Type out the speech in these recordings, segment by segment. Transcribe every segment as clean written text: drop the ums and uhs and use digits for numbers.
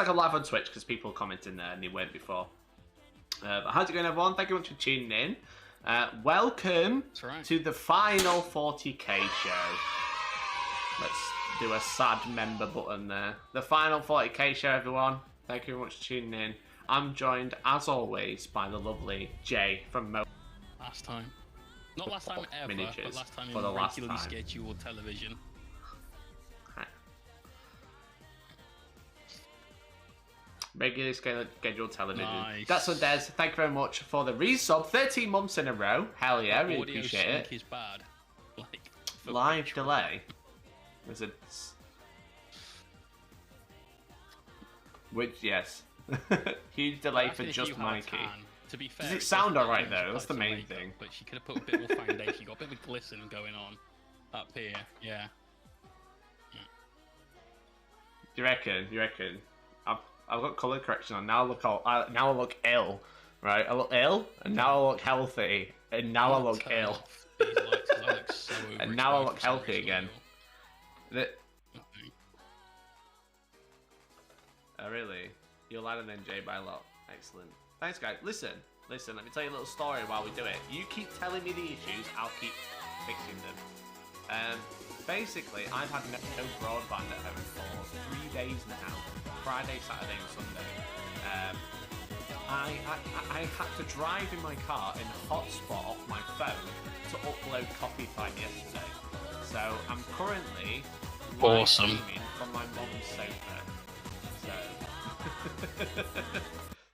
like I'm live on Twitch because people comment in there and they weren't before. But how's it going, everyone? Thank you much for tuning in. Welcome to the final 40k show. Let's do a sad member button there. The final 40k show, everyone. Thank you very much for tuning in. I'm joined, as always, by the lovely Jay from Last time. Not last time ever, but last time in regularly scheduled television. Regularly scheduled television. Nice. That's what Des. Thank you very much for the resub. 13 months in a row. Hell yeah, really appreciate it. Is bad. Like, live delay. There's a... Which, yes. Huge delay for just Mikey. To be fair, does it sound alright though? That's the main thing. But she could have put a bit more foundation. You got a bit of a glisten going on up here. Yeah. You reckon? You reckon? I've got colour correction on. Now I look ill, right? I look ill, and now I look healthy, and now I look ill. And now I look healthy again. Oh, really? You're lighter than Jay by a lot. Excellent. Thanks, guys. Listen. Let me tell you a little story while we do it. You keep telling me the issues, I'll keep fixing them. Basically, I've had no broadband at home for 3 days now. Friday, Saturday and Sunday. I had to drive in my car and hotspot off my phone to upload Copyfight yesterday. So I'm currently awesome from my mom's sofa. So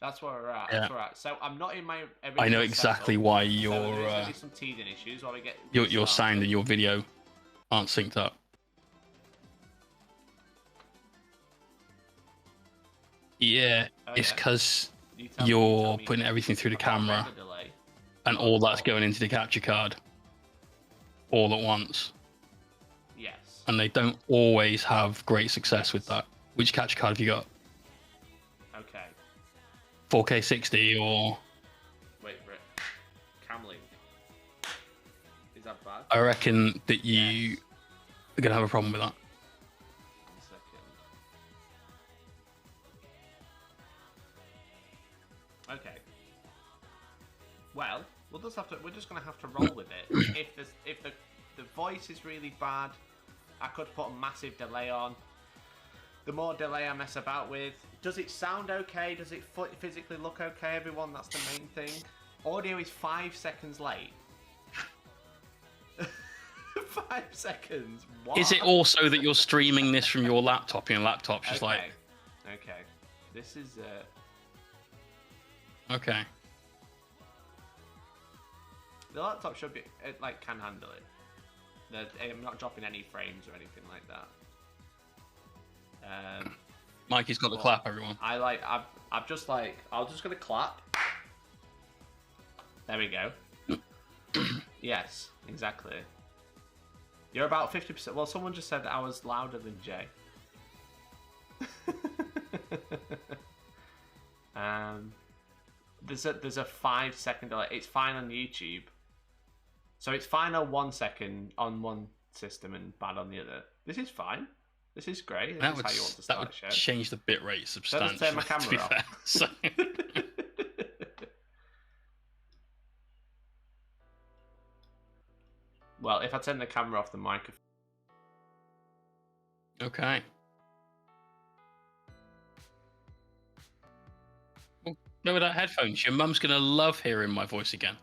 that's where we're at. Yeah. That's where we're at. So I'm not in my. I know exactly why your so there's gonna be some teething issues while we get your sound and your video aren't synced up. Yeah, it's because you're putting everything through the camera and all that's going into the capture card all at once. Yes. And they don't always have great success with that. Which capture card have you got? Okay. 4K 60 or... Wait for it. Camlink. Is that bad? I reckon that you are going to have a problem with that. Okay. Well, we're just gonna have to roll with it. If the voice is really bad, I could put a massive delay on. The more delay I mess about with, does it sound okay? Does it physically look okay, everyone? That's the main thing. Audio is 5 seconds late. 5 seconds. What? Is it also that you're streaming this from your laptop? Your laptop's just like... Okay. This is... Okay. The laptop should be, it like can handle it. I'm not dropping any frames or anything like that. Mikey's got the clap, everyone. I'm just gonna clap. There we go. Yes, exactly. You're about 50%. Well, someone just said that I was louder than Jay. There's a 5 second delay. It's fine on YouTube. So it's fine on 1 second on one system and bad on the other. This is fine. This is great. This is how you want to start that would a show. Change the bitrate substantially. So let's turn my camera off. So... Well, if I turn the camera off, the microphone. Okay. No, without headphones, your mum's gonna love hearing my voice again.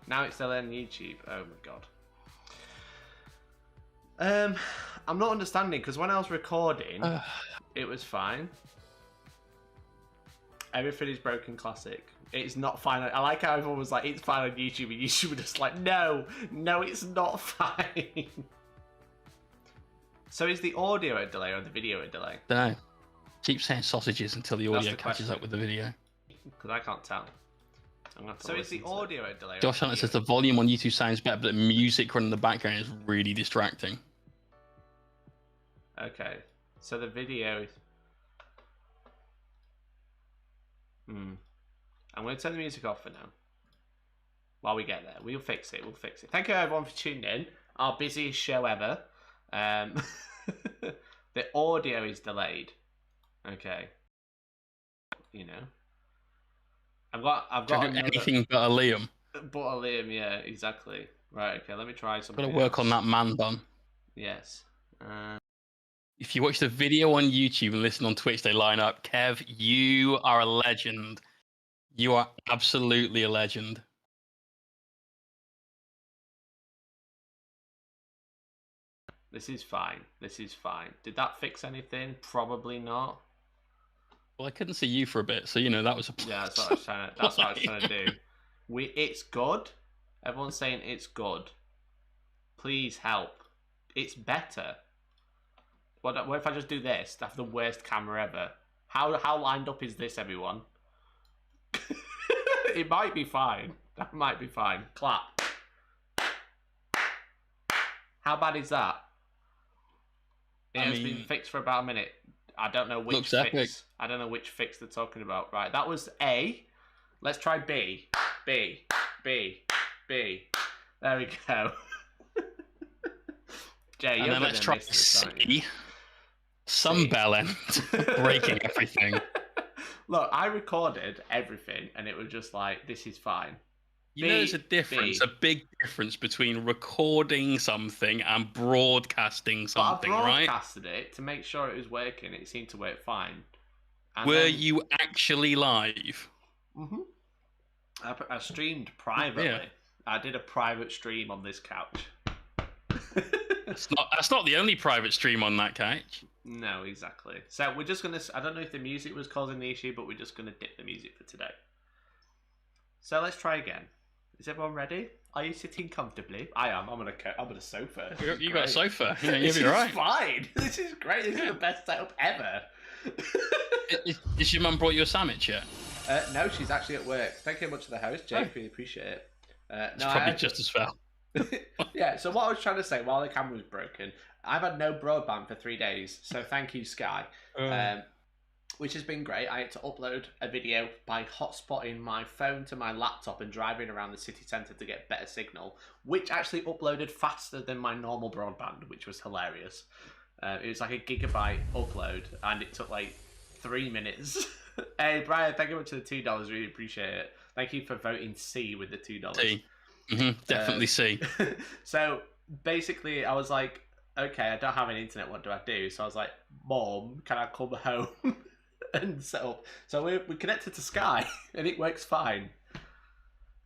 Now it's still on YouTube. Oh my god. I'm not understanding because when I was recording, it was fine. Everything is broken. Classic. It's not fine. I like how everyone was like, it's fine on YouTube, and YouTube were just like, no, it's not fine. So is the audio a delay or the video a delay? Don't know. Keep saying sausages until the audio catches up with the video. Because I can't tell. So is the audio a delay? Josh Hunter says the volume on YouTube sounds better, but the music running in the background is really distracting. Okay. So the video is... I'm going to turn the music off for now. while we get there. We'll fix it. We'll fix it. Thank you everyone for tuning in. Our busiest show ever. The audio is delayed. Okay. You know. I've got anything but a Liam. But a Liam, yeah, exactly. Right. Okay. Let me try something. Got to work on that man bun. Yes. If you watch the video on YouTube and listen on Twitch, they line up. Kev, you are a legend. You are absolutely a legend. This is fine. This is fine. Did that fix anything? Probably not. Well, I couldn't see you for a bit, so that was a plus. Yeah, that's what I was trying to do. It's good. Everyone's saying it's good. Please help. It's better. What if I just do this? That's the worst camera ever. How lined up is this, everyone? It might be fine. That might be fine. Clap. How bad is that? It's been fixed for about a minute. I don't know which fix. Epic. I don't know which fix they're talking about. Right, that was A. Let's try B. B. B. B. There we go. Jay, and then let's try C. Some bell end. Breaking everything. Look, I recorded everything, and it was just like, this is fine. You know there's a difference, a big difference between recording something and broadcasting something, right? I broadcasted it to make sure it was working. It seemed to work fine. And Were you actually live? Mm-hmm. I streamed privately. Yeah. I did a private stream on this couch. That's not the only private stream on that couch. No, exactly. So we're just going to... I don't know if the music was causing the issue, but we're just going to dip the music for today. So let's try again. Is everyone ready? Are you sitting comfortably? I am. I'm on a sofa. You got a sofa. Yeah, you'll be right. Fine. This is great. This is the best setup ever. Is your mum brought you a sandwich yet? No, she's actually at work. Thank you very much to the host, Jake. Really appreciate it. It's probably just as well. Yeah, so what I was trying to say, while the camera was broken, I've had no broadband for 3 days, so thank you, Sky. Which has been great. I had to upload a video by hotspotting my phone to my laptop and driving around the city centre to get better signal, which actually uploaded faster than my normal broadband, which was hilarious. It was like a gigabyte upload, and it took like 3 minutes. Hey, Brian, thank you very much for the $2. Really appreciate it. Thank you for voting C with the $2. C. Definitely C. So basically, I was like, okay, I don't have an internet. What do I do? So I was like, Mom, can I come home and set up? So we connected to Sky, and it works fine.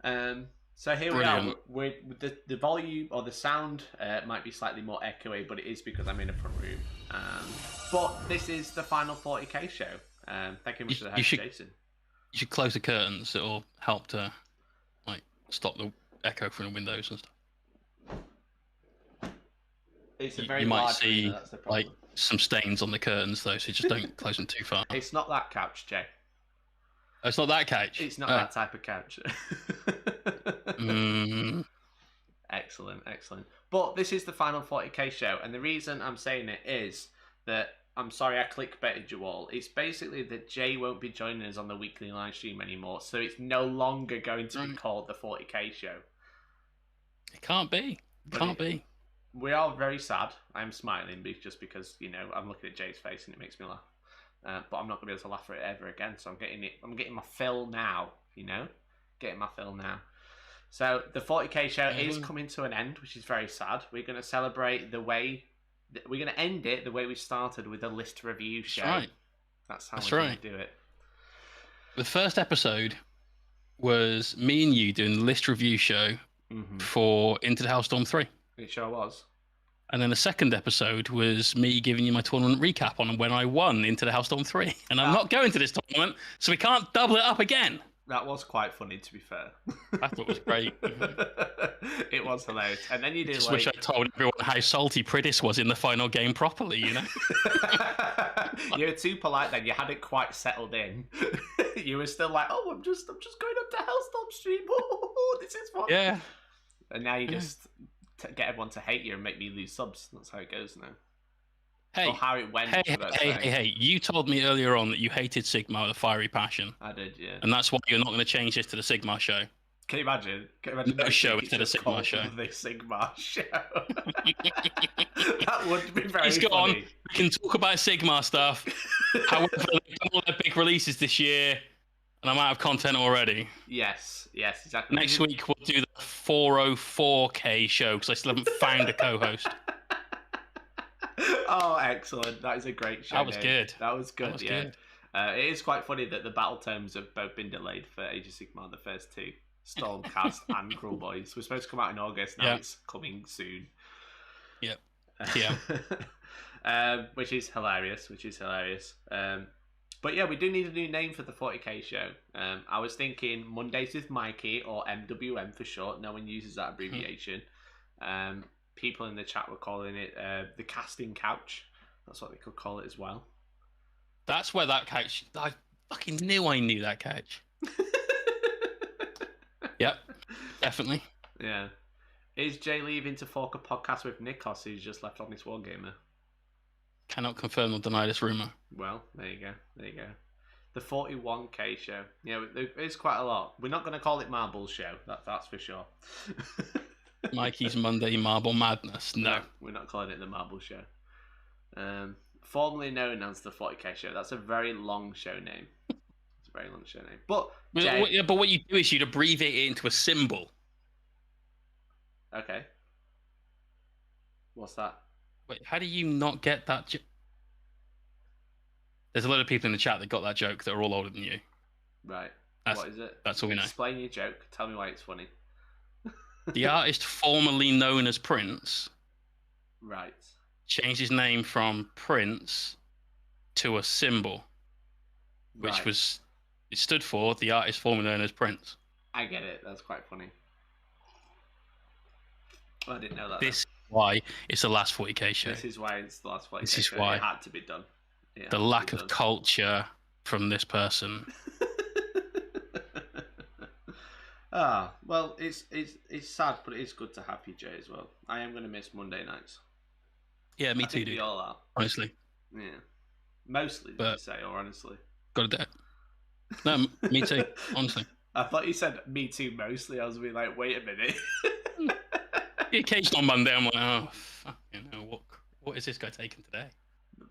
So here Brilliant. we are. The volume or the sound might be slightly more echoey, but it is because I'm in a front room. But this is the final 40k show. Thank you very much for the host, Jason. You should close the curtains. It'll help to stop the echo from the windows and stuff. It's a very you might large see window, that's the problem. some stains on the curtains though, so just don't close them too far. It's not that couch, Jay. Oh, it's not that couch. It's not that type of couch. Excellent, excellent. But this is the final 40k show, and the reason I'm saying it is that I'm sorry I clickbaited you all. It's basically that Jay won't be joining us on the weekly live stream anymore, so it's no longer going to be called the 40k show. It can't be. It can't be. We are very sad. I'm smiling just because, you know, I'm looking at Jay's face and it makes me laugh. But I'm not going to be able to laugh at it ever again, so I'm getting my fill now, you know? Getting my fill now. So the 40k show is coming to an end, which is very sad. We're going to celebrate the way... We're going to end it the way we started, with a list review show. That's right. That's how we're going to do it. The first episode was me and you doing the list review show for Into the Hellstorm 3. It sure was. And then the second episode was me giving you my tournament recap on when I won Into the Hellstorm 3. And I'm not going to this tournament, so we can't double it up again. That was quite funny, to be fair. I thought it was great. It was hilarious. And then you did wish I told everyone how salty Pridis was in the final game properly, you know? You were too polite then. You hadn't quite settled in. You were still like, oh, I'm just going up to Hellstorm stream. Oh, this is fun. Yeah. And now you just get everyone to hate you and make me lose subs. That's how it goes now. Hey, or how it went. Hey, you told me earlier on that you hated Sigma with a fiery passion. I did, yeah. And that's why you're not going to change this to the Sigma show. Can you imagine? No show instead of Sigmar show. The Sigmar show. That would be very He's funny. We can talk about Sigmar stuff. However, they've done all their big releases this year, and I'm out of content already. Yes, exactly. Next week we'll do the 404K show because I still haven't found a co-host. Oh, excellent! That is a great show. That was good. That was good. Good. It is quite funny that the battle tomes have both been delayed for Age of Sigmar, the first two, Stormcast and Cruel Boys. We're supposed to come out in August. Now it's coming soon. Yep. Yeah. Which is hilarious. But yeah, we do need a new name for the 40k show. I was thinking Mondays with Mikey, or MWM for short. No one uses that abbreviation. People in the chat were calling it the Casting Couch. That's what they could call it as well. That's where that couch... I fucking knew I knew that couch. Yep, definitely. Yeah. Is Jay leaving to fork a podcast with Nikos, who's just left on this Wargamer? Cannot confirm or deny this rumour. Well, there you go. The 41k show. Yeah, it's quite a lot. We're not going to call it Marble Show, that's for sure. Mikey's Monday Marble Madness. No, we're not calling it the Marble Show. Formerly known as the 40k show. That's a very long show name. It's a very long show name. But what you do is you'd abbreviate it into a symbol. Okay. What's that? Wait, how do you not get that? There's a lot of people in the chat that got that joke that are all older than you. Right. What is it? That's all we know. Explain your joke. Tell me why it's funny. The artist formerly known as Prince. Right. Changed his name from Prince to a symbol, which it stood for the artist formerly known as Prince. I get it. That's quite funny. Well, I didn't know that. This is why it's the last 40k show. This is why it's the last 40k show. This is why it had to be done. The lack of culture from this person. Well, it's sad, but it is good to have you, Jay, as well. I am going to miss Monday nights. Yeah, me too, dude. We all are. Honestly. Yeah. Mostly, did you say, or honestly? Gotta do it. No, me too, honestly. I thought you said me too mostly. I was being like, wait a minute. The occasional Monday, I'm like, oh, fuck, what is this guy taking today?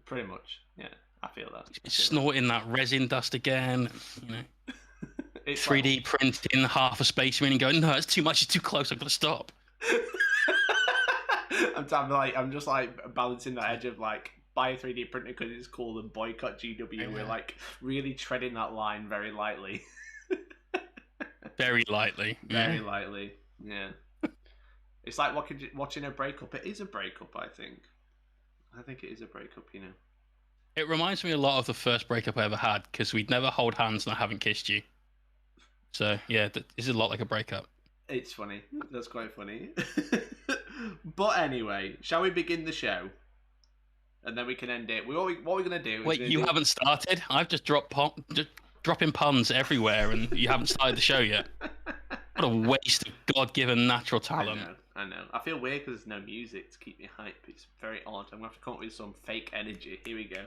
Pretty much, yeah. I feel that. He's snorting that resin dust again, It's 3D printing half a space marine and going, no, it's too much, it's too close, I've got to stop. I'm just like balancing that edge of like buy a 3D printer because it's cool and boycott GW. Yeah. We're like really treading that line very lightly. Very lightly. Very lightly. Yeah. It's like watching a breakup. It is a breakup, I think. I think it is a breakup, It reminds me a lot of the first breakup I ever had because we'd never hold hands and I haven't kissed you. So, yeah, this is a lot like a breakup. It's funny. That's quite funny. But anyway, shall we begin the show? And then we can end it. What we're going to do... Wait, you haven't started? I've just dropping puns everywhere and you haven't started the show yet. What a waste of God-given natural talent. I know. I feel weird because there's no music to keep me hype. It's very odd. I'm going to have to come up with some fake energy. Here we go.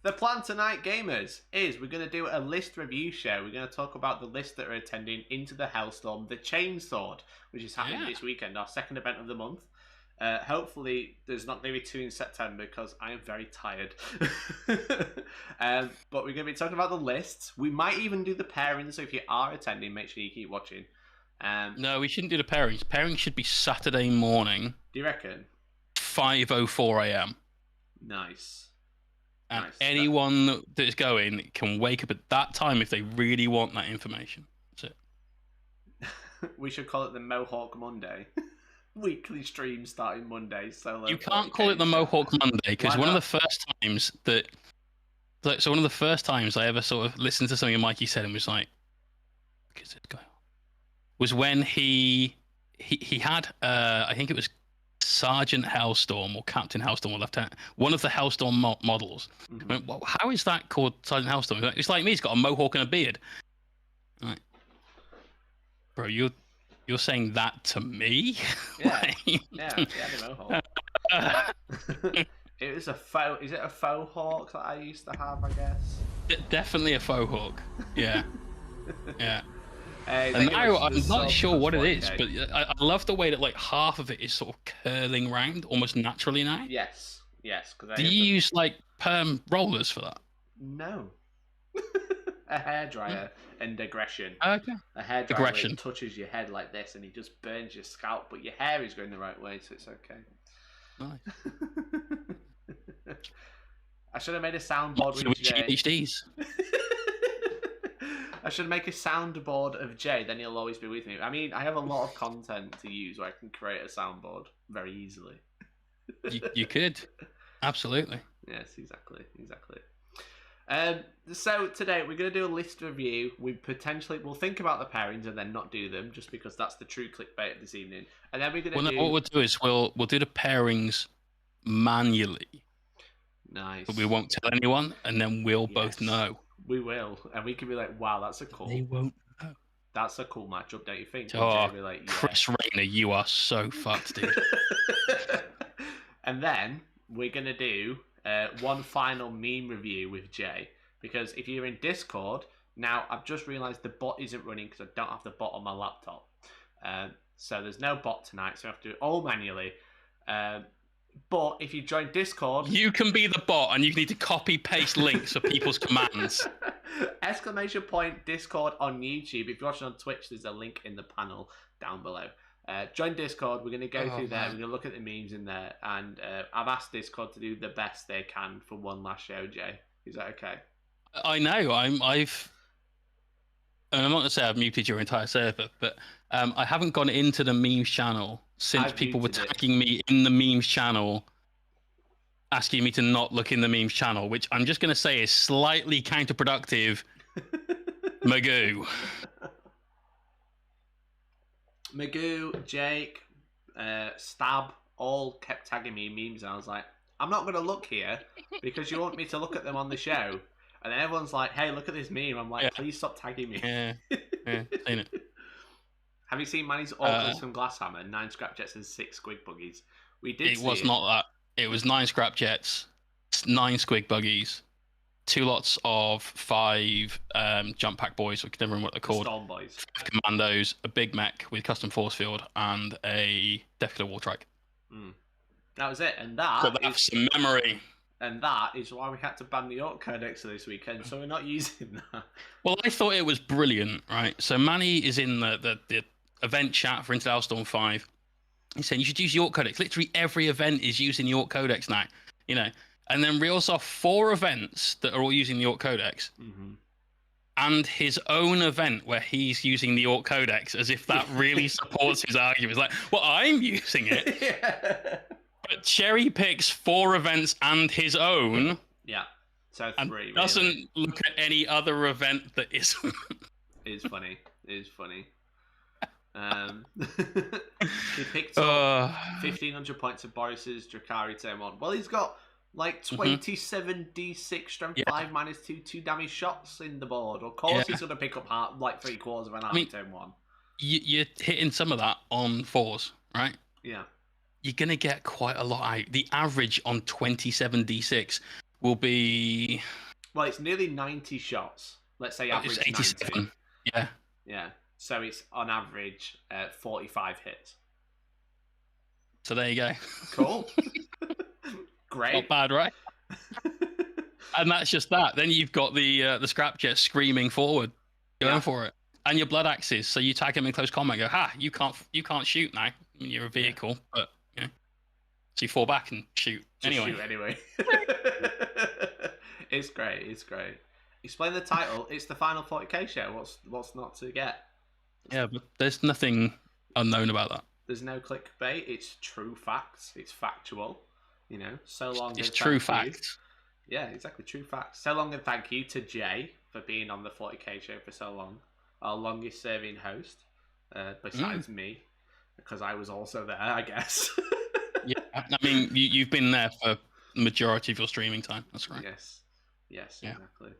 The plan tonight, gamers, is we're going to do a list review show. We're going to talk about the list that are attending into the Hellstorm, the Chainsword, which is happening this weekend, our second event of the month. Hopefully, there's not going to be 2 in September because I am very tired. But we're going to be talking about the lists. We might even do the pairings, so if you are attending, make sure you keep watching. No, we shouldn't do the pairings. Pairings should be Saturday morning. Do you reckon? 5:04 a.m. Nice. And anyone that is going can wake up at that time if they really want that information. That's it. We should call it the Mohawk Monday. Weekly stream starting Monday. Solo. You can't call it the Mohawk Monday because one of the first times that... So one of the first times I ever sort of listened to something Mikey said and was like, what is this guy on? Was when he had, I think it was Sergeant Hellstorm or Captain Hellstorm or Lieutenant, one of the Hellstorm models. Mm-hmm. I went, well, how is that called Sergeant Hellstorm? It's like me, he's got a mohawk and a beard. Like, bro, you're saying that to me? Yeah, yeah, he had a mohawk. Is it a faux hawk that I used to have, I guess? Definitely a faux hawk. Yeah. Yeah. And now I'm not sure what it is, 4K. but I love the way that like half of it is sort of curling round almost naturally now. Yes, yes. Do you use like perm rollers for that? No. A hairdryer and aggression. Okay. A hairdryer Aggression. that touches your head like this and he just burns your scalp, but your hair is going the right way, so it's okay. Nice. I should have made a soundboard with Jay. PhDs. I should make a soundboard of Jay, then he'll always be with me. I mean, I have a lot of content to use where I can create a soundboard very easily. You could. Absolutely. Yes, exactly. So today we're going to do a list review. We'll think about the pairings and then not do them, just because that's the true clickbait of this evening. And then we're going to do... What we'll do is we'll do the pairings manually. Nice. But we won't tell anyone, and then we'll both know. We will, and we can be like, "Wow, that's a cool." They won't know. That's a cool matchup, don't you think? Oh, be like, yeah. Chris Rayner, you are so fucked, dude. And then we're gonna do one final meme review with Jay, because if you're in Discord now, I've just realised the bot isn't running because I don't have the bot on my laptop. So there's no bot tonight, so I have to do it all manually. But if you join Discord... You can be the bot and you need to copy-paste links for people's commands. !Discord on YouTube. If you're watching on Twitch, there's a link in the panel down below. Join Discord. We're going to go through there. We're going to look at the memes in there. And I've asked Discord to do the best they can for one last show, Jay. Is that okay? I know. I'm not going to say I've muted your entire server, but I haven't gone into the memes channel since people were tagging me in the memes channel, asking me to not look in the memes channel, which I'm just going to say is slightly counterproductive. Magoo. Magoo, Jake, Stab, all kept tagging me in memes, and I was like, I'm not going to look here because you want me to look at them on the show. And then everyone's like, hey, look at this meme. I'm like, please stop tagging me. Yeah, seen it. Have you seen Manny's Orcas from Glasshammer? 9 scrapjets and 6 squig buggies. It was not that. It was 9 scrapjets, 9 squig buggies, 2 lots of 5 jump pack boys, I can never remember what they're called. Storm boys. 5 commandos, a big mech with custom force field, and a Death Killer wall trike. That was it. And that so that's some memory. And that is why we had to ban the Orc Codex this weekend, so we're not using that. Well, I thought it was brilliant, right? So Manny is in the event chat for Into Hellstorm 5. He's saying you should use York Codex. Literally every event is using York Codex now, you know. And then reels off 4 events that are all using the York Codex, and his own event where he's using the York Codex, as if that really supports his argument. It's like, well, I'm using it. Yeah. But cherry picks 4 events and his own. Yeah. So 3. And doesn't look at any other event that isn't. It's funny. It's funny. He picked up 1,500 points of Boris's Drukari turn 1. Well, he's got like 27 D6 strength 5 -2 2 damage shots in the board. Of course, he's going to pick up like 3/4 of an army turn 1. You're hitting some of that on 4s, right? Yeah. You're going to get quite a lot out. The average on 27 D6 will be... Well, it's nearly 90 shots. Let's say average 87. 90. Yeah. Yeah. So it's on average 45 hits. So there you go. Cool. Great. Not bad, right? And that's just that. Then you've got the scrapjet screaming forward, going for it. And your blood axes. So you tag him in close combat and go, you can't shoot now. You're a vehicle, but you know. So you fall back and shoot. Shoot anyway. It's great. It's great. Explain the title. It's the final 40k show. What's not to get? Yeah, but there's nothing unknown about that. There's no clickbait. It's true facts. It's factual. You know, so long. It's true facts. Yeah, exactly. True facts. So long, and thank you to Jay for being on the 40k show for so long. Our longest serving host, besides me, because I was also there, I guess. Yeah, I mean, you've been there for the majority of your streaming time. That's right. Yes, exactly.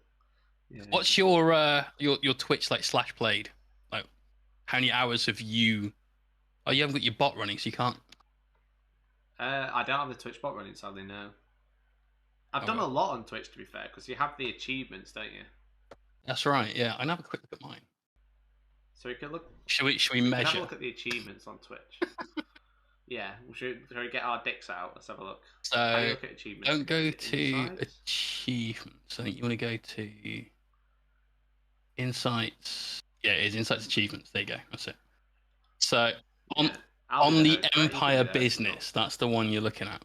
Yeah, what's your Twitch like / played? Like, how many hours have you? Oh, you haven't got your bot running, so you can't. I don't have the Twitch bot running, sadly. No. I've done a lot on Twitch, to be fair, because you have the achievements, don't you? That's right. Yeah, I can have a quick look at mine. So we can look. Should we We can have a measure? look at the achievements on Twitch. Yeah, should we get our dicks out? Let's have a look. How do you So look at achievements? don't go to Insights? achievements. I think you want to go to insights. Yeah, it is insights achievements. There you go. That's it. So on Yeah. I'll on be the host, right? You can Empire be the host as well. business, that's the one you're looking at.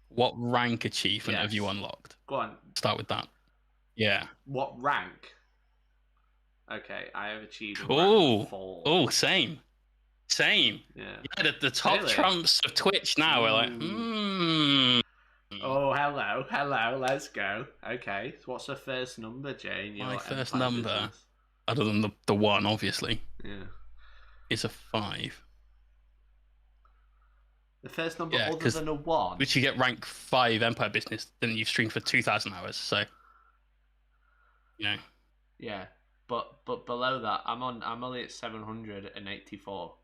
What rank achievement have you Yes. unlocked? Go on. Start with that. Yeah. What rank? Okay, I have achieved Oh, rank 4. oh, same. Yeah. Yeah, the top Really? trumps of Twitch now. We're like, Oh, hello, let's go. Okay, so what's the first number, Jane? My first number, other than the one, obviously, is a 5. The first number Yeah, other 'cause- than a 1? Which you get rank 5 Empire Business, then you've streamed for 2,000 hours. So, you know. Yeah, but below that, I'm only at 784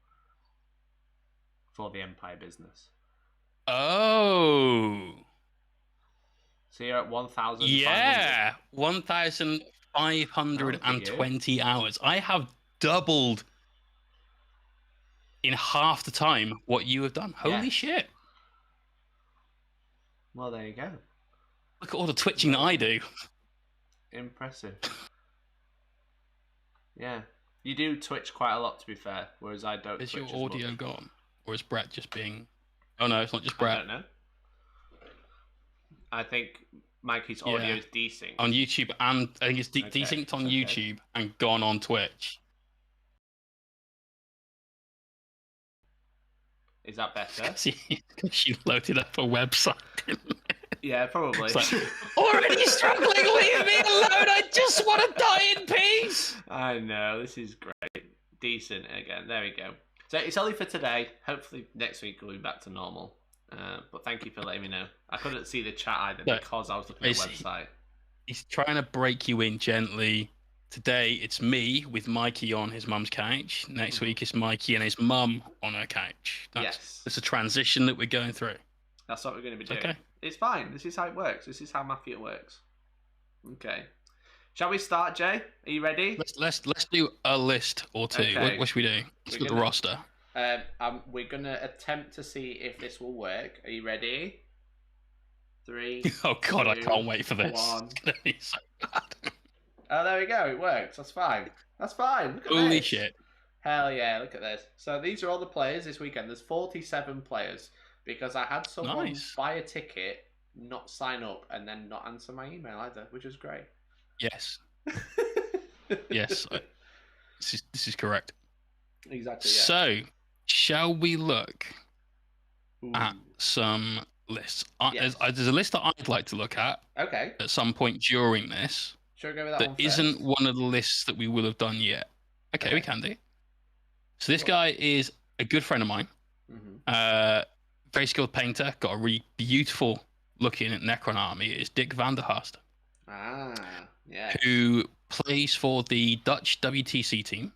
for the Empire business. Oh. So you're at 1,500. Yeah, 1,520 hours. I have doubled in half the time what you have done. Holy Yes. shit. Well, there you go. Look at all the twitching that I do. Impressive. Yeah, you do Twitch quite a lot, to be fair, whereas I don't. Is Twitch your audio as much. gone? Or is Brett just being... Oh no, it's not just I Brett. don't know. I think Mikey's audio is desynced. On YouTube, and I think it's Okay, desynced on okay. YouTube and gone on Twitch. Is that better? Because you loaded up a website. Yeah, probably. It's like, already struggling, leave me alone, I just want to die in peace. I know, this is great. Decent again, there we go. So it's only for today. Hopefully next week we'll be back to normal. But thank you for letting me know. I couldn't see the chat either because I was looking at the website. He's trying to break you in gently. Today it's me with Mikey on his mum's couch. Next week it's Mikey and his mum on her couch. It's a transition that we're going through. That's what we're going to be doing. Okay. It's fine. This is how it works. This is how Mafia works. Okay. Shall we start, Jay? Are you ready? Let's do a list or two. Okay. What should we do? Let's look at the roster. We're gonna attempt to see if this will work. Are you ready? 3. Oh God, 2, I can't wait for this. 1. It's gonna be so bad. Oh, there we go. It works. That's fine. That's fine. Look at Holy this. shit. Hell yeah, look at this. So these are all the players this weekend. There's 47 players because I had someone buy a ticket, not sign up, and then not answer my email either, which is great. Yes. Yes. This is correct. Exactly, yeah. So, shall we look at some lists? Yes. There's a list that I'd like to look at Okay. at some point during this. Should we go with that That one isn't first? one of the lists that we will have done yet. Okay, we can do. So this guy is a good friend of mine. Very skilled painter. Got a really beautiful looking Necron army. It's Dick van der Haast. Ah, yeah. Who plays for the Dutch WTC team.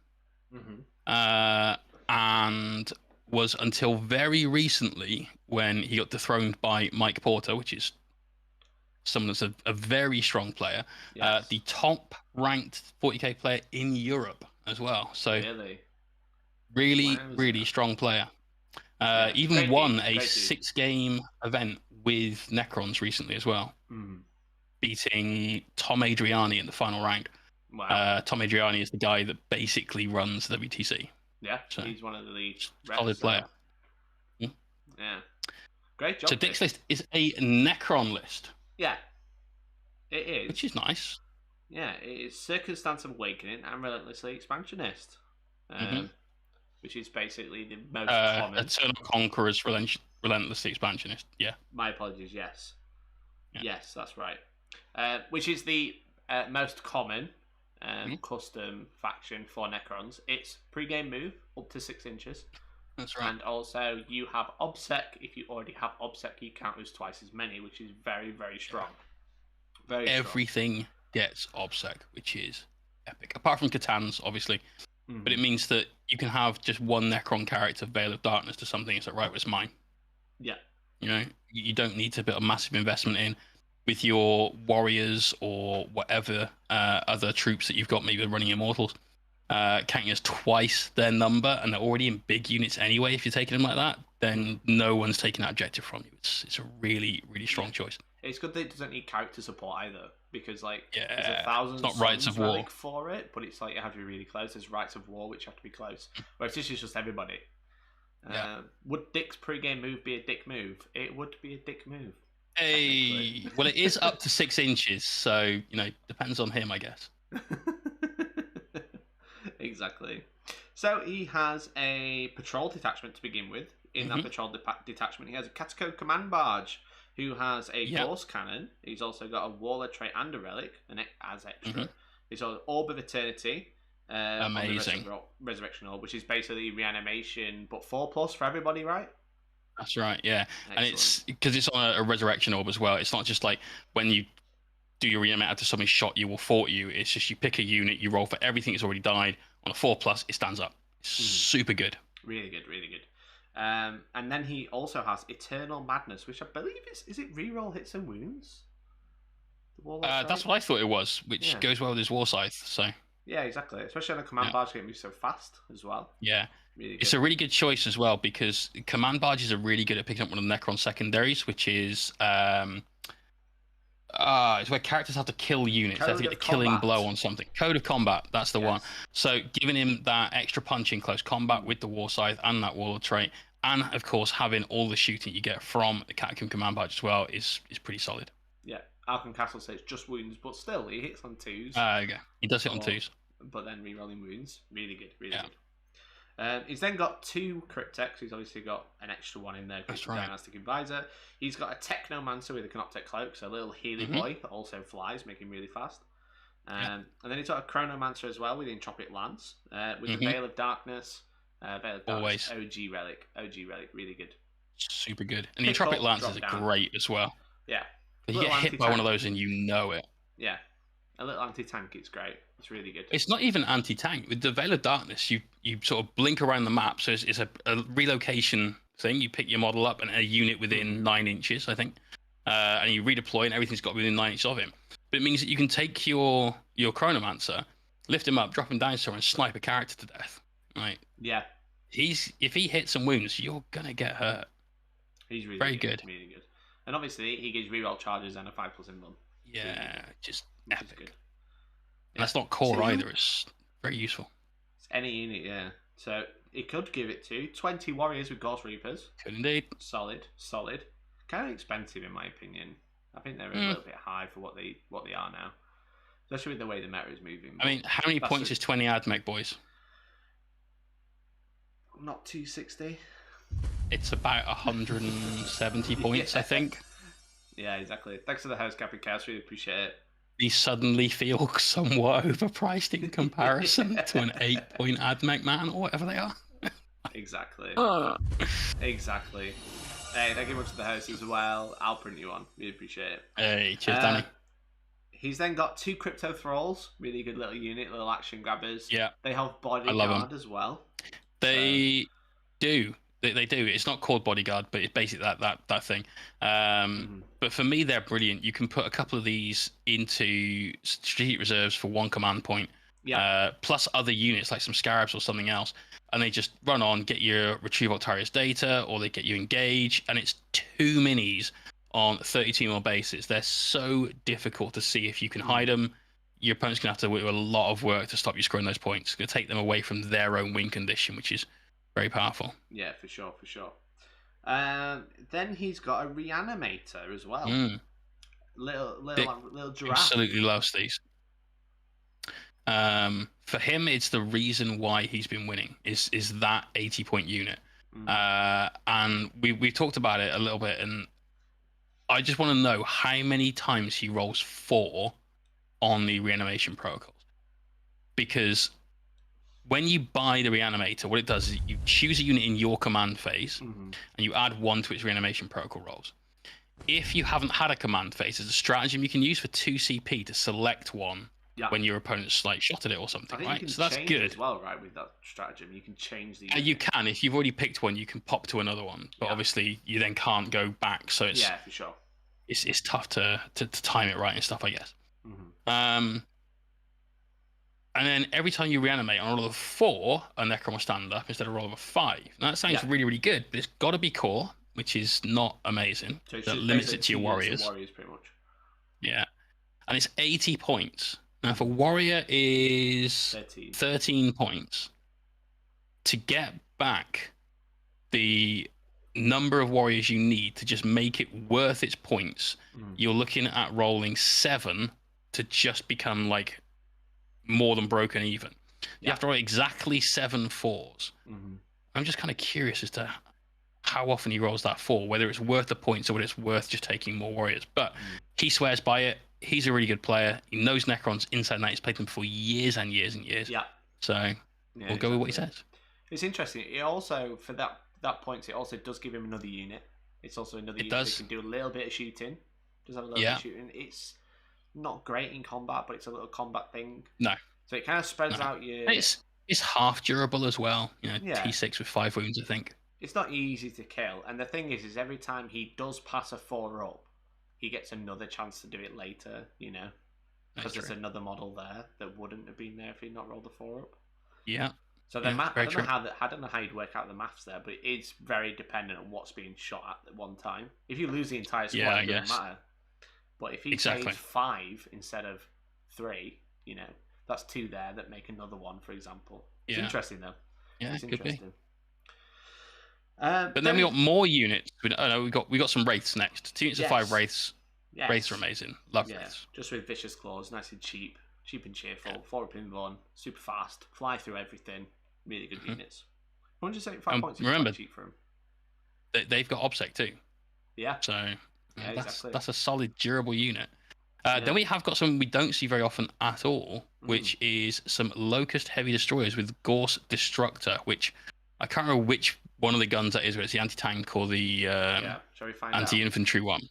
And was until very recently when he got dethroned by Mike Porter, which is someone that's a very strong player, the top ranked 40k player in Europe as well. So really strong player. Even won a 6-game event with Necrons recently as well, beating Tom Adriani in the final round. Wow. Tom Adriani is the guy that basically runs the WTC. Yeah, so, he's one of the lead. Solid player. Yeah. Great job. So Dick's list is a Necron list. Yeah. It is. Which is nice. Yeah, it is Circumstance of Awakening and Relentlessly Expansionist. Which is basically the most common. Eternal Conqueror's Relentlessly Expansionist. Yeah. My apologies, yes. Yeah. Yes, that's right. Which is the most common custom faction for Necrons. It's pre-game move up to 6 inches. That's right. And also you have OBSEC. If you already have OBSEC, you count as twice as many, which is very, very strong. Very Everything gets OBSEC, which is epic. Apart from Catan's, obviously. But it means that you can have just one Necron character, Veil of Darkness, to something. It's like, right, it's mine. Yeah. You know, you don't need to put a massive investment in with your warriors or whatever other troops that you've got, maybe running Immortals. counting as twice their number, and they're already in big units anyway. If you're taking them like that, then no one's taking that objective from you. It's a really, really strong choice. It's good that it doesn't need character support either, because like there's Yeah, 1,000 it's not Rights of War. relic for it, but it's like you have to be really close. There's Rights of War, which have to be close. Whereas this is just everybody. Yeah. Would Dick's pre-game move be a dick move? It would be a dick move. Hey, well, it is up to 6 inches, so depends on him, I guess. Exactly. So he has a patrol detachment to begin with. In that patrol detachment, he has a Catacomb command barge who has a Gauss cannon. He's also got a Warlord trait and a relic as extra. He's got an Orb of Eternity. Amazing. Resurrection Orb, which is basically reanimation, but 4+ for everybody, right? That's right, yeah. Excellent. And it's because it's on a resurrection orb as well. It's not just like when you do your reanimate after somebody shot you or fought you. It's just you pick a unit, you roll for everything that's already died. On a 4+, it stands up. It's super good. Really good, really good. And then he also has Eternal Madness, which I believe is it reroll hits and wounds? That's what I thought it was, which goes well with his War Scythe. So yeah, exactly. Especially on a command barge, getting moved so fast as well. Yeah. Really it's a really good choice as well, because command barges are really good at picking up one of the Necron secondaries, which is it's where characters have to kill units. They have to get a killing blow on something. Code of Combat, that's the one. So giving him that extra punch in close combat with the War Scythe and that Warlord trait, and of course having all the shooting you get from the Catacomb command barge as well is pretty solid. Yeah, Arkham Castle says just wounds, but still he hits on 2s. Okay. He does hit on 2s. But then rerolling wounds, really good, really good. He's then got 2 Cryptex. He's obviously got an extra one in there because he's a Dynastic Advisor. He's got a Technomancer with a Canoptek Cloak, so a little Healy boy that also flies, making him really fast. And then he's got a Chronomancer as well with the Entropic Lance, with the Veil of Darkness. Always. OG relic, really good. Super good. And the Entropic Lance is great as well. Yeah. You get hit by one of those and you know it. Yeah. A little anti-tank, it's great. It's really good. It's not even anti-tank. With the Veil of Darkness, you sort of blink around the map, so it's a relocation thing. You pick your model up and a unit within 9 inches, I think, and you redeploy, and everything's got within 9 inches of him. But it means that you can take your Chronomancer, lift him up, drop him down somewhere, and snipe a character to death. Right? Yeah. If he hits some wounds, you're gonna get hurt. He's really very good. Really good. And obviously, he gives reroll charges and a 5+ emblem. Yeah, just epic. Good. Yeah. That's not core either. It's very useful. It's any unit, yeah. So it could give it to 20 warriors with Ghost Reapers. Could indeed. Solid. Kind of expensive in my opinion. I think they're a little bit high for what they are now, especially with the way the meta is moving. I mean, how many points is 20 AdMech, boys? Not 260. It's about 170 points, I think. Yeah, exactly. Thanks for the house, Captain Chaos. Really appreciate it. We suddenly feel somewhat overpriced in comparison to an 8-point AdMech man or whatever they are. Exactly. Exactly. Hey, thank you much for the house as well. I'll print you on. Really appreciate it. Hey, cheers, Danny. He's then got 2 Crypto Thralls. Really good little unit, little action grabbers. Yeah. They have Bodyguard as well. They do. They do. It's not called Bodyguard, but it's basically that thing. But for me, they're brilliant. You can put a couple of these into strategic reserves for 1 command point, plus other units like some Scarabs or something else, and they just run on, get your Retrieve Octarius data, or they get you Engage, and it's 2 minis on 32 more bases. They're so difficult to see if you can hide them. Your opponent's going to have to do a lot of work to stop you scoring those points. It's going to take them away from their own win condition, which is very powerful. Yeah, for sure. Then he's got a Reanimator as well. Little giraffe. Absolutely loves these. For him, it's the reason why he's been winning is that 80-point unit. And we talked about it a little bit, and I just want to know how many times he rolls 4 on the reanimation protocols, because when you buy the Reanimator, what it does is you choose a unit in your command phase, and you add 1 to its reanimation protocol rolls. If you haven't had a command phase, there's a stratagem you can use for 2 CP to select one when your opponent's like shot at it or something, right? So that's good as well, right? With that stratagem, you can change the. You can, if you've already picked one, you can pop to another one, but obviously you then can't go back. So it's for sure. It's tough to time it right and stuff, I guess. And then every time you reanimate on a roll of 4, a Necron will stand up instead of a roll of a 5. Now that sounds really, really good, but it's got to be core, which is not amazing. So it's that just limits it to your warriors. Warriors, pretty much. Yeah. And it's 80 points. Now, if a warrior is 13 points, to get back the number of warriors you need to just make it worth its points, you're looking at rolling 7 to just become like more than broken even. You have to roll exactly 7 4s. I'm just kind of curious as to how often he rolls that 4, whether it's worth the points or whether it's worth just taking more warriors. But he swears by it. He's a really good player. He knows Necrons inside and out. He's played them for years and years and years. Yeah. So we'll go with what he says. It's interesting. It also, for that point, it also does give him another unit. It's also another unit that can do a little bit of shooting. Does have a little bit of shooting. It's not great in combat, but it's a little combat thing. No. So it kind of spreads out your... It's half durable as well. You know, T6 with 5 wounds, I think. It's not easy to kill. And the thing is every time he does pass a 4 up, he gets another chance to do it later, you know? Because there's another model there that wouldn't have been there if he'd not rolled the 4 up. Yeah. So I don't know how you'd work out the maths there, but it's very dependent on what's being shot at one time. If you lose the entire squad, it doesn't matter. But if he plays 5 instead of 3, you know, that's 2 there that make another one, for example. It's interesting, though. Yeah, it's it could be. But then we got more units. We got some wraiths next. 2 units of 5 wraiths. Yes. Wraiths are amazing. Love wraiths. Just with vicious claws, nice and cheap and cheerful. 4 up in 1, super fast, fly through everything. Really good units. 175 points is quite cheap for them. They've got OBSEC too. Yeah. So exactly. that's a solid, durable unit. Then we have got something we don't see very often at all, which is some Locust Heavy Destroyers with Gorse Destructor, which I can't remember which one of the guns that is, whether it's the anti-tank or the Shall we find anti-infantry one.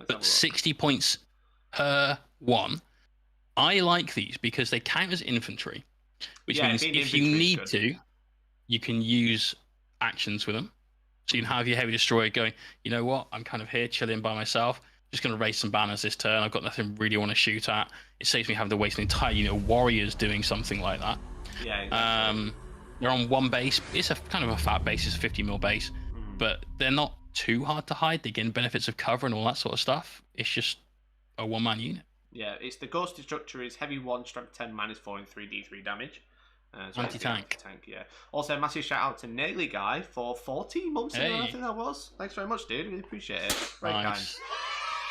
But 60 points per one. I like these because they count as infantry, which means if you need to, you can use actions with them. So you can have your Heavy Destroyer going, you know what, I'm kind of here chilling by myself. Just going to raise some banners this turn. I've got nothing really want to shoot at. It saves me having to waste an entire unit of warriors doing something like that. Yeah, exactly. They're on 1 base. It's a kind of a fat base. It's a 50 mil base. But they're not too hard to hide. They gain benefits of cover and all that sort of stuff. It's just a 1-man unit. Yeah, it's the Ghost Destructor is heavy 1, strength 10, -4, and 3d3 damage. So anti-tank. Yeah. Also, massive shout out to Naily Guy for 14 months ago, I think that was. Thanks very much, dude. Really appreciate it. Very kind.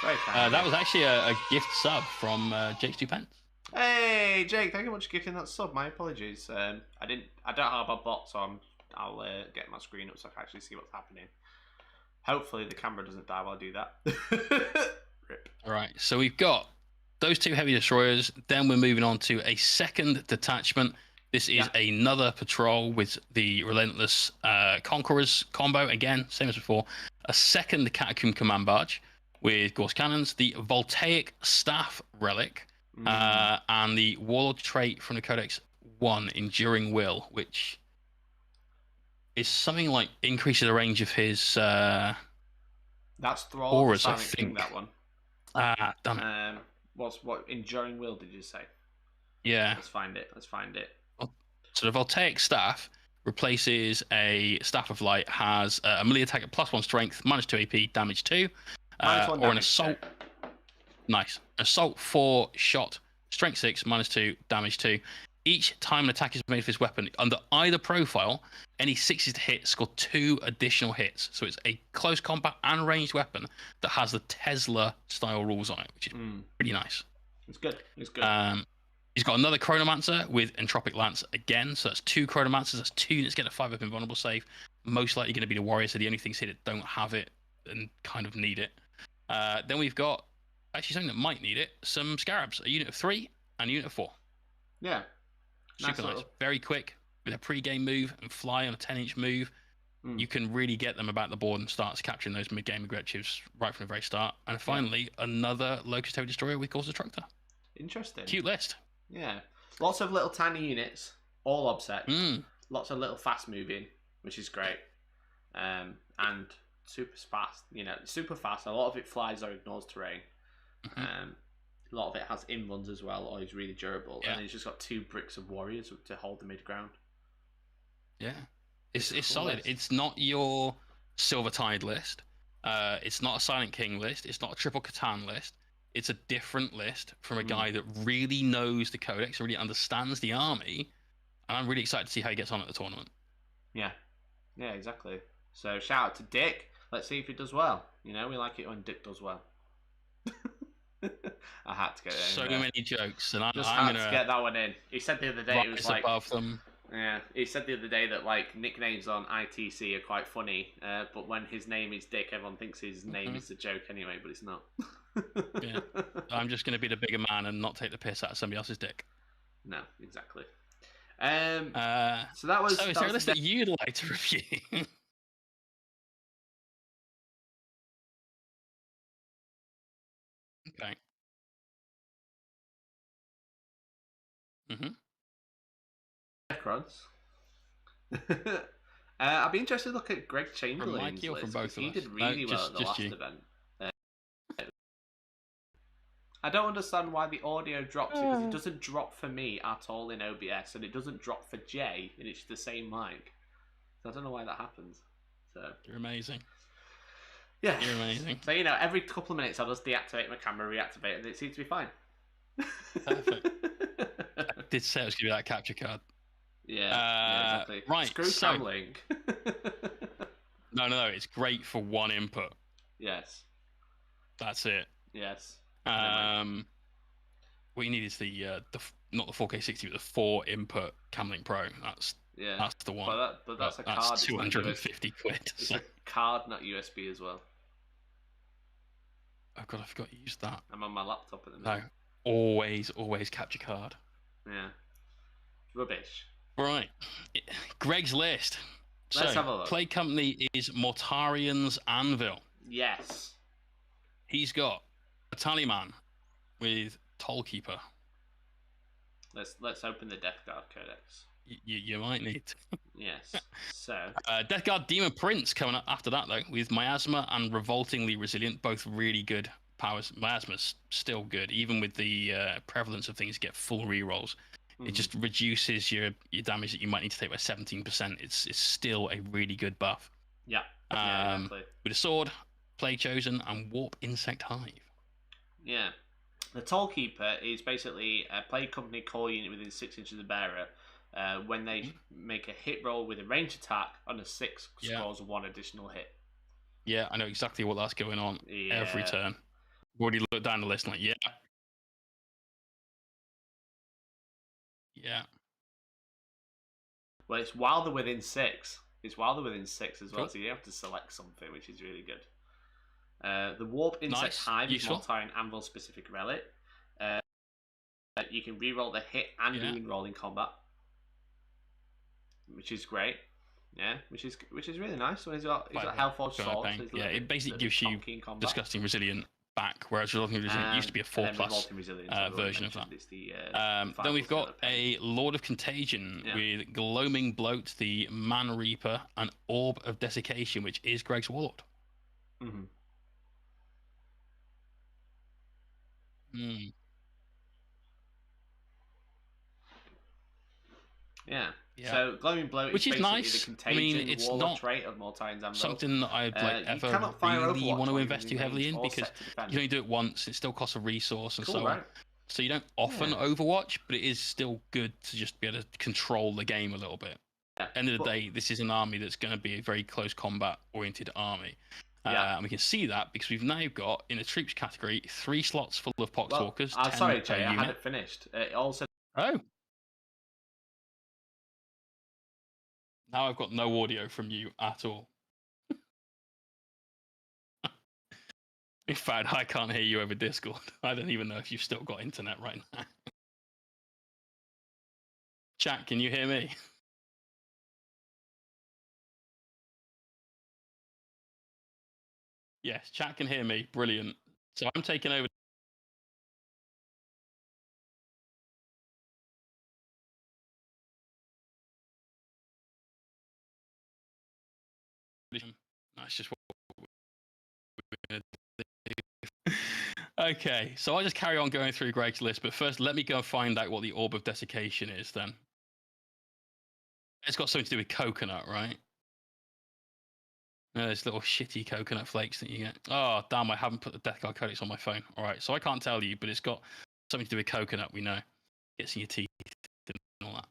Very kind. That was actually a gift sub from Jake's 2 pence. Hey, Jake, thank you much for gifting that sub. My apologies. I don't have a bot, so I'll get my screen up so I can actually see what's happening. Hopefully the camera doesn't die while I do that. Rip. All right, so we've got those 2 Heavy Destroyers. Then we're moving on to a second detachment. This is another patrol with the Relentless Conquerors combo. Again, same as before. A second Catacomb Command Barge with Gorse Cannons, the Voltaic Staff Relic, and the Warlord trait from the Codex 1, Enduring Will, which is something like increases the range of his that's Thrall auras, I think. think. That one. Damn it. What Enduring Will did you say? Yeah. Let's find it. So the Voltaic Staff replaces a Staff of Light, has a melee attack at +1 strength, -2 AP, damage 2, or an assault. Nice. Assault 4 shot, strength 6, -2, damage 2. Each time an attack is made with this weapon under either profile, any 6s to hit score 2 additional hits. So it's a close combat and ranged weapon that has the Tesla style rules on it, which is pretty nice. It's good. He's got another Chronomancer with Entropic Lance again. So that's 2 Chronomancers. That's 2 units get a 5-up invulnerable save. Most likely going to be the Warrior. So the only things here that don't have it and kind of need it. Then we've got actually something that might need it. Some Scarabs. A unit of 3 and a unit of 4. Yeah. Super nice. Very quick with a pre-game move and fly on a 10-inch move. You can really get them about the board and start capturing those mid-game objectives right from the very start. And finally, another Locust Heavy Destroyer with Gorse Destructor. Interesting. Cute list. Yeah. Lots of little tiny units, all OBSEC. Lots of little fast moving, which is great. And super fast. You know, super fast. A lot of it flies or ignores terrain. A lot of it has in-runs as well, or is really durable. Yeah. And it's just got 2 bricks of warriors to hold the mid-ground. Yeah. It's cool solid. list. It's not your Silver Tide list. It's not a Silent King list. It's not a Triple Catan list. It's a different list from a guy that really knows the codex, really understands the army, and I'm really excited to see how he gets on at the tournament. Yeah, yeah, exactly. So shout out to Dick. Let's see if he does well. You know, we like it when Dick does well. I had to get it in So there. many jokes, and I'm had gonna to get that one in. He said the other day it was like above them. Yeah, he said the other day that like nicknames on ITC are quite funny, but when his name is Dick, everyone thinks his name is a joke anyway, but it's not. Yeah, I'm just gonna be the bigger man and not take the piss out of somebody else's dick. No, exactly. So that was. So is there a list that you'd like to review? Okay. Necrons. I'd be interested to look at Greg Chamberlain's Mikey or list, from both of he us? did really well at the last you. event. I don't understand why the audio drops because it doesn't drop for me at all in OBS, and it doesn't drop for Jay, and it's the same mic. So I don't know why that happens. So You're amazing. Yeah, you're amazing. So every couple of minutes I'll just deactivate my camera, reactivate it, and it seems to be fine. Perfect. I did say it was gonna be that capture card. Yeah, exactly. Right. Screw Camlink. No, it's great for one input. Yes. That's it. Yes. What you need is the not the 4K60, but the 4 input Camlink Pro. That's the one. But that's a card. That's 250 quid. It's a card, not USB as well. Oh god, I forgot you used that. I'm on my laptop at the minute. No, always capture card. Yeah. Rubbish. Right, Greg's list. Let's have a look. Play company is Mortarian's Anvil. Yes. He's got a Tallyman with Tollkeeper. Let's open the Death Guard Codex. You might need to. Yes. So Death Guard Demon Prince coming up after that though, with Miasma and Revoltingly Resilient, both really good powers. Miasma's still good, even with the prevalence of things get full rerolls. It just reduces your damage that you might need to take by 17%. It's still a really good buff. Yeah. Exactly. With a sword, Plague Chosen, and Warp Insect Hive. Yeah. The Tollkeeper is basically a plague company core unit within 6 inches of bearer. When they make a hit roll with a range attack on a 6, scores 1 additional hit. Yeah, I know exactly what that's going on every turn. Already looked down the list and like, yeah. Well, it's while they're within 6. It's while they're within 6 as well, so you have to select something, which is really good. The Warp Insect Hive is Mortarian Anvil specific relic. You can reroll the hit and wound roll in combat, which is great. Yeah, which is really nice. So he's got Hellforge Sword. So it basically gives you Disgusting Resilient back, whereas Revolting Resilient used to be a 4+ version of that. Then we've got a Lord of Contagion with Gloaming Bloat, the Man Reaper, and Orb of Desiccation, which is Greg's Warlord. Yeah. So Gloaming Bloat which is nice. The contagion it's warlock not trait of Mortarian's Anvil. Something that I'd ever really want to invest too heavily in, because you can only do it once. It still costs a resource and so on. So you don't often Overwatch, but it is still good to just be able to control the game a little bit. End of the day, this is an army that's going to be a very close combat oriented army. And we can see that because we've now got, in the troops category, 3 slots full of Poxwalkers. Sorry, Jay, I had it finished. It also. Now I've got no audio from you at all. In fact, I can't hear you over Discord. I don't even know if you've still got internet right now. Chat, can you hear me? Yes, chat can hear me. Brilliant. So I'm taking over. That's just what we're going to do. Okay, so I'll just carry on going through Greg's list, but first let me go and find out what the Orb of Desiccation is then. It's got something to do with coconut, right? Those little shitty coconut flakes that you get. Oh, damn, I haven't put the Death Guard Codex on my phone. All right, so I can't tell you, but it's got something to do with coconut, we know. Gets in your teeth and all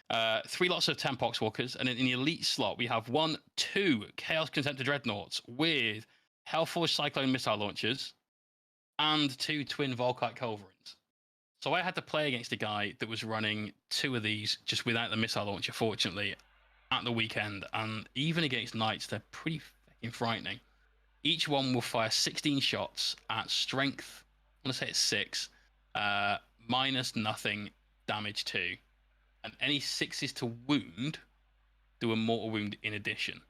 that. 3 lots of 10 Poxwalkers, and in the elite slot, we have 2 Chaos Contemptor Dreadnoughts with Hellforge Cyclone missile launchers and 2 twin Volkite Culverins. So I had to play against a guy that was running 2 of these just without the missile launcher, fortunately, at the weekend. And even against Knights, they're pretty fucking frightening. Each one will fire 16 shots at strength, I want to say it's 6, minus nothing, damage 2. And any 6s to wound, do a mortal wound in addition.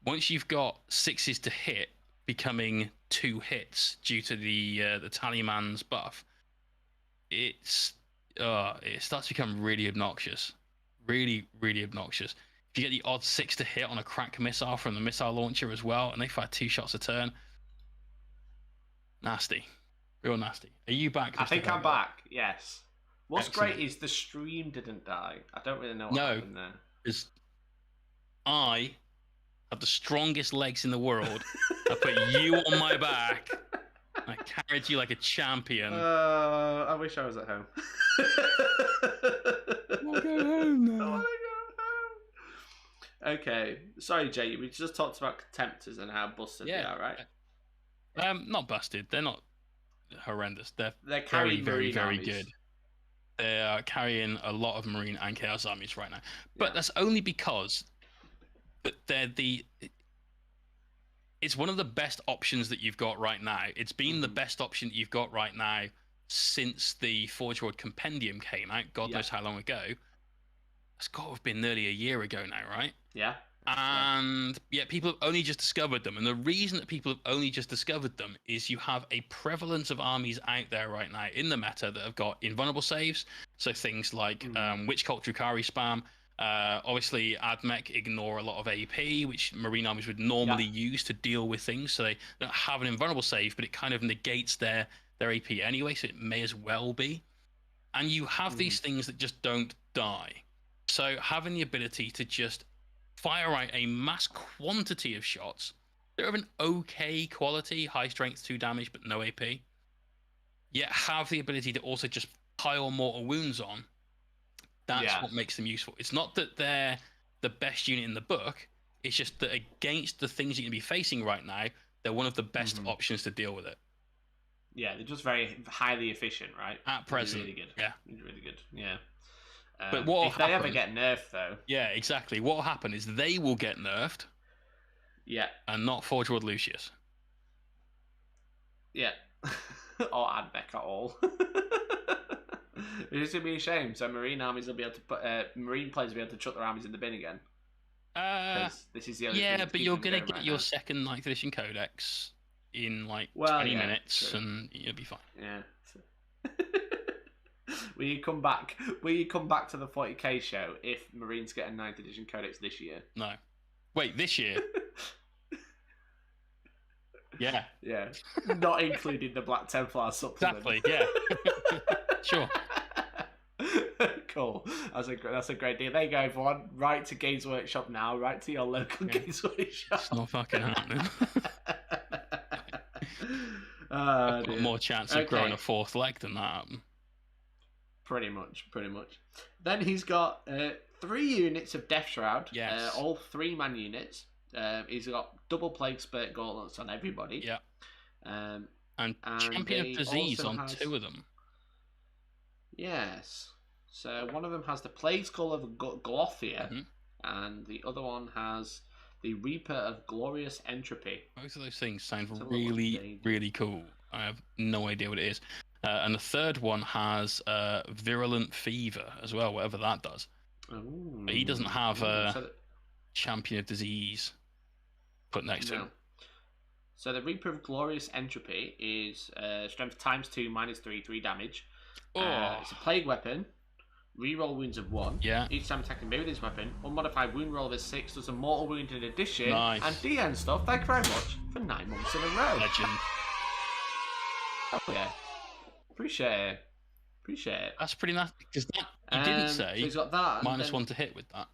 Once you've got 6s to hit, becoming 2 hits due to the Tallyman's buff, it starts to become really obnoxious. Really, really obnoxious. If you get the odd 6 to hit on a crack missile from the missile launcher as well, and they fire 2 shots a turn, nasty. Real nasty. Are you back? I think I'm back, yes. What's Excellent. Great is the stream didn't die. I don't really know what happened there. Because I have the strongest legs in the world. I put you on my back. I carried you like a champion. I wish I was at home. I'll go home now. I want to go home. Okay. Sorry, Jay. We just talked about Contemptors and how busted they are, right? Not busted. They're not horrendous. They're carrying very, very good. They are carrying a lot of Marine and Chaos armies right now. But that's only because they're it's one of the best options that you've got right now. It's been the best option that you've got right now since the Forge World Compendium came out. God knows how long ago. It's got to have been nearly a year ago now, right? Yeah. And people have only just discovered them. And the reason that people have only just discovered them is you have a prevalence of armies out there right now in the meta that have got invulnerable saves. So things like Witch Cult Drukari spam. Obviously, AdMech ignore a lot of AP, which Marine armies would normally use to deal with things. So they don't have an invulnerable save, but it kind of negates their AP anyway, so it may as well be. And you have these things that just don't die. So having the ability to just fire out a mass quantity of shots, they're of an okay quality, high strength, 2 damage, but no AP, yet have the ability to also just pile mortal wounds on. That's what makes them useful. It's not that they're the best unit in the book. It's just that against the things you're going to be facing right now, they're one of the best options to deal with it. Yeah, they're just very highly efficient, right? At present. Really good. Yeah. Really good. Yeah. But what if they ever get nerfed, though. Yeah, exactly. What will happen is they will get nerfed. Yeah. And not Forge World Lucius. Yeah. Or AdMech at all. It's going to be a shame. So Marine armies will be able to put Marine players will be able to chuck their armies in the bin again. This is the only thing but you're going to get your second 9th edition codex in 20 minutes, true. And you'll be fine. Yeah. Will you come back to the 40k show if Marines get a 9th edition codex this year? No. Wait, this year? Yeah. Yeah. Not including the Black Templar supplement. Exactly, yeah. Sure. Cool. That's a great deal. There you go, everyone. Write to Games Workshop now. Write to your local Games Workshop. It's not fucking happening. I've got more chance of growing a 4th leg than that. Pretty much. Then he's got 3 units of Death Shroud. Yes. All 3-man units. He's got double Plague Spirit Gauntlets on everybody. Yeah. And Champion of Disease on 2 of them. Yes. So one of them has the Plague Skull of Glothia, and the other one has the Reaper of Glorious Entropy. Both of those things sound really, really cool. I have no idea what it is. And the third one has Virulent Fever as well, whatever that does. Ooh. But he doesn't have Champion of Disease put next to him. So the Reaper of Glorious Entropy is strength ×2, -3, 3 damage. It's a plague weapon. Reroll wounds of 1. Yeah. Each time attacking me with this weapon, unmodified wound roll of 6, does a mortal wound in addition. Nice. And DN stuff. Thank you very much for 9 months in a row. Legend. Oh yeah. Appreciate it. That's pretty nice. Because you didn't say so he's got that -1 to hit with that.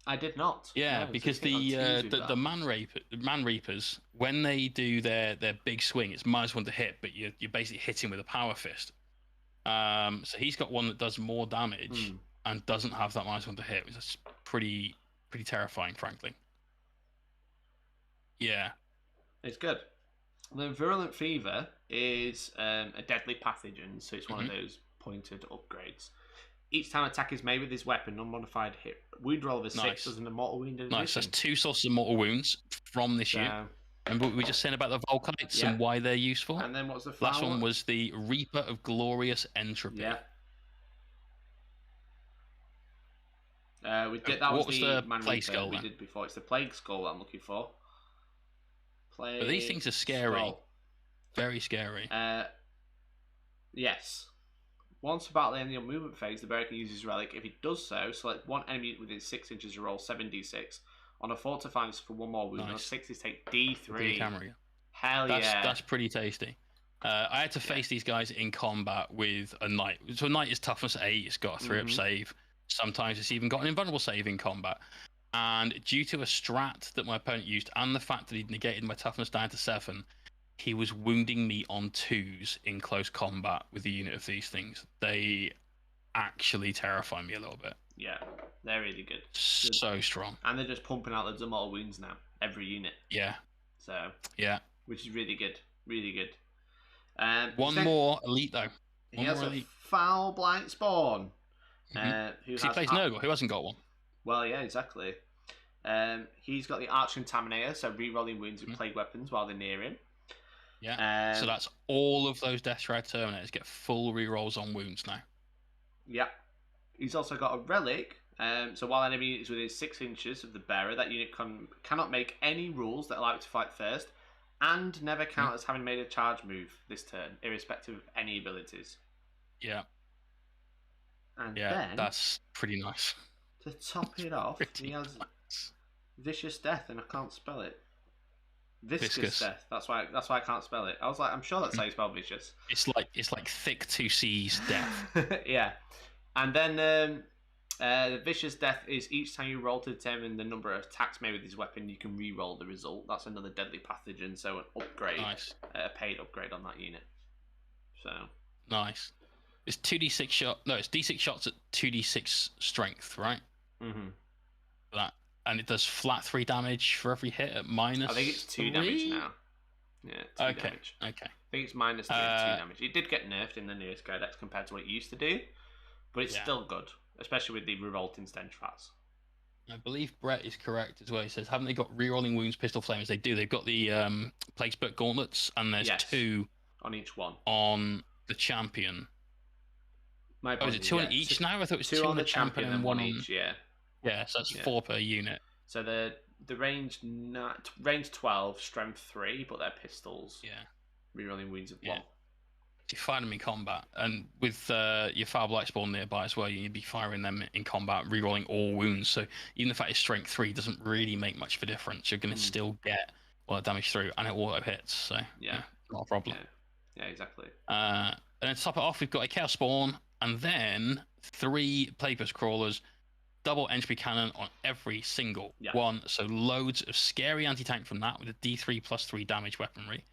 I did not. Yeah, No, because so he's hit on twos with the that. man reapers, when they do their big swing, it's -1 to hit, but you're basically hitting with a power fist. So he's got one that does more damage and doesn't have that -1 to hit, which is pretty terrifying, frankly. Yeah, It's good. The Virulent Fever is a deadly pathogen, so it's one of those pointed upgrades. Each time attack is made with this weapon, unmodified hit wound roll of a 6 as an immortal wound in addition. nice. That's 2 sources of mortal wounds from this unit. Remember what we just said about the Volkites and why they're useful? And then what's the last one? Was the Reaper of Glorious Entropy. Yeah. We did that. What was the Man Plague Reaper Skull we then? did before. It's the Plague Skull that I'm looking for. But these things are scary. Skull. Very scary. Yes. Once a battle in your movement phase, the bearer can use his relic. If he does so, select one enemy within 6 inches to roll 7d6. On a 4 to 5 for one more wound. On a 6 is take d3. Camera. Hell That's pretty tasty. I had to face these guys in combat with a knight. So a knight is toughness 8. It's got a 3-up save. Sometimes it's even got an invulnerable save in combat. And due to a strat that my opponent used and the fact that he'd negated my toughness down to 7, he was wounding me on 2s in close combat with the unit of these things. They actually terrify me a little bit. Yeah, they're really good. So strong. And they're just pumping out loads of mortal wounds now, every unit. Yeah. So. Yeah. Which is really good. Really good. One more elite, though. He has a Foul Blight Spawn. He plays Nurgle. Who hasn't got one? Well, yeah, exactly. He's got the Arch Contaminator, so re-rolling wounds with plague weapons while they're near him. Yeah. So that's all of those Death Shroud Terminators get full re-rolls on wounds now. Yeah. He's also got a relic. So while an enemy is within 6 inches of the bearer, that unit cannot make any rules that allow it to fight first, and never count as having made a charge move this turn, irrespective of any abilities. Yeah. And then, that's pretty nice. To top it off, he has Vicious Death, and I can't spell it. Viscous Death. That's why I can't spell it. I was like, I'm sure that's how you spell vicious. It's like thick 2 C's death. Yeah. And then the Vicious Death is each time you roll to determine the number of attacks made with his weapon, you can re-roll the result. That's another deadly pathogen, so an upgrade, a paid upgrade on that unit. So nice. It's 2d6 shot. No, it's d6 shots at 2d6 strength, right? That, and it does flat 3 damage for every hit at -3. I think it's 2 damage now. Yeah, 2 damage. Okay. I think it's -3 2 damage. It did get nerfed in the newest codex compared to what it used to do, but it's still good, especially with the revolting stentrats. I believe Brett is correct as well. He says, haven't they got rerolling wounds, pistol flames? They do. They've got the Plague Spurt gauntlets, and there's 2 on each one on the champion. Is it 2 on each now? I thought it was 2 on the champion and 1 on each. Yeah, so that's 4 per unit. So the range 12, strength 3, but they're pistols. Yeah. Rerolling wounds of 1. You fire them in combat, and with your Foul Blight Spawn nearby as well, you'd be firing them in combat, rerolling all wounds. So even if that is strength 3, doesn't really make much of a difference. You're going to still get all that damage through, and it auto hits. So not a problem. Yeah, exactly. And then to top it off, we've got a Chaos Spawn, and then 3 Plagueburst Crawlers, double entropy cannon on every single one. So loads of scary anti-tank from that with a D3 plus 3 damage weaponry.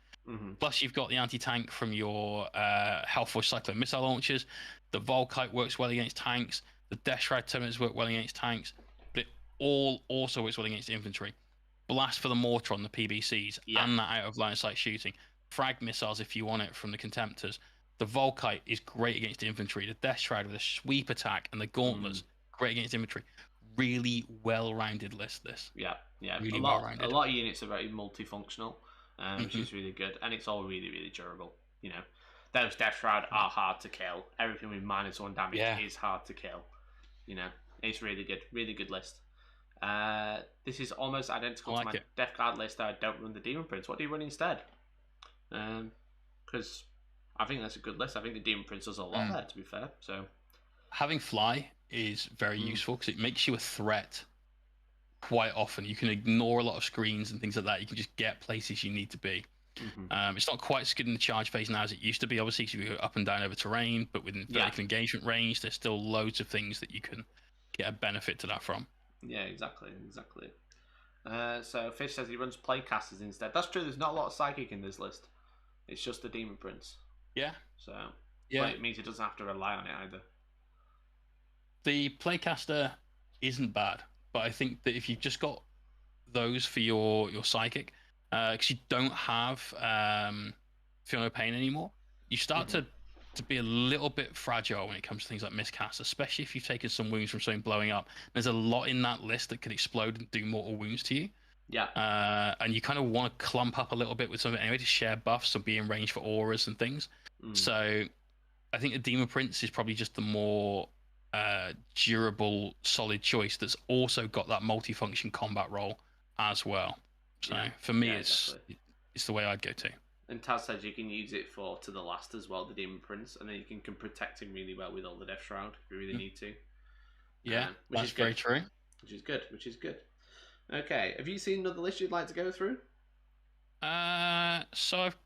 Plus you've got the anti-tank from your Hellforge Cyclone missile launchers. The Volkite works well against tanks. The Death Shroud Terminators work well against tanks. But it all also works well against infantry. Blast for the Mortar on the PBCs and that out of line of sight shooting. Frag missiles if you want it from the Contemptors. The Volkite is great against infantry. The Death Shroud with a sweep attack and the Gauntlets, great against infantry. Really well-rounded list, this. Yeah. Really well-rounded. A lot of units are very multifunctional, which is really good. And it's all really, really durable. You know, those Death Shroud are hard to kill. Everything with -1 damage is hard to kill. You know, it's really good. Really good list. This is almost identical to my Death Guard list. I don't run the Demon Prince. What do you run instead? Because I think that's a good list. I think the Demon Prince does a lot there, to be fair. So having Fly is very useful because it makes you a threat quite often. You can ignore a lot of screens and things like that. You can just get places you need to be. It's not quite as good in the charge phase now as it used to be, obviously, because you go up and down over terrain, but within vertical engagement range, there's still loads of things that you can get a benefit to that from. Yeah, exactly. So Fish says he runs playcasters instead. That's true, there's not a lot of psychic in this list. It's just the Demon Prince. Yeah. So but it means he doesn't have to rely on it either. The playcaster isn't bad, but I think that if you've just got those for your psychic, because you don't have Feel No Pain anymore, you start to be a little bit fragile when it comes to things like miscast, especially if you've taken some wounds from something blowing up. There's a lot in that list that could explode and do mortal wounds to you. Yeah. And you kind of want to clump up a little bit with something anyway to share buffs and be in range for auras and things. So I think the Demon Prince is probably just the more durable, solid choice that's also got that multifunction combat role as well. So for me, it's the way I'd go to. And Taz says you can use it for to the last as well, the Demon Prince, and then you can protect him really well with all the Death Shroud if you really need to. Yeah, that's very true. Which is good. Okay, have you seen another list you'd like to go through? So I've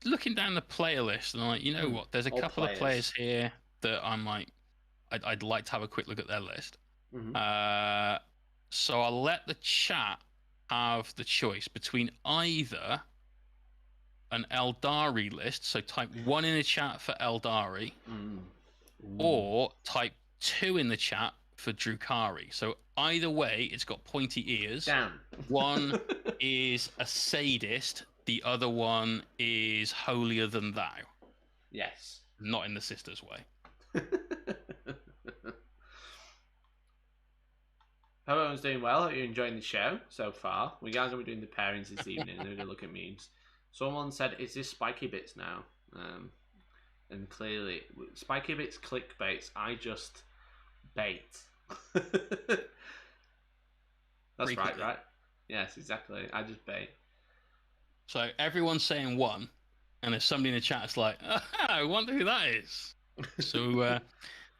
looking down the player list, and I'm like, you know what? There's a couple of players here that I'm like, I'd like to have a quick look at their list. So I'll let the chat have the choice between either an Aeldari list, so type 1 in the chat for Aeldari, or type 2 in the chat for Drukari. So either way, it's got pointy ears. Damn. One is a sadist, the other one is holier than thou. Yes. Not in the sisters way. Hope everyone's doing well. Hope you're enjoying the show so far. We guys are doing the pairings this evening. We're going to look at memes. Someone said, "Is this Spiky Bits now?" And clearly, Spiky Bits clickbaits. I just bait. That's right? Yes, exactly. I just bait. So everyone's saying 1, and there's somebody in the chat that's like, I wonder who that is. So we're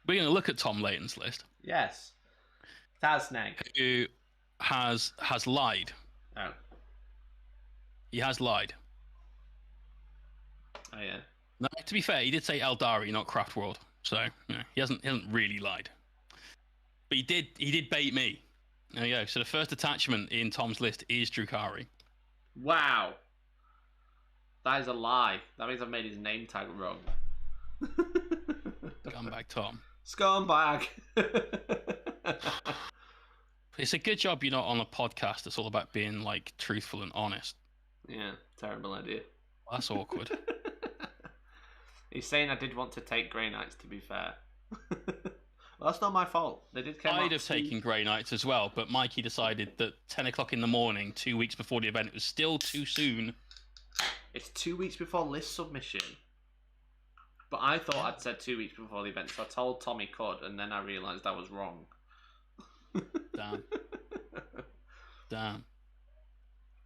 going to look at Tom Layton's list. Yes. Tazneg. Who has lied. Oh. He has lied. Oh, yeah. No, to be fair, he did say Aeldari, not Craft World. So he hasn't really lied. But he did bait me. There you go. So the first attachment in Tom's list is Drukari. Wow. That is a lie. That means I've made his name tag wrong. Scumbag Tom. Scumbag. It's a good job you're not on a podcast that's all about being like truthful and honest. Yeah, terrible idea. Well, that's awkward. He's saying I did want to take Grey Knights, to be fair. Well, that's not my fault. They did come I'd have taken Grey Knights as well, but Mikey decided that 10 o'clock in the morning, 2 weeks before the event, it was still too soon. It's 2 weeks before list submission. But I thought I'd said 2 weeks before the event, so I told Tom he could, and then I realised I was wrong. Damn.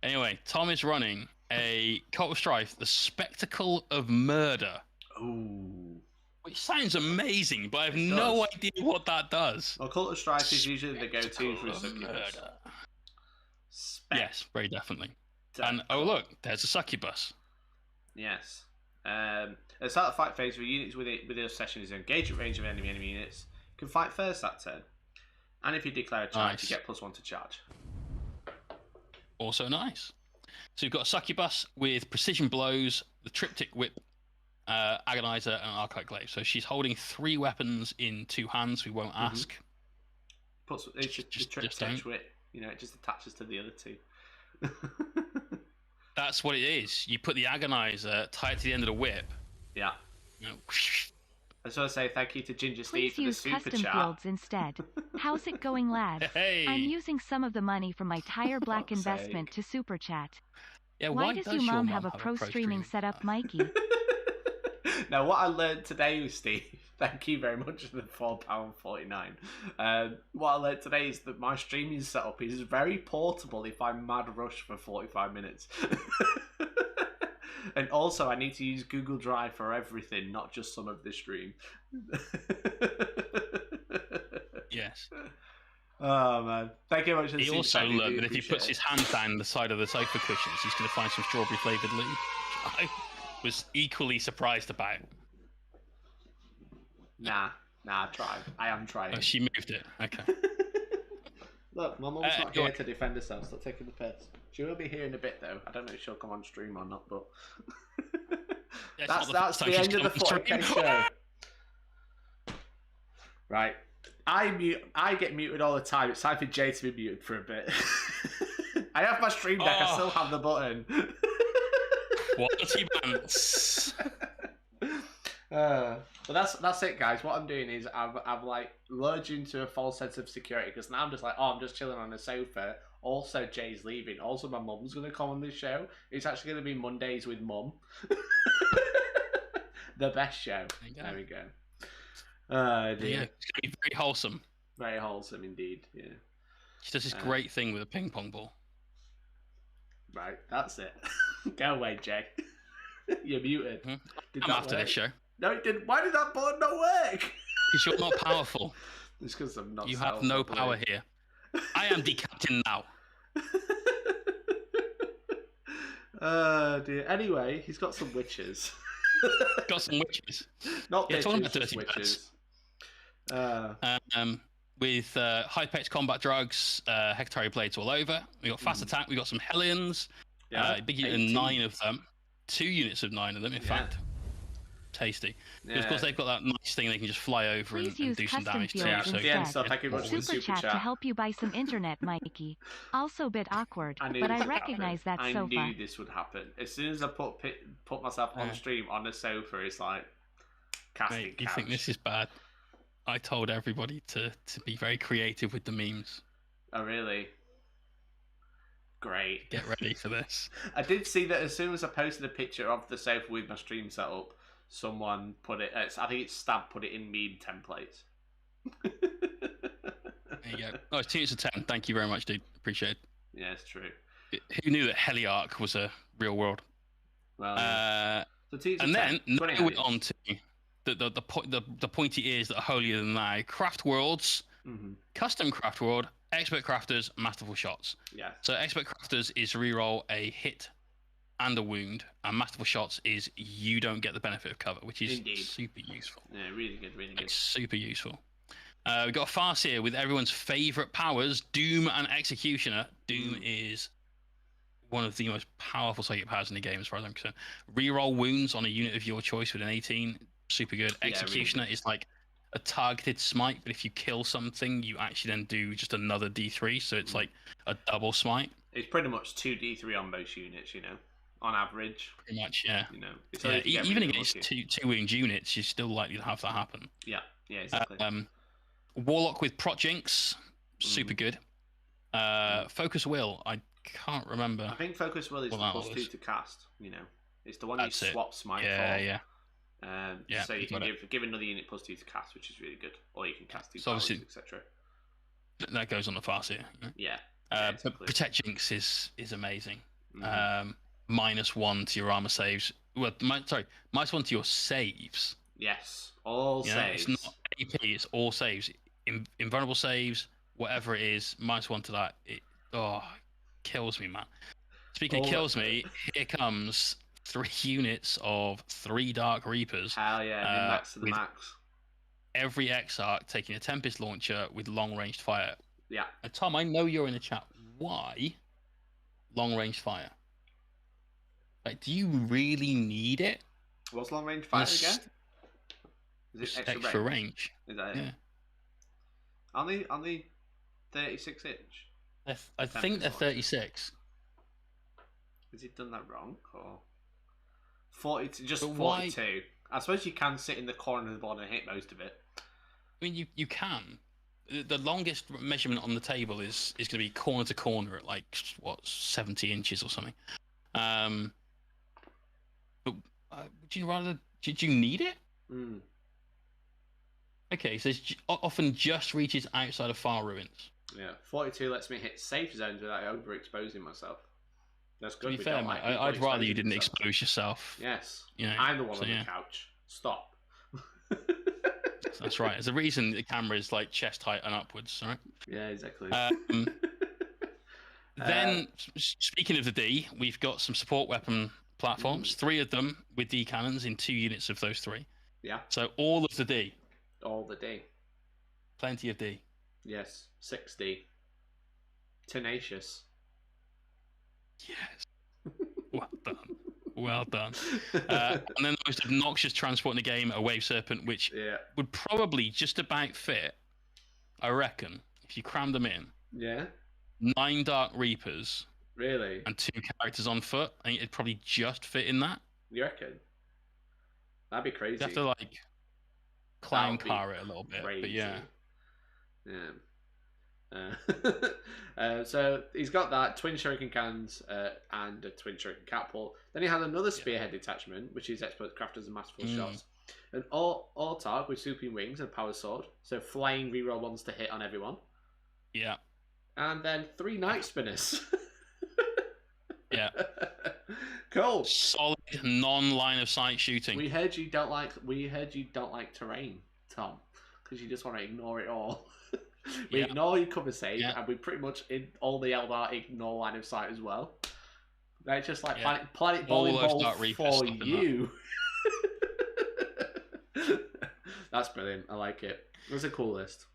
Anyway, Tom is running a Cult of Strife, the Spectacle of Murder. Ooh. Which sounds amazing, but I have no idea what that does. Well, Cult of Strife is usually the go-to for Succubus. Yes, very definitely. And, oh look, there's a Succubus. Yes. At the start of the fight phase, for units within a session is engage at range of enemy units, can fight first that turn. And if you declare a charge, you get +1 to charge. Also nice. So you've got a Succubus with Precision Blows, the Triptych Whip, Agonizer, and Archite Glaive. So she's holding 3 weapons in 2 hands. We won't ask. It's just Triptych Whip. You know, it just attaches to the other 2. That's what it is. You put the Agonizer, tie it to the end of the whip. Yeah. You know, I just want to say thank you to Ginger Steve for the super chat. Please use custom fields instead. How's it going, lad? Hey. I'm using some of the money from my Tire Black investment to super chat. Yeah, why does your mom have a pro streaming setup, Mikey? Now, what I learned today, Steve, thank you very much for the £4.49. What I learned today is that my streaming setup is very portable if I mad rush for 45 minutes. And also, I need to use Google Drive for everything, not just some of the stream. Yes. Oh man, thank you very much. For the He super also chat, dude. learned that if he puts his hand down the side of the sofa cushions, he's going to find some strawberry flavoured lube. I was equally surprised about. Nah, I tried. I am trying. Oh, she moved it. Okay. Look, my mum's not here to defend herself. Stop taking the piss. She will be here in a bit though. I don't know if she'll come on stream or not, but that's the end of the 40k show. Right. I get muted all the time. It's time for Jay to be muted for a bit. I have my stream deck. I still have the button. Quality pants. But that's it, guys. What I'm doing is I've like lured you into a false sense of security because now I'm just like, I'm just chilling on the sofa. Also, Jay's leaving. Also, my mum's gonna come on this show. It's actually gonna be Mondays with Mum. The best show. There we go. Yeah, it's going to be very wholesome. Very wholesome indeed, yeah. She does this great thing with a ping pong ball. Right, that's it. Go away, Jay. You're muted. I'm after this show. No, it didn't. Why did that button not work? Because you're not powerful. It's because I'm not. You have no power here. I am the captain now. Dear. Anyway, he's got some witches. Got some witches. Not bitches, talking about just dirty witches. With Hypex combat drugs, Hectari blades all over. We got fast attack. We got some Hellions. Big unit of 9 of them. 2 units of 9 of them, in fact. Tasty. Because of course they've got that nice thing they can just fly over and do some damage to. So thank you very much for the Super chat to help you buy some internet, Mikey. Also a bit awkward, but I recognize that sofa. I knew this would happen. As soon as I put myself on stream on the sofa, it's like casting couch. You think this is bad? I told everybody to be very creative with the memes. Oh really? Great. Get ready for this. I did see that as soon as I posted a picture of the sofa with my stream set up, someone put it. I think it's Stab put it in meme templates. There you go. Oh, it's 2 units of 10. Thank you very much, dude. Appreciate it. Yeah, it's true. Who knew that Heliarch was a real world? Well, yeah. And then now we're on to the pointy ears that are holier than thou. Craft worlds, custom craft world, expert crafters, masterful shots. Yeah. So expert crafters is reroll a hit and a wound, and masterful shots is you don't get the benefit of cover, which is super useful. Yeah, really good, really good. It's super useful. We've got a Farseer with everyone's favourite powers, Doom and Executioner. Doom is one of the most powerful psychic powers in the game as far as I'm concerned. Reroll wounds on a unit of your choice with an 18. Super good. Executioner is like a targeted smite, but if you kill something, you actually then do just another D3, so it's like a double smite. It's pretty much 2D3 on most units, on average. Pretty much, yeah. It's even against two wound units, you're still likely to have that happen. Yeah, exactly. Warlock with Prot Jinx, super good. Focus Will, I can't remember. I think Focus Will is the +2 to cast. It's the one you swap smite for. Yeah. So you can give another unit +2 to cast, which is really good. Or you can cast 2 powers, etc. That goes on the Farseer. Yeah. But Protect Jinx is amazing. -1 to your armor saves. Well, -1 to your saves. Yes, all saves. It's not AP, it's all saves. Invulnerable saves, whatever it is, -1 to that. It kills me, man. Speaking of kills me, here comes 3 units of 3 Dark Reapers. Hell yeah, max to the max. Every Exarch taking a Tempest launcher with long-ranged fire. Yeah. And Tom, I know you're in the chat. Why long-ranged fire? Like, do you really need it? What's long-range fire again? Is it extra range? Is that it? Yeah. On the 36 inch? I think they're 36. Has he done that wrong? Or 42? Just 42. I suppose you can sit in the corner of the board and hit most of it. I mean, you can. The longest measurement on the table is going to be corner to corner at 70 inches or something. But would you rather? Did you need it? Okay, so it often just reaches outside of far ruins. Yeah, 42 lets me hit safe zones without overexposing myself. That's good. To be fair, mate, I'd rather you didn't expose yourself. Yes. You know, I'm the one on the couch. Stop. That's right. There's a reason the camera is like chest height and upwards, right? Yeah, exactly. Then, speaking of the D, we've got some support weapon platforms. 3 of them with D cannons in 2 units of those 3. Yeah. So all of the D. All the D. Plenty of D. Yes, 6D. Tenacious. Yes. Well done. Well done. And then the most obnoxious transport in the game, a Wave Serpent, which would probably just about fit, I reckon, if you crammed them in. Yeah. 9 Dark Reapers. Really? And 2 characters on foot. I think it'd probably just fit in that. You reckon? That'd be crazy. You have to like clown car it a little bit, but yeah. So he's got that twin shuriken cannons and a twin shuriken catapult. Then he has another spearhead detachment, which is expert crafters and masterful shots. An Autarch with swooping wings and power sword, so flying reroll ones to hit on everyone. Yeah. And then 3 night spinners. Yeah. Cool. Solid non-line of sight shooting. We heard you don't like terrain, Tom, because you just want to ignore it all. We ignore your cover save, and we pretty much in all the Eldar ignore line of sight as well. They're just like planet bowling ball for you. That's brilliant. I like it. It's a cool list.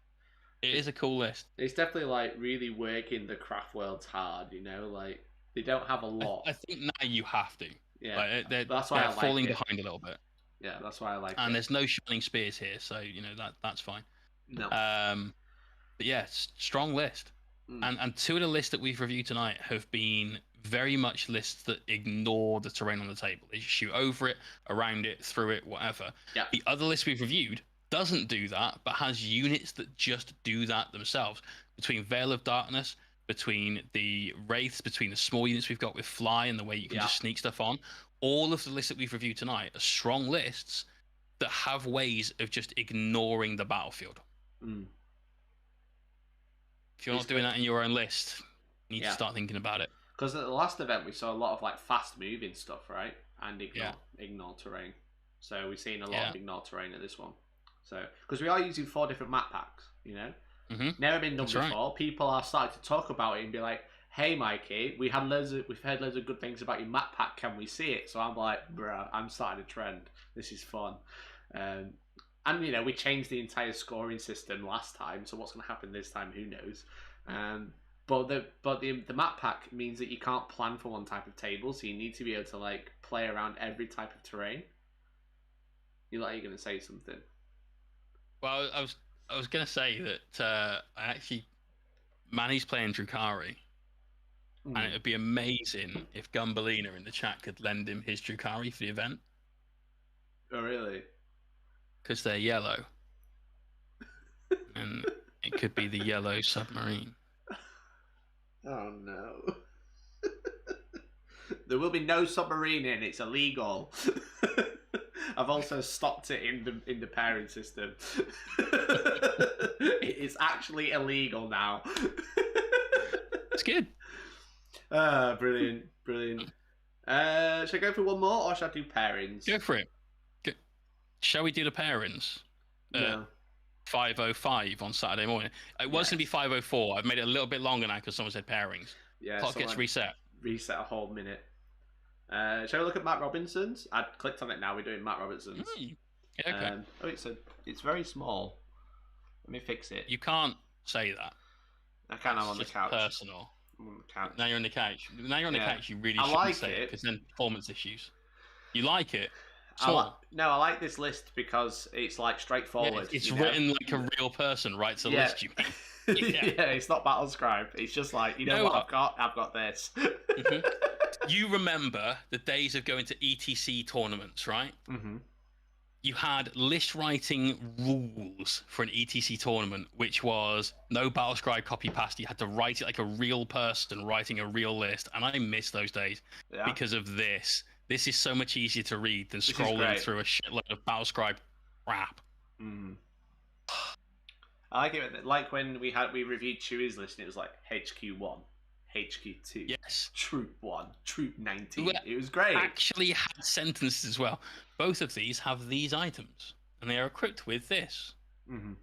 It is a cool list. It's definitely like really working the craft worlds hard, you know, like they don't have a lot. I think now you have to. Yeah, like, that's why they're I like falling it. behind a little bit. Yeah, that's why I like it. And there's no shining spears here, so you know that's fine. No. But yeah, strong list. And 2 of the lists that we've reviewed tonight have been very much lists that ignore the terrain on the table. They just shoot over it, around it, through it, whatever. Yeah. The other list we've reviewed doesn't do that, but has units that just do that themselves. Between Veil of Darkness, between the Wraiths, between the small units we've got with Fly and the way you can just sneak stuff on, all of the lists that we've reviewed tonight are strong lists that have ways of just ignoring the battlefield. If you're not doing that in your own list, you need to start thinking about it. Because at the last event, we saw a lot of like fast moving stuff, right? And ignore terrain. So we've seen a lot of ignore terrain at this one. So because we are using 4 different map packs, you know, never been done before. Right. People are starting to talk about it and be like, "Hey, Mikey, we've heard loads of good things about your map pack. Can we see it?" So I'm like, "Bruh, I'm starting a trend. This is fun." And you know, we changed the entire scoring system last time. So what's going to happen this time? Who knows? But the map pack means that you can't plan for one type of table, so you need to be able to like play around every type of terrain. You're going to say something. Well, I was gonna say that Manny's playing Drukari, and it would be amazing if Gumballina in the chat could lend him his Drukari for the event. Oh, really? Because they're yellow, and it could be the yellow submarine. Oh no! There will be no submarine in. It's illegal. I've also stopped it in the pairing system. It's actually illegal now. It's good. Brilliant. Should I go for one more, or should I do pairings? Go for it. Shall we do the pairings? No. 5:05 on Saturday morning. It was going to be 5:04. I've made it a little bit longer now because someone said pairings. Yeah. Clock gets reset. Reset a whole minute. Shall we look at Matt Robinson's? I clicked on it now. We're doing Matt Robinson's. Yeah, okay. It's very small. Let me fix it. You can't say that. I can't. I'm on the couch. Personal. I'm on the couch. Now you're on the couch. Now you're on the couch. You really shouldn't say it because then performance issues. You like it? I like this list because it's like straightforward. Yeah, it's written like a real person writes a list. You mean? Yeah, it's not Battlescribe. It's just like, you know what I've got? I've got this. You remember the days of going to ETC tournaments, right? You had list writing rules for an ETC tournament, which was no Battlescribe copy paste. You had to write it like a real person writing a real list, and I miss those days because of this. This is so much easier to read than scrolling through a shitload of Battlescribe crap. I like it. Like when we reviewed Chewie's list, and it was like HQ1, HQ2, yes, Troop 1, Troop 19. It was great. Actually had sentences as well. Both of these have these items, and they are equipped with this. Mm-hmm.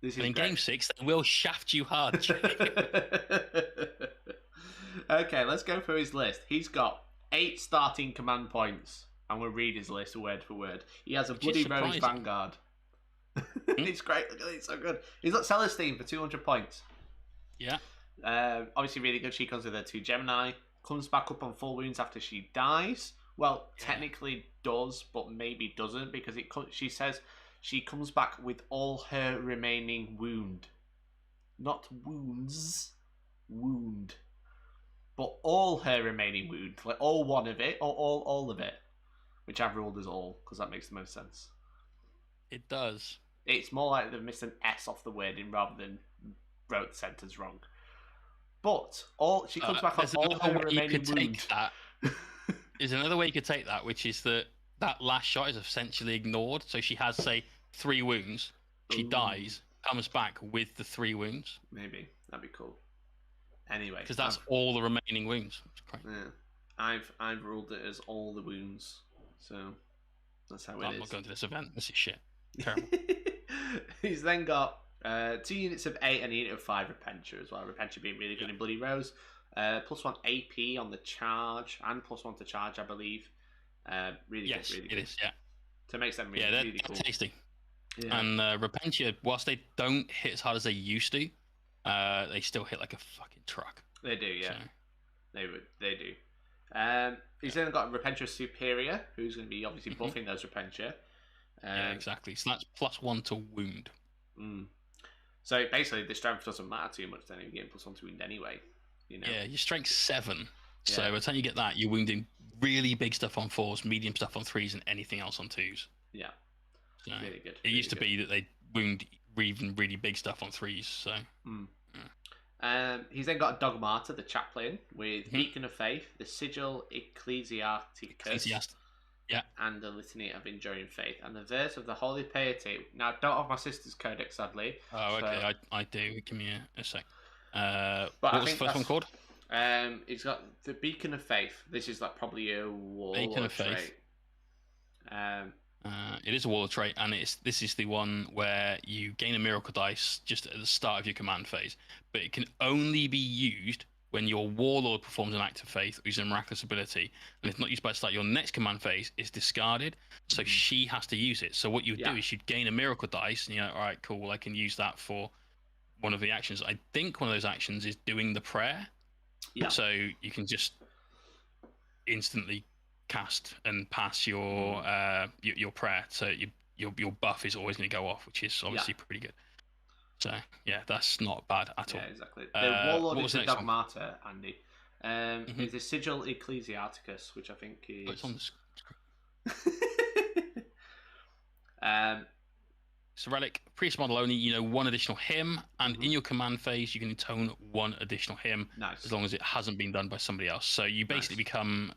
This is and in great. Game 6, they will shaft you hard. Okay, let's go through his list. He's got 8 starting command points. I'm going to read his list word for word. He has a Bloody Rose Vanguard. It's great. Look at it, it's so good. He's got Celestine for 200 points. Yeah. Obviously really good. She comes with her 2 Gemini. Comes back up on full wounds after she dies. Well, technically does, but maybe doesn't, because she says she comes back with all her remaining wound. Not wounds. Wound. But all her remaining wound. Like all one of it, or all of it. Which I've ruled as all, because that makes the most sense. It does. It's more like they've missed an S off the wording rather than wrote the sentence wrong. But she comes back on all her remaining wound. There's another way you could take that, which is that last shot is essentially ignored. So she has, say, 3 wounds. She dies, comes back with the 3 wounds. Maybe. That'd be cool. Anyway. Because that's all the remaining wounds. Yeah. I've ruled it as all the wounds. So that's how it is. I'm not going to this event. This is shit. Terrible. He's then got 2 units of 8 and a unit of 5 Repentia as well. Repentia being really good in Bloody Rose. +1 AP on the charge and +1 to charge, I believe. Really good, really good. It is, yeah. So it makes them really, they're really cool. Tasty. Yeah. And Repentia, whilst they don't hit as hard as they used to, they still hit like a fucking truck. They do, yeah. So. They do. He's then got Repentia Superior, who's going to be obviously buffing those Repentia. Yeah, exactly. So that's +1 to wound. So basically, the strength doesn't matter too much then. You're getting +1 to wound anyway. You know? Yeah, your strength's 7. So by the time you get that, you're wounding really big stuff on 4s, medium stuff on 3s, and anything else on 2s. Yeah. So really good. It used to be that they wound even really big stuff on 3s. So. He's then got a Dogmata, the chaplain, with Beacon of Faith, the Sigil Ecclesiasticus, and the Litany of Enduring Faith, and the verse of the Holy Piety. Now, I don't have my sister's codex, sadly. Oh, okay, so... I do. Give me a sec. What was the first one called? It's got the Beacon of Faith. This is like probably a Warlord trait. It is a Warlord trait, and this is the one where you gain a miracle dice just at the start of your command phase, but it can only be used when your Warlord performs an act of faith or uses a miraculous ability, and if not used by the start of your next command phase, is discarded. So she has to use it. So what you would do is you'd gain a miracle dice, and you're like, all right, cool, well, I can use that for one of the actions. I think one of those actions is doing the prayer. Yeah. So you can just instantly cast and pass your prayer. So your buff is always going to go off, which is obviously pretty good. So yeah, that's not bad at all. Yeah, exactly. The Warlord is the Dogmata, Andy. Is the Sigil Ecclesiasticus, which I think is. Oh, it's on the screen. It's a relic, priest model only, 1 additional hymn, and in your command phase, you can intone 1 additional hymn, as long as it hasn't been done by somebody else. So you basically become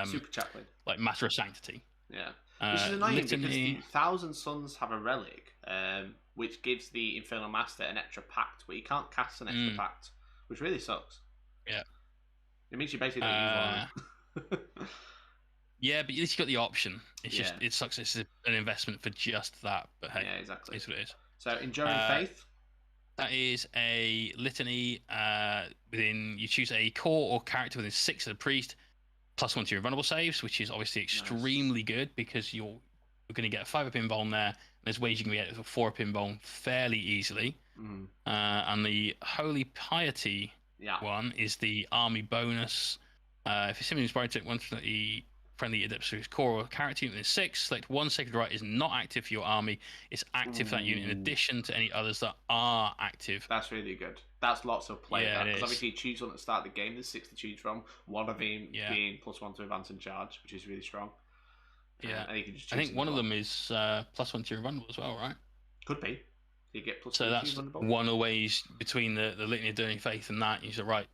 Super Chaplain. Like Matter of Sanctity. Yeah. Which is annoying because the Thousand Suns have a relic, which gives the Infernal Master an extra pact, but you can't cast an extra pact, which really sucks. Yeah. It means you basically don't use one. Yeah, but at least you got the option. It's just it sucks. It's an investment for just that. But hey, yeah, exactly. It's what it is. So Enduring Faith. That is a litany. You choose a core or character within 6 of the priest, +1 to your invulnerable saves, which is obviously extremely good because you're going to get a 5-up invuln there. And there's ways you can get a 4-up invuln fairly easily. And the Holy Piety one is the army bonus. If you're simply inspired to take one from the friendly adept to his core or character unit within 6, select 1 sacred rite is not active for your army. It's active for that unit in addition to any others that are active. That's really good. That's lots of play. Because obviously you choose one at the start of the game. There's 6 to choose from. One of them being +1 to advance and charge, which is really strong. Yeah. And you can just choose I think one of them is +1 to your invulnerable as well, right? Could be. You get +1 so that's one of the ways between the Litany of Enduring Faith and that. You say, right,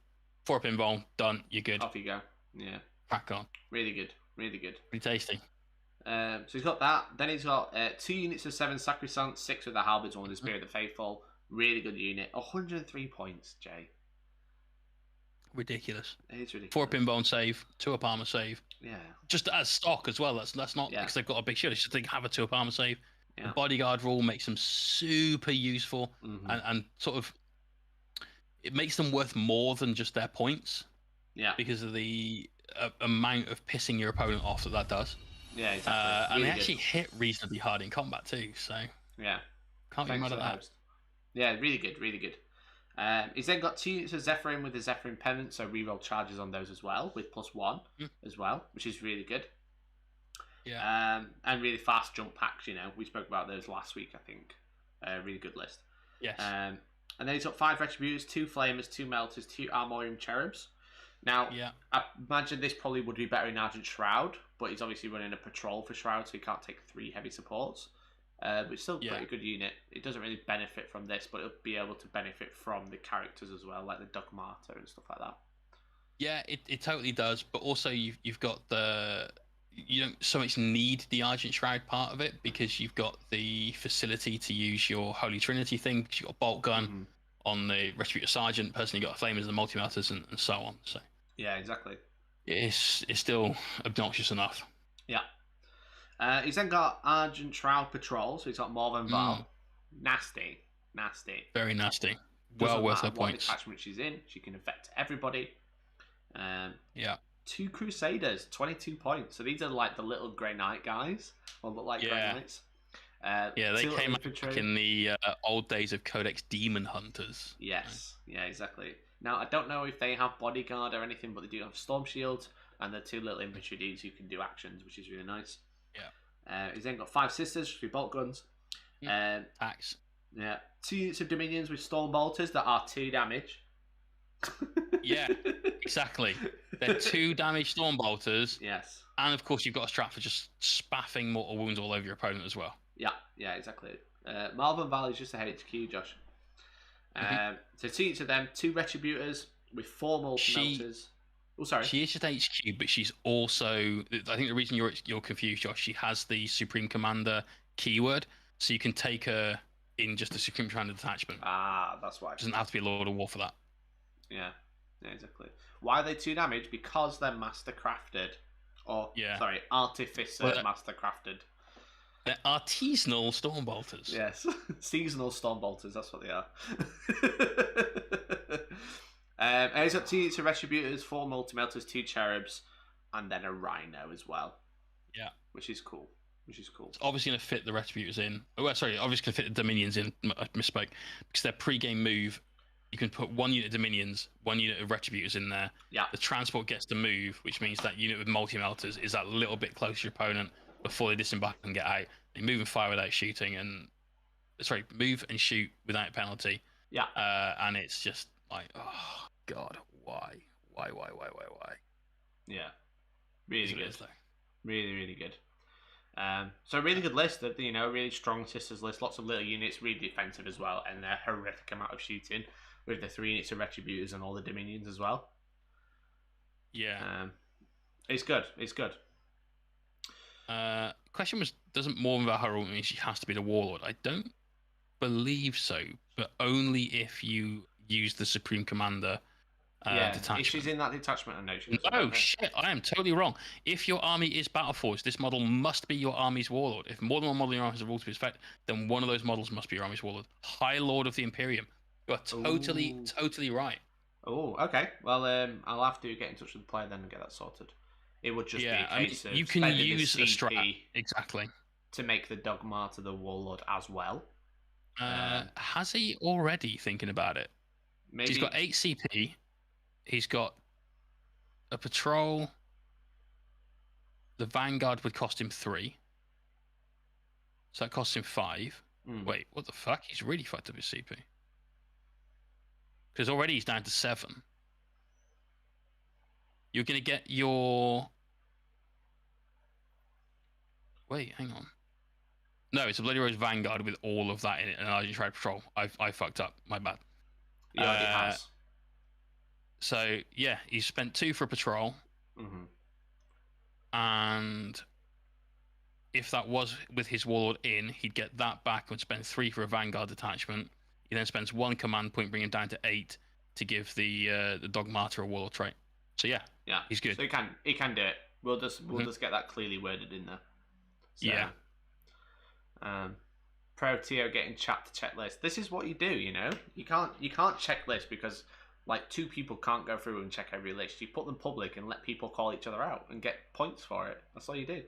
4-up invuln, done, you're good. Off you go. Yeah. Crack on. Really good. Really good. Pretty tasty. So he's got that. Then he's got 2 units of 7 Sacrosanct, 6 with the Halberds, 1 with the Spirit of the Faithful. Really good unit. 103 points, Jay. Ridiculous. It is ridiculous. 4-up invuln save, 2-up armor save. Yeah. Just as stock as well. That's not because they've got a big shield. It's just they have a 2-up armor save. The bodyguard rule makes them super useful, and sort of it makes them worth more than just their points. Yeah. Because of the amount of pissing your opponent off that does. Yeah, exactly. And really they actually hit reasonably hard in combat too, so yeah, can't be mad at that. Yeah, really good, really good. He's then got 2 units of Zephyrin with the Zephyrin Pennant, so reroll charges on those as well, with +1 as well, which is really good. Yeah. And really fast jump packs, you know. We spoke about those last week, I think. Really good list. Yes. And then he's got 5 Retributors, 2 Flamers, 2 Melters, 2 Armorium Cherubs. Now, I imagine this probably would be better in Argent Shroud, but he's obviously running a patrol for Shroud, so he can't take 3 heavy supports. But it's still a pretty good unit. It doesn't really benefit from this, but it'll be able to benefit from the characters as well, like the Dog Martyr and stuff like that. Yeah, it totally does, but also you've got you don't so much need the Argent Shroud part of it, because you've got the facility to use your Holy Trinity thing, because you've got Bolt Gun on the Retributor Sergeant, personally you've got Flamers and Multi-Melters and so on. So yeah, exactly. It's still obnoxious enough. Yeah. He's then got Argent Shroud Patrol, so he's got Morven Val. Nasty. Very nasty. Well worth her points. What detachment she's in, she can affect everybody. 2 Crusaders, 22 points. So these are like the little Grey Knight guys, or look like Grey Knights. They came up back in the old days of Codex Demon Hunters. Yes, yeah, exactly. Now, I don't know if they have bodyguard or anything, but they do have storm shields, and they're 2 little infantry dudes who can do actions, which is really nice. Yeah. He's then got 5 sisters, 3 bolt guns. Axe. Yeah. 2 units of dominions with storm bolters that are 2 damage. Yeah, exactly. They're 2 damage storm bolters. Yes. And of course, you've got a strat for just spaffing mortal wounds all over your opponent as well. Yeah, exactly. Malvern Valley is just a HQ, Josh. So 2 units of them, 2 Retributors with 4 Multi-Melters. Oh, sorry. She is just HQ, but she's also... I think the reason you're confused, Josh, she has the Supreme Commander keyword, so you can take her in just the Supreme Commander detachment. Ah, that's why. Doesn't have to be a Lord of War for that. Yeah, exactly. Why are they 2 damage? Because they're master-crafted. Or, sorry, artificer master-crafted. They're artisanal storm bolters. Yes, seasonal storm bolters, that's what they are. He's got 2 units of Retributors, 4 Multi-Melters, 2 Cherubs, and then a Rhino as well. Yeah. Which is cool. It's obviously going to fit the Retributors in. Oh, sorry, obviously going to fit the Dominions in. I misspoke. Because their pre-game move, you can put 1 unit of Dominions, 1 unit of Retributors in there. Yeah. The transport gets to move, which means that unit with Multi-Melters is that little bit closer to your opponent before they disembark and get out. They move and fire without shooting, move and shoot without penalty. Yeah. And it's just like, oh god, why? Yeah. Really good. Really good. So a really good list. That really strong sisters list. Lots of little units, really defensive as well, and a horrific amount of shooting with the 3 units of Retributors and all the Dominions as well. Yeah. It's good. Question was, doesn't Morven Valhalla mean she has to be the Warlord? I don't believe so, but only if you use the Supreme Commander detachment. If she's in that detachment, I know she's. Oh shit! I am totally wrong. If your army is Battleforged, this model must be your army's Warlord. If more than one model in your army has a rule to its effect, then one of those models must be your army's Warlord. High Lord of the Imperium. You are totally right. Oh, okay. Well, I'll have to get in touch with the player then and get that sorted. It would just be a case of you can use a strat exactly to make the Dog Martyr the Warlord as well. Has he already? Thinking about it, maybe he's got 8 CP. He's got a patrol. The Vanguard would cost him 3, so that costs him 5. Wait, what the fuck? He's really fucked up his CP because already he's down to 7. You're going to get your... Wait, hang on. No, it's a Bloody Rose Vanguard with all of that in it, and I just tried Patrol. I fucked up. My bad. He already has. So, yeah, he spent 2 for Patrol. And if that was with his Warlord in, he'd get that back and spend 3 for a Vanguard detachment. He then spends 1 command point, bringing him down to 8 to give the Dog Martyr a Warlord trait. So yeah, he's good. So he can do it. We'll just get that clearly worded in there. So, yeah. Pro Tio getting chat to check list. This is what you do, you know. You can't check list because like 2 people can't go through and check every list. You put them public and let people call each other out and get points for it. That's all you do.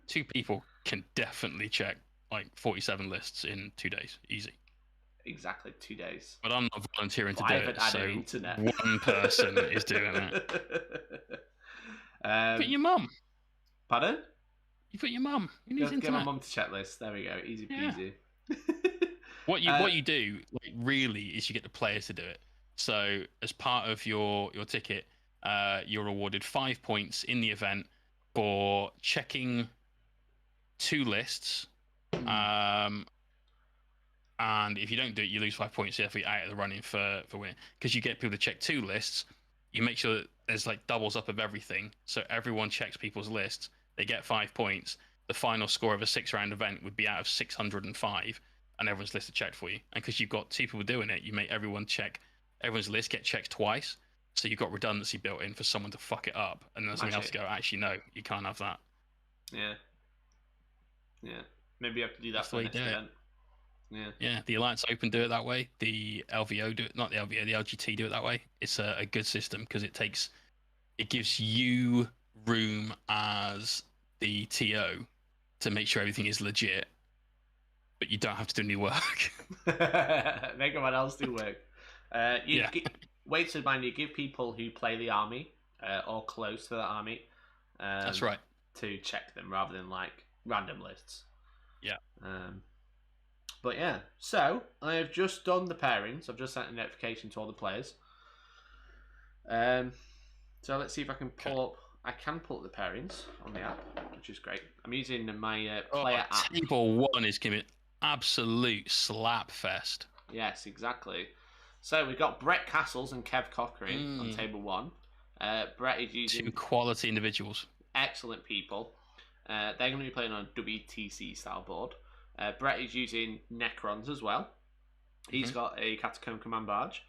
two people can definitely check like 47 lists in 2 days, easy. Exactly, 2 days. But I'm not volunteering to I do haven't it, had so an internet. one person is doing it. Put your mum. Pardon? You put your mum. You need internet. Get my mum to check list. There we go. Easy peasy. What you do like, really is you get the players to do it. So as part of your ticket, you're awarded 5 points in the event for checking 2 lists. And if you don't do it, you lose 5 points. So therefore, you're out of the running for winning. Because you get people to check 2 lists, you make sure that there's like doubles up of everything. So everyone checks people's lists. They get 5 points. The final score of a 6-round event would be out of 605, and everyone's list is checked for you. And because you've got 2 people doing it, you make everyone's list get checked twice. So you've got redundancy built in for someone to fuck it up, and then someone else to go, actually, no, you can't have that. Yeah. Maybe you have to do that for the next event. Yeah, the Alliance Open do it that way. The LVO do it, not the LVO, the LGT do it that way. It's a good system because it gives you room as the TO to make sure everything is legit, but you don't have to do any work. Make everyone else do work. Wait to mind you give people who play the army or close to the army. That's right. To check them rather than like random lists. Yeah. But yeah, so I have just done the pairings. I've just sent a notification to all the players. So let's see if I can pull up. I can pull up the pairings on the app, which is great. I'm using my player app. Table 1 is going to be an absolute slap fest. Yes, exactly. So we've got Brett Castles and Kev Cockery on table 1. Brett is using 2 quality individuals. Excellent people. They're going to be playing on a WTC style board. Brett is using Necrons as well. He's got a Catacomb Command Barge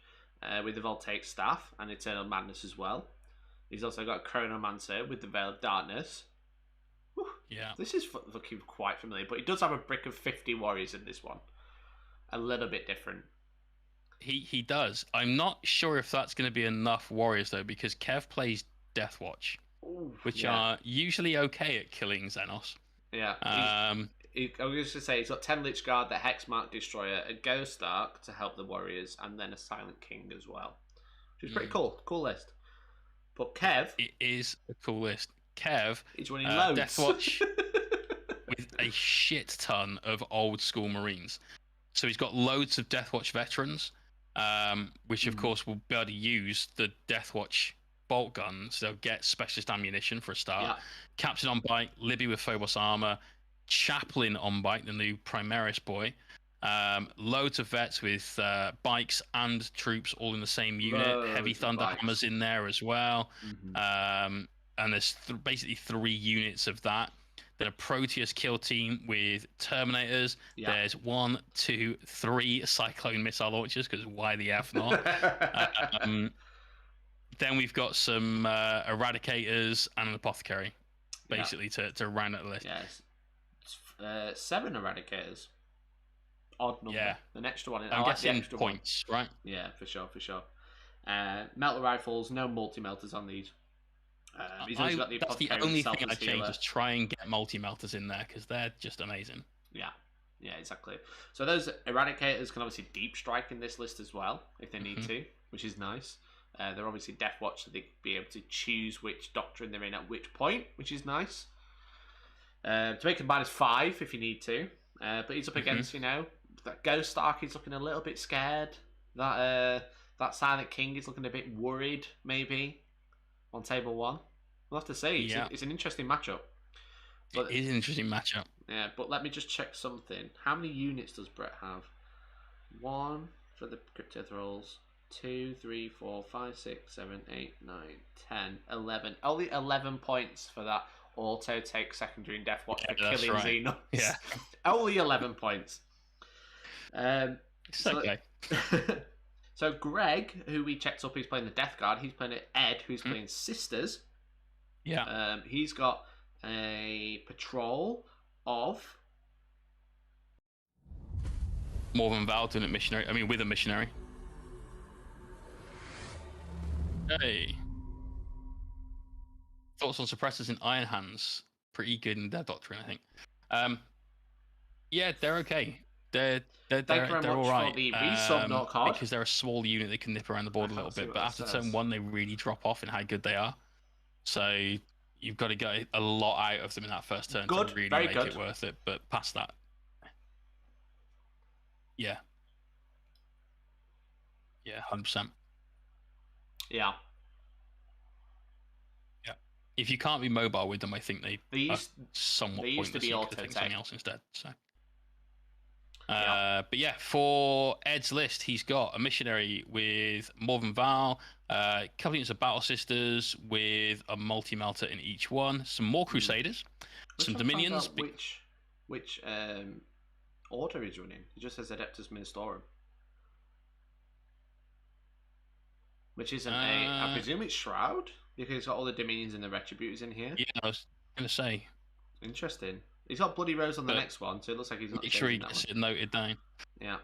with the Voltaic Staff and Eternal Madness as well. He's also got a Chronomancer with the Veil of Darkness. Whew. Yeah. This is looking quite familiar, but he does have a brick of 50 warriors in this one. A little bit different. He does. I'm not sure if that's going to be enough warriors, though, because Kev plays Deathwatch, which are usually okay at killing Xenos. Yeah. I was going to say, he's got 10 Lich Guard, the Hexmark Destroyer, a Ghost Ark to help the warriors, and then a Silent King as well. Which is pretty cool. Cool list. But Kev... It is a cool list. Kev... He's running loads. Deathwatch with a shit ton of old school Marines. So he's got loads of Deathwatch veterans, which of course will be able to use the Deathwatch bolt guns. They'll get specialist ammunition for a start. Yeah. Captain on bike, Libby with Phobos armor, Chaplain on bike, the new Primaris boy. Loads of vets with bikes and troops all in the same unit. Heavy Thunder Hammers in there as well. And there's basically 3 units of that. Then a Proteus kill team with Terminators. Yeah. There's 1, 2, 3 Cyclone missile launchers, because why the F not? Then we've got some Eradicators and an Apothecary, basically, to round out the list. Yes. 7 Eradicators. Odd number. Yeah. The next one. I'm guessing extra points, right? Yeah, for sure. Melter rifles, no multi-melters on these. That's the only thing I changed, is try and get multi-melters in there, because they're just amazing. Yeah, exactly. So those Eradicators can obviously deep strike in this list as well, if they need to, which is nice. They're obviously Deathwatch, so they can be able to choose which doctrine they're in at which point, which is nice. To make him -5 if you need to. But he's up against, that Ghost Ark is looking a little bit scared. That Silent King is looking a bit worried, maybe, on table 1. We'll have to see. It's an interesting matchup. But, it is an interesting matchup. Yeah, but let me just check something. How many units does Brett have? 1 for the Cryptid rolls. 2, 3, 4, 5, 6, 7, 8, 9, 10, 11. Only 11 points for that auto take secondary and Deathwatch for killing Xenos. Yeah. Only 11 points. Okay. So Greg, who we checked up, he's playing the Death Guard. He's playing Ed, who's playing Sisters. Yeah. He's got a patrol of Morven Val doing a missionary. I mean, with a missionary. Hey. Thoughts on suppressors in Iron Hands? Pretty good in their doctrine, I think. Yeah, they're okay. They're Thank you very all much right. for the resub note card. Because they're a small unit, they can nip around the board a little bit. But after turn 1, they really drop off in how good they are. So you've got to get a lot out of them in that first turn to really make it worth it. But past that, yeah, 100%. Yeah. If you can't be mobile with them, I think they somewhat used to be auto something else instead. So, but yeah, for Ed's list, he's got a missionary with Morven Val, a couple units of battle sisters with a multi-melter in each one, some more crusaders, some dominions. Which order he's running? It just says Adeptus Ministorum, which isn't I presume it's Shroud. Because he's got all the dominions and the retributors in here. Yeah, I was going to say. Interesting. He's got Bloody Rose on the next one, so it looks like he's not. Make sure he gets it noted down. Yeah.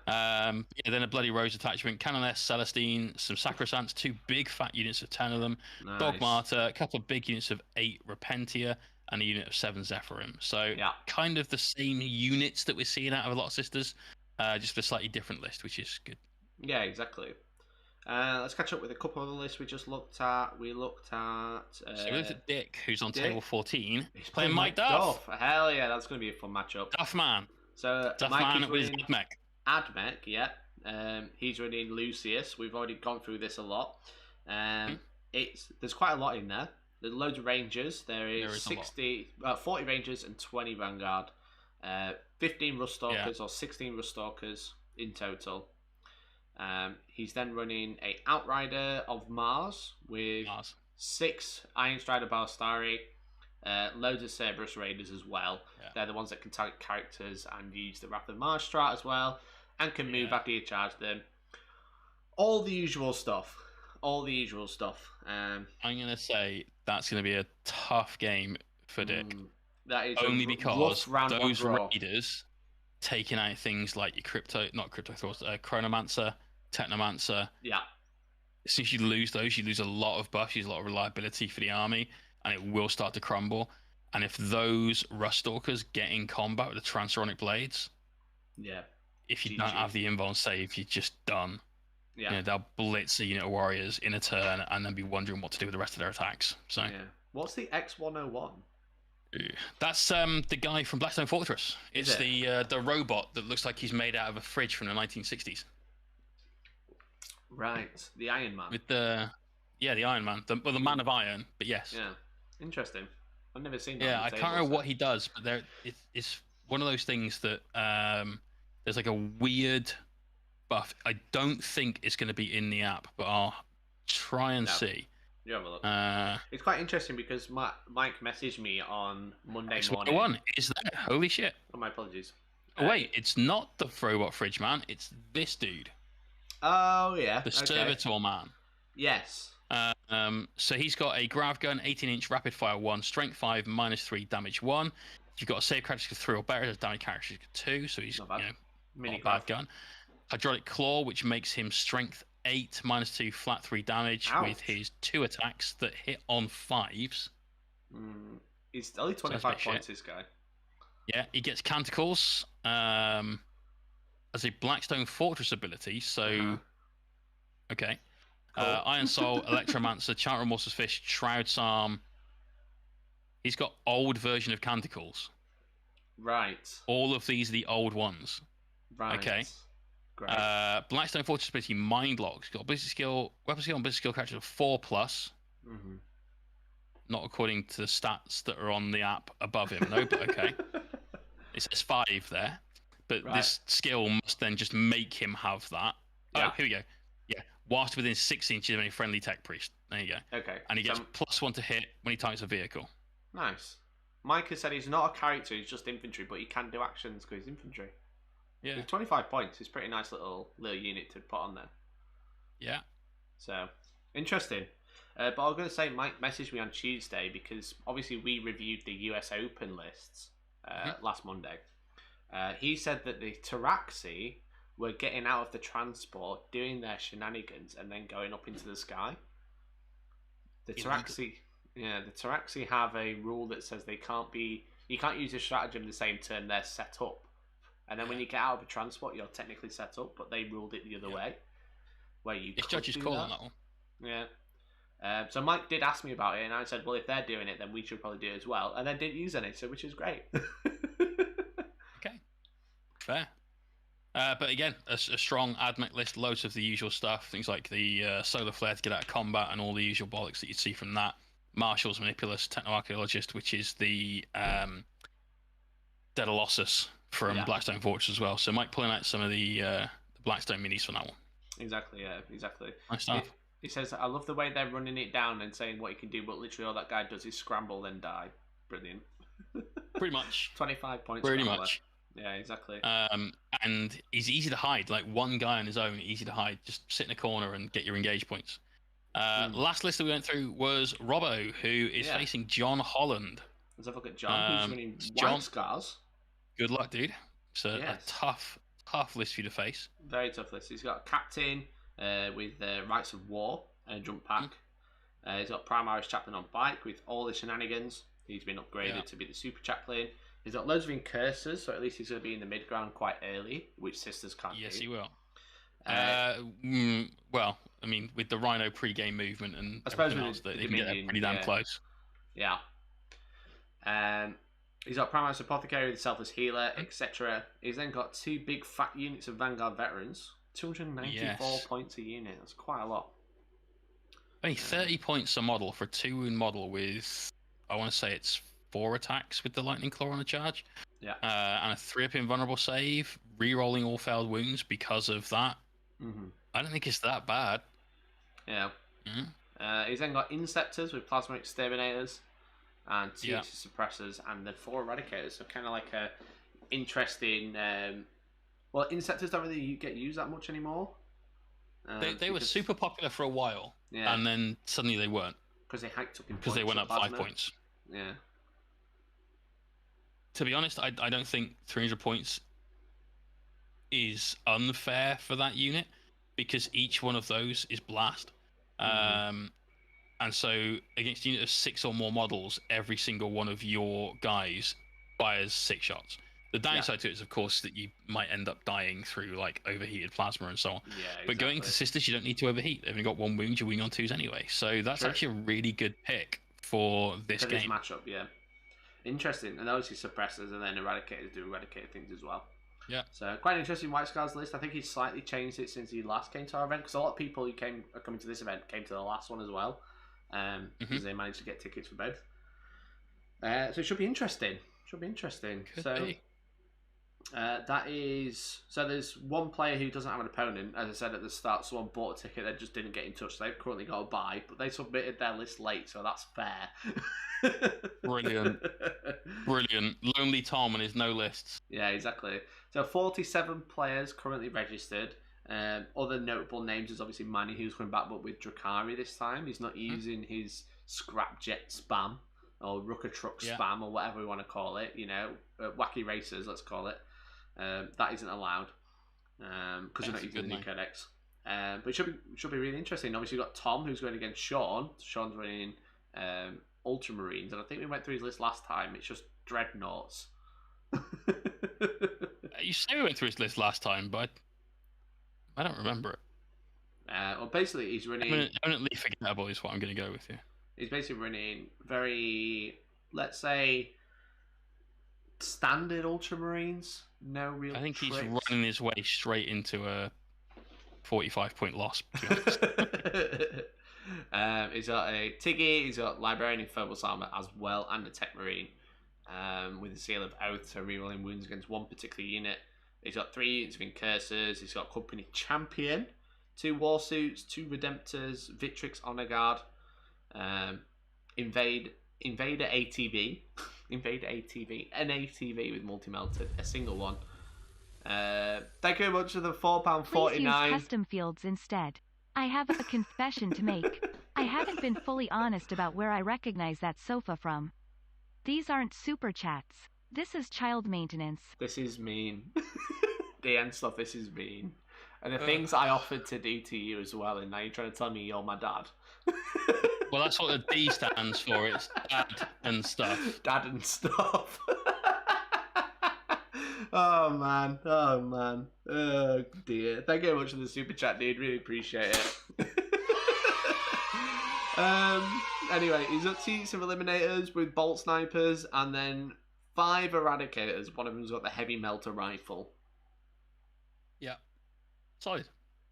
Then a Bloody Rose attachment, Canoness, Celestine, some Sacrosants, 2 big fat units of 10 of them, nice. Dogmata, a couple of big units of 8 Repentia, and a unit of 7 Zephyrim. So kind of the same units that we're seeing out of a lot of sisters, just a slightly different list, which is good. Yeah, exactly. Let's catch up with a couple of the lists we just looked at. We looked at... so we looked at Dick, who's on table 14. He's playing Mike Duff. Hell yeah, that's going to be a fun matchup. Duffman. So Duffman with Admech. Admech, yeah. He's running Lucius. We've already gone through this a lot. There's quite a lot in there. There's loads of Rangers. There is 40 Rangers and 20 Vanguard. 15 Ruststalkers or 16 Ruststalkers in total. He's then running a Outrider of Mars with 6 Iron Strider Ballistari, loads of Cerberus Raiders as well. Yeah. They're the ones that can target characters and use the Wrath of Mars strat as well, and can move after you charge them. All the usual stuff. I'm going to say that's going to be a tough game for Dick. That is only because those Raiders taking out things like your Chronomancer, Technomancer. Yeah. Since you lose those, you lose a lot of buffs, you lose a lot of reliability for the army, and it will start to crumble. And if those Ruststalkers get in combat with the Transuronic Blades, if you don't have the invuln save, you're just done. Yeah. You know, they'll blitz a unit of warriors in a turn and then be wondering what to do with the rest of their attacks. So what's the X101? That's the guy from Blackstone Fortress. It's the robot that looks like he's made out of a fridge from the 1960s. Right, the Iron Man. With the Iron Man, the Man of Iron. But yes. Yeah, interesting. I've never seen that. Yeah, I can't remember what he does, but it's one of those things that there's like a weird buff. I don't think it's going to be in the app, but I'll try and see. You have a look. It's quite interesting because Mike messaged me on Monday morning. One is there? Holy shit! Oh, my apologies. Wait, it's not the robot fridge man. It's this dude. Oh yeah, the Servitor man. Yes. So he's got a grav gun, 18-inch rapid fire 1, strength 5, -3, damage 1. If you've got a save characteristic 3 or better, there's damage characteristic 2. So he's not a bad gun. Hydraulic claw, which makes him strength 8, -2, flat 3 damage with his 2 attacks that hit on 5s. He's only 25 points, this guy. Yeah, he gets Canticles as a Blackstone Fortress ability, so... Okay. Cool. Iron Soul, Electromancer, Chant Remorseless Fish, Shroud's Arm. He's got old version of Canticles. Right. All of these are the old ones. Right. Okay. Great. Blackstone Fortress ability, Mind Lock. He's got ability skill, weapon skill, and ability skill character of 4+. Not according to the stats that are on the app above him. No, but okay. It says 5 there. But this skill must then just make him have that. Oh, here we go. Yeah. Whilst within 6 inches of any friendly tech priest. There you go. Okay. And he gets +1 to hit when he targets a vehicle. Nice. Mike has said he's not a character, he's just infantry, but he can do actions because he's infantry. Yeah. With 25 points, it's a pretty nice little unit to put on there. Yeah. So, interesting. But I was going to say, Mike messaged me on Tuesday because obviously we reviewed the US Open lists last Monday. He said that the Taraxi were getting out of the transport, doing their shenanigans, and then going up into the sky. The Taraxi have a rule that says you can't use a stratagem the same turn they're set up. And then when you get out of a transport, you're technically set up, but they ruled it the other way. Where you it's judge's call on that one. Yeah. So Mike did ask me about it, and I said, well, if they're doing it, then we should probably do it as well. And then didn't use any, which is great. Okay. Fair. But again, a strong admech list, loads of the usual stuff, things like the solar flare to get out of combat and all the usual bollocks that you'd see from that. Marshall's Manipulus, Techno-Archaeologist, which is the Daedalossus from Blackstone Fortress as well. So Mike pulling out some of the Blackstone minis from that one. Exactly, yeah, exactly. Nice stuff. He says, I love the way they're running it down and saying what he can do, but literally all that guy does is scramble then die. Brilliant. Pretty much. 25 points. Pretty much. Yeah, exactly. And he's easy to hide. Like one guy on his own, easy to hide. Just sit in a corner and get your engage points. Last list that we went through was Robbo, who is facing John Holland. Let's have a look at John, who's winning White Scars. Good luck, dude. It's a tough list for you to face. Very tough list. He's got a captain with Rights of War and a jump pack. He's got Primaris Chaplain on bike with all the shenanigans. He's been upgraded to be the super chaplain. He's got loads of incursors, so at least he's going to be in the mid ground quite early, which Sisters can't do. Yes, he will. Well, I mean, with the Rhino pre-game movement and everything else, they can get there pretty damn close. Yeah. He's got Primaris Apothecary with Selfless Healer, etc. He's then got 2 big fat units of Vanguard Veterans. 294 points a unit. That's quite a lot. Only 30 points a model for a 2-wound model with, I want to say it's 4 attacks with the Lightning Claw on a charge. Yeah. And a 3-up invulnerable save, re-rolling all failed wounds because of that. I don't think it's that bad. Yeah. He's then got Inceptors with Plasma Exterminators and 2 Suppressors and then 4 Eradicators. So kind of like a interesting... well, Inceptors don't really get used that much anymore. They were super popular for a while, and then suddenly they weren't. Because they hiked up in points. Because they went up 5 points. Yeah. To be honest, I don't think 300 points is unfair for that unit, because each one of those is blast. And so against a unit of 6 or more models, every single one of your guys fires 6 shots. The downside to it is, of course, that you might end up dying through like overheated plasma and so on. Yeah, exactly. But going into Sisters, you don't need to overheat. They've only got 1 wound, you're winning on 2s anyway. So that's actually a really good pick for this game. This matchup, yeah. Interesting. And obviously Suppressors and then Eradicators do Eradicate things as well. Yeah. So quite an interesting White Scars list. I think he's slightly changed it since he last came to our event, because a lot of people who are coming to this event came to the last one as well, because they managed to get tickets for both. So it should be interesting. Could be. That is... So there's one player who doesn't have an opponent. As I said at the start, someone bought a ticket, they just didn't get in touch. So they've currently got a buy, but they submitted their list late, so that's fair. Brilliant. Lonely Tom and his no lists. Yeah, exactly. So 47 players currently registered. Other notable names is obviously Manny, who's coming back, but with Drukari this time. He's not using his Scrapjet spam or Rucker Truck spam or whatever we want to call it. Wacky Racers, let's call it. That isn't allowed because we're not using the new codex. But it should be really interesting. Obviously, you've got Tom, who's going against Sean. Sean's running Ultramarines, and I think we went through his list last time. It's just Dreadnoughts. You say we went through his list last time, but I don't remember it. Well, basically, he's running... Eminently forgettable is what I'm going to go with here. He's basically running very, let's say, standard Ultramarines. No real I think tricks. He's running his way straight into a 45-point loss, to be honest. He's got a Tiggy, he's got Librarian and Phobos Armor as well, and a Tech Marine with the Seal of Oath, so rerolling wounds against one particular unit. He's got 3 units of Incursors, he's got Company Champion, 2 Warsuits, 2 Redemptors, Victrix Honor Guard, Invader ATV, an ATV with multi-melted, a single one. Thank you very much for the £4.49. Please use custom fields instead. I have a confession to make. I haven't been fully honest about where I recognize that sofa from. These aren't super chats. This is child maintenance. This is mean. the end stuff this has been. And the things I offered to do to you as well, and now you're trying to tell me you're my dad. Well, that's what the D stands for. It's dad and stuff. Dad and stuff. Oh man. Oh dear. Thank you very much for the super chat, dude. Really appreciate it. Anyway, he's got teams of eliminators with bolt snipers and then 5 eradicators. One of them's got the heavy melter rifle. Yeah. Solid.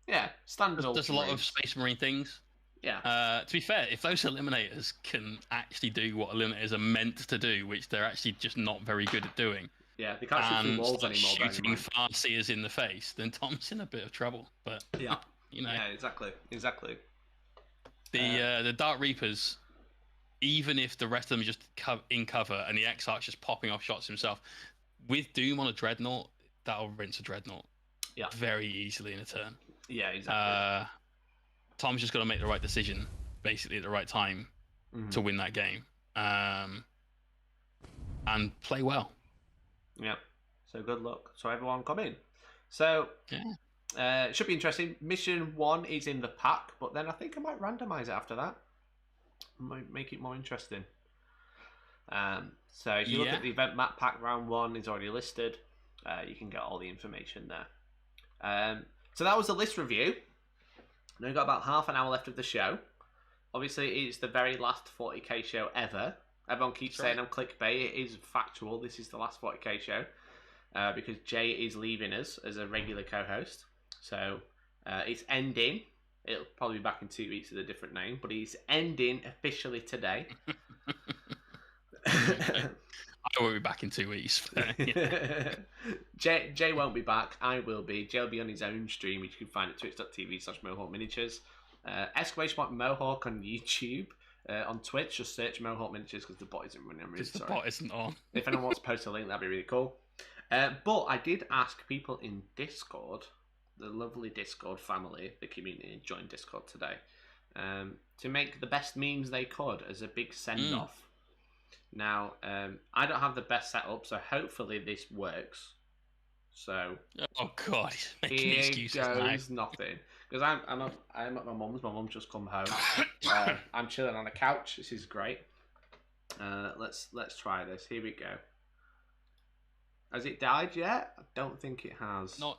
Yeah, standard. There's a lot of Space Marine things. Yeah. To be fair, if those eliminators can actually do what eliminators are meant to do, which they're actually just not very good at doing, yeah, they can't shoot through walls anymore. Shooting Farseers in the face, then Tom's in a bit of trouble. But yeah, you know, yeah, exactly. The Dark Reapers, even if the rest of them are just in cover and the Exarch's just popping off shots himself, with Doom on a Dreadnought, that'll rinse a Dreadnought very easily in a turn. Yeah, exactly. Tom's just got to make the right decision, basically at the right time, to win that game, and play well. Yeah. So good luck. So everyone come in. So it should be interesting. Mission 1 is in the pack, but then I think I might randomize it after that. Might make it more interesting. So if you look at the event map pack, round 1 is already listed. You can get all the information there. So that was the list review. Now we've got about half an hour left of the show. Obviously, it's the very last 40k show ever. Everyone keeps saying I'm clickbait. It is factual. This is the last 40k show because Jay is leaving us as a regular co-host. So it's ending. It'll probably be back in 2 weeks with a different name, but he's ending officially today. I won't be back in 2 weeks. Jay won't be back. I will be. Jay will be on his own stream, which you can find at twitch.tv/Mohawk Miniatures. !Mohawk on YouTube. On Twitch, just search Mohawk Miniatures because the bot isn't running. I'm really sorry. The bot isn't on. If anyone wants to post a link, that'd be really cool. But I did ask people in Discord, the lovely Discord family, the community, joined Discord today, to make the best memes they could as a big send-off. Now, I don't have the best setup, so hopefully this works. So, oh god, here goes nothing. Because I'm at my mum's. My mum's just come home. I'm chilling on a couch. This is great. Let's try this. Here we go. Has it died yet? I don't think it has. Not.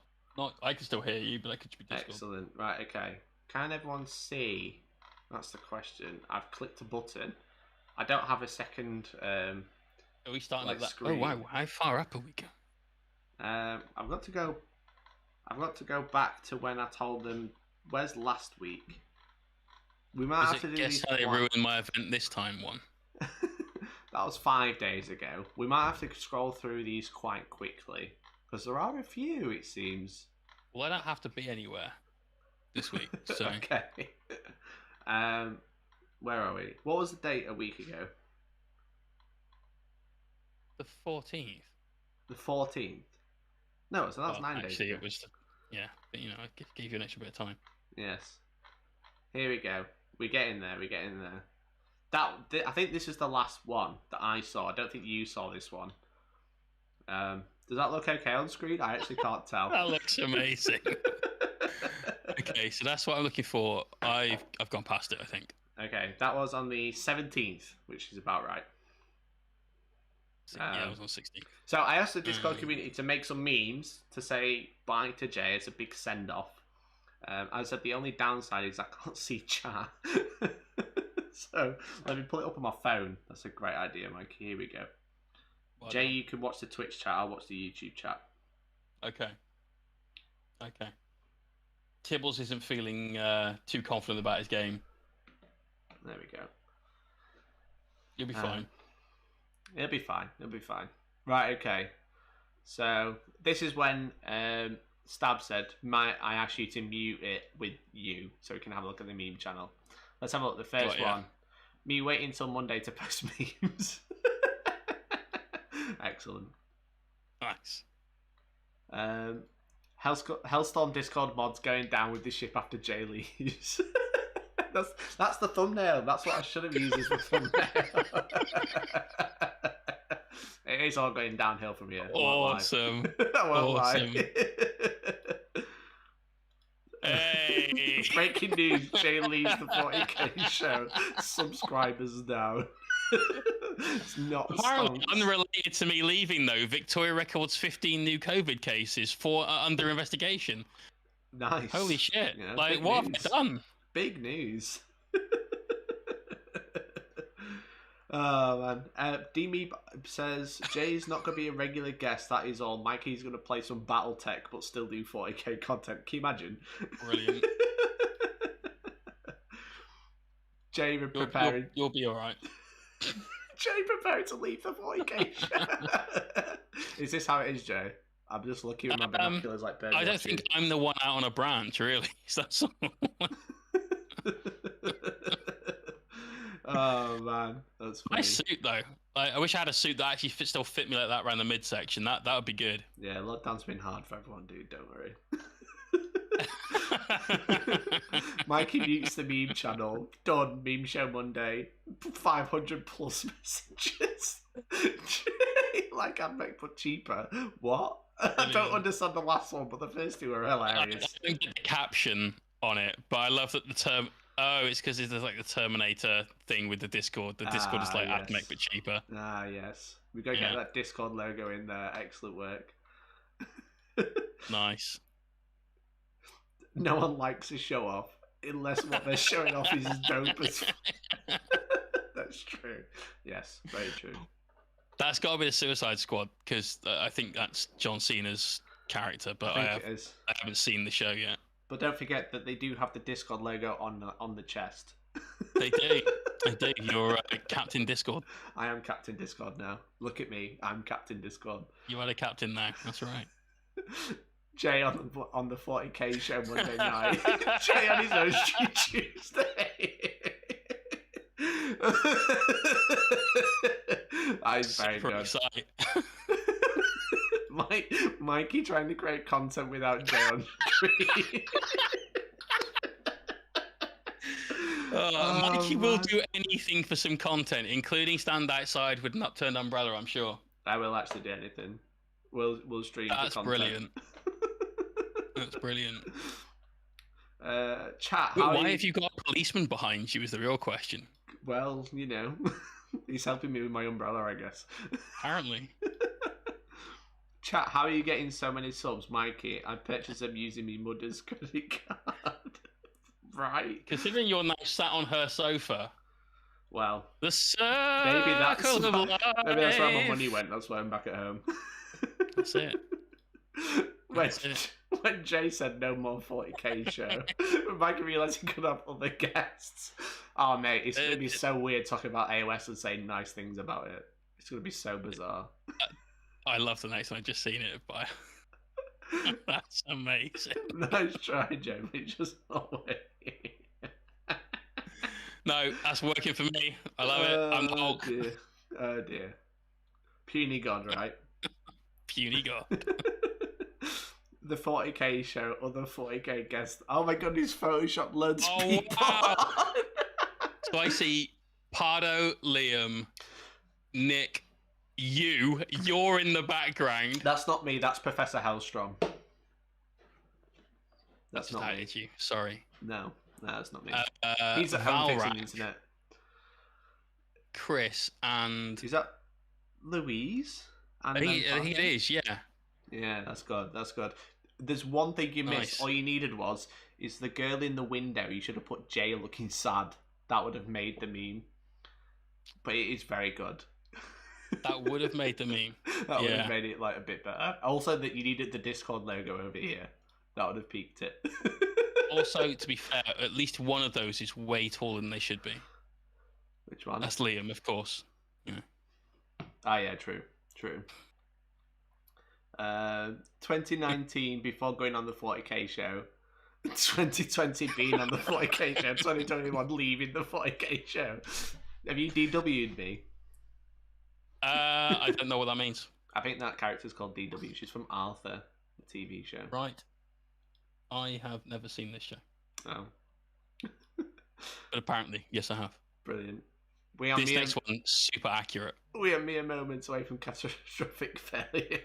I can still hear you, but I could be difficult. Excellent. Right. Okay. Can everyone see? That's the question. I've clicked a button. I don't have a second. Are we starting like that? Screen. Oh wow! How far up are we going? I've got to go back to when I told them. Where's last week? We might have to do guess how they ruined my event this time. One. That was 5 days ago. We might have to scroll through these quite quickly because there are a few. It seems. Well, I don't have to be anywhere this week. So. Okay. Where are we? What was the date a week ago? The 14th. The 14th. No, so that's 9 days. Actually, ago. It was. But you know, I gave you an extra bit of time. Yes. Here we go. We're getting there. I think this is the last one that I saw. I don't think you saw this one. Does that look okay on screen? I actually can't tell. That looks amazing. Okay, so that's what I'm looking for. I've gone past it, I think. Okay, that was on the 17th, which is about right. Yeah, it was on 16th. So I asked the Discord community to make some memes to say bye to Jay. It's a big send-off. I said the only downside is I can't see chat. So let me pull it up on my phone. That's a great idea, Mike. Here we go. Well Jay, you can watch the Twitch chat. I'll watch the YouTube chat. Okay. Tibbles isn't feeling too confident about his game. There we go. You'll be fine. It'll be fine. Right, okay. So this is when Stab said, I asked you to mute it with you so we can have a look at the meme channel. Let's have a look at the first one. Me waiting until Monday to post memes. Excellent. Nice. Hellstorm Discord mods going down with the ship after Jay leaves. That's the thumbnail. That's what I should have used as the thumbnail. It is all going downhill from here. Awesome. I won't lie. breaking news, Jay leaves the 40k show. Subscribers down. It's not Apparently, stonks. unrelated to me leaving, though, Victoria records 15 new COVID cases, 4 are under investigation. Nice. Holy shit. Yeah, like, big what news. have I done? Big news. Oh, man. D-Me says, Jay's not going to be a regular guest, that is all. Mikey's going to play some Battletech, but still do 40k content. Can you imagine? Brilliant. Jay preparing. You'll be alright. Jay preparing to leave the 40k show. Is this how it is, Jay? I'm just looking with my binoculars like bird I don't watching. think I'm the one out on a branch, really. So that's all. Oh man, that's funny. Nice suit though. I wish I had a suit that actually still fit me like that around the midsection. That would be good. Yeah, lockdown's been hard for everyone, dude. Don't worry. Mikey mutes the meme channel. Done. Meme show Monday. 500 plus messages. Like I'd make but cheaper. What? I don't understand the last one, but the first two are hilarious. I don't get the caption on it, but I love that the term. Oh, it's because it's like the Terminator thing with the Discord. The Discord is like, I'd make it cheaper. Ah, yes. We got to get that Discord logo in there. Excellent work. Nice. No one likes a show off unless what they're showing off is dope as That's true. Yes, very true. That's got to be the Suicide Squad because I think that's John Cena's character, but I haven't seen the show yet. But don't forget that they do have the Discord logo on the chest. They do. They do. You're Captain Discord. I am Captain Discord now. Look at me. I'm Captain Discord. You are the captain now. That's right. Jay on the 40k show Monday night. Jay on his own Tuesday. That is very Super good. excited. Mikey trying to create content without Jay on screen. Mikey will do anything for some content, including stand outside with an upturned umbrella, I'm sure. I will actually do anything. We'll stream That's the content. brilliant. That's brilliant. Chat, Why have you got a policeman behind you is the real question. Well, you know, he's helping me with my umbrella, I guess. Apparently. Chat, how are you getting so many subs, Mikey? I purchased them using me mother's credit card. Right. Considering you're now sat on her sofa. Well, The maybe that's circle of life. where my money went. That's why I'm back at home. That's it. When Jay said no more 40k show, Mikey realised he could have other guests. Oh, mate, it's going to be so weird talking about AOS and saying nice things about it. It's going to be so bizarre. I love the next one. I've just seen it, but that's amazing. Nice try, Jay, but it's just not working. No, that's working for me. I love it. I'm the Hulk. Dear. Oh, dear. Puny God, right? Puny God. The 40k show, other 40k guests. Oh my god, he's photoshopped loads of people. Wow. So I see Pardo, Liam, Nick, you're in the background. That's not me, that's Professor Hellstorm. That's not me. You. Sorry. No, that's not me. He's at Valrak, home fixing the internet. Chris, and... Is that Louise? And I think it is, yeah. Yeah, that's good, that's good. There's one thing you missed. Nice. All you needed is the girl in the window. You should have put Jay looking sad. That would have made the meme. But it is very good. That would have made the meme. That would have made it like a bit better. Also, that you needed the Discord logo over here. That would have peaked it. Also, to be fair, at least one of those is way taller than they should be. Which one? That's Liam, of course. Yeah. Ah, yeah, true. 2019 before going on the 40k show. 2020 being on the 40k show. 2021 leaving the 40k show. Have you DW'd me? I don't know what that means. I think that character's called DW. She's from Arthur, the TV show. Right. I have never seen this show. Oh. But apparently, yes, I have. Brilliant. This next one, super accurate. We are mere moments away from catastrophic failure.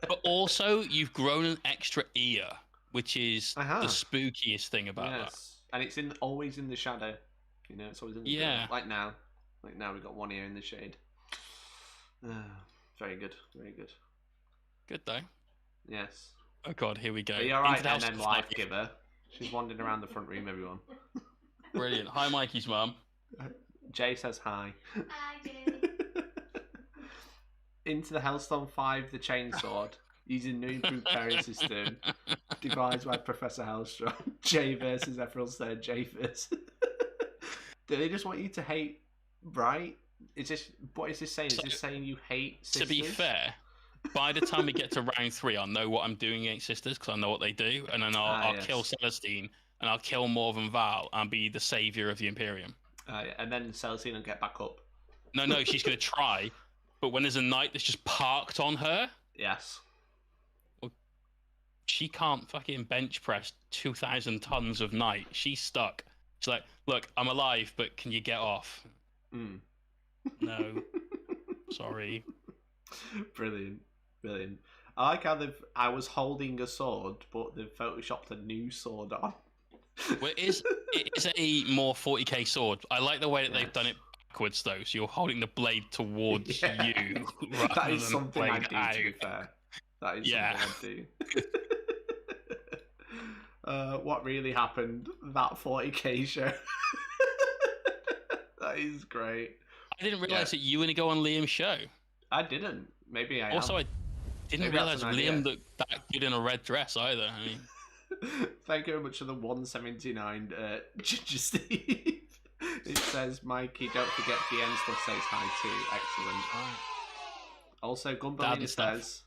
But also, you've grown an extra ear. which is I the have. spookiest thing about that. Yes, and it's always in the shadow. You know, it's always in the Yeah. Like now we've got one ear in the shade. Very good, very good. Good though. Yes. Oh god, here we go. Are you alright, Into the house MM of Life five. Giver? She's wandering around the front room, everyone. Brilliant. Hi, Mikey's mum. Jay says hi. Hi, Jay. Into the Hellstorm 5, the chainsword, using new improved parry system, devised by Professor Hellstorm. Jay versus Ephraim said Jay first. Do they just want you to hate Bright? What is this saying? Is this saying you hate sisters? To be fair, by the time we get to round 3, I'll know what I'm doing against sisters because I know what they do, and then I'll yes. kill Celestine and I'll kill Morven Val and be the savior of the Imperium. Yeah. And then Celestine will get back up. No, she's gonna try, but when there's a knight that's just parked on her, Yes. she can't fucking bench press 2,000 tons of knight. She's stuck. She's like, look, I'm alive, but can you get off? No. Sorry. Brilliant. I like how I was holding a sword, but they've photoshopped a new sword on. Well, it is a more 40k sword. I like the way that they've done it backwards, though. So you're holding the blade towards you. That is something I do, out. to be fair. That is something I do. What really happened? That 40k show. That is great. I didn't realise that you were going to go on Liam's show. I didn't. Maybe I Also, am. I didn't Maybe realise that's an idea. Liam looked that good in a red dress either. I mean, Thank you very much for the 179, Ginger Steve. It says, Mikey, don't forget the end stuff says hi too. Excellent. Also, Gumbalina says,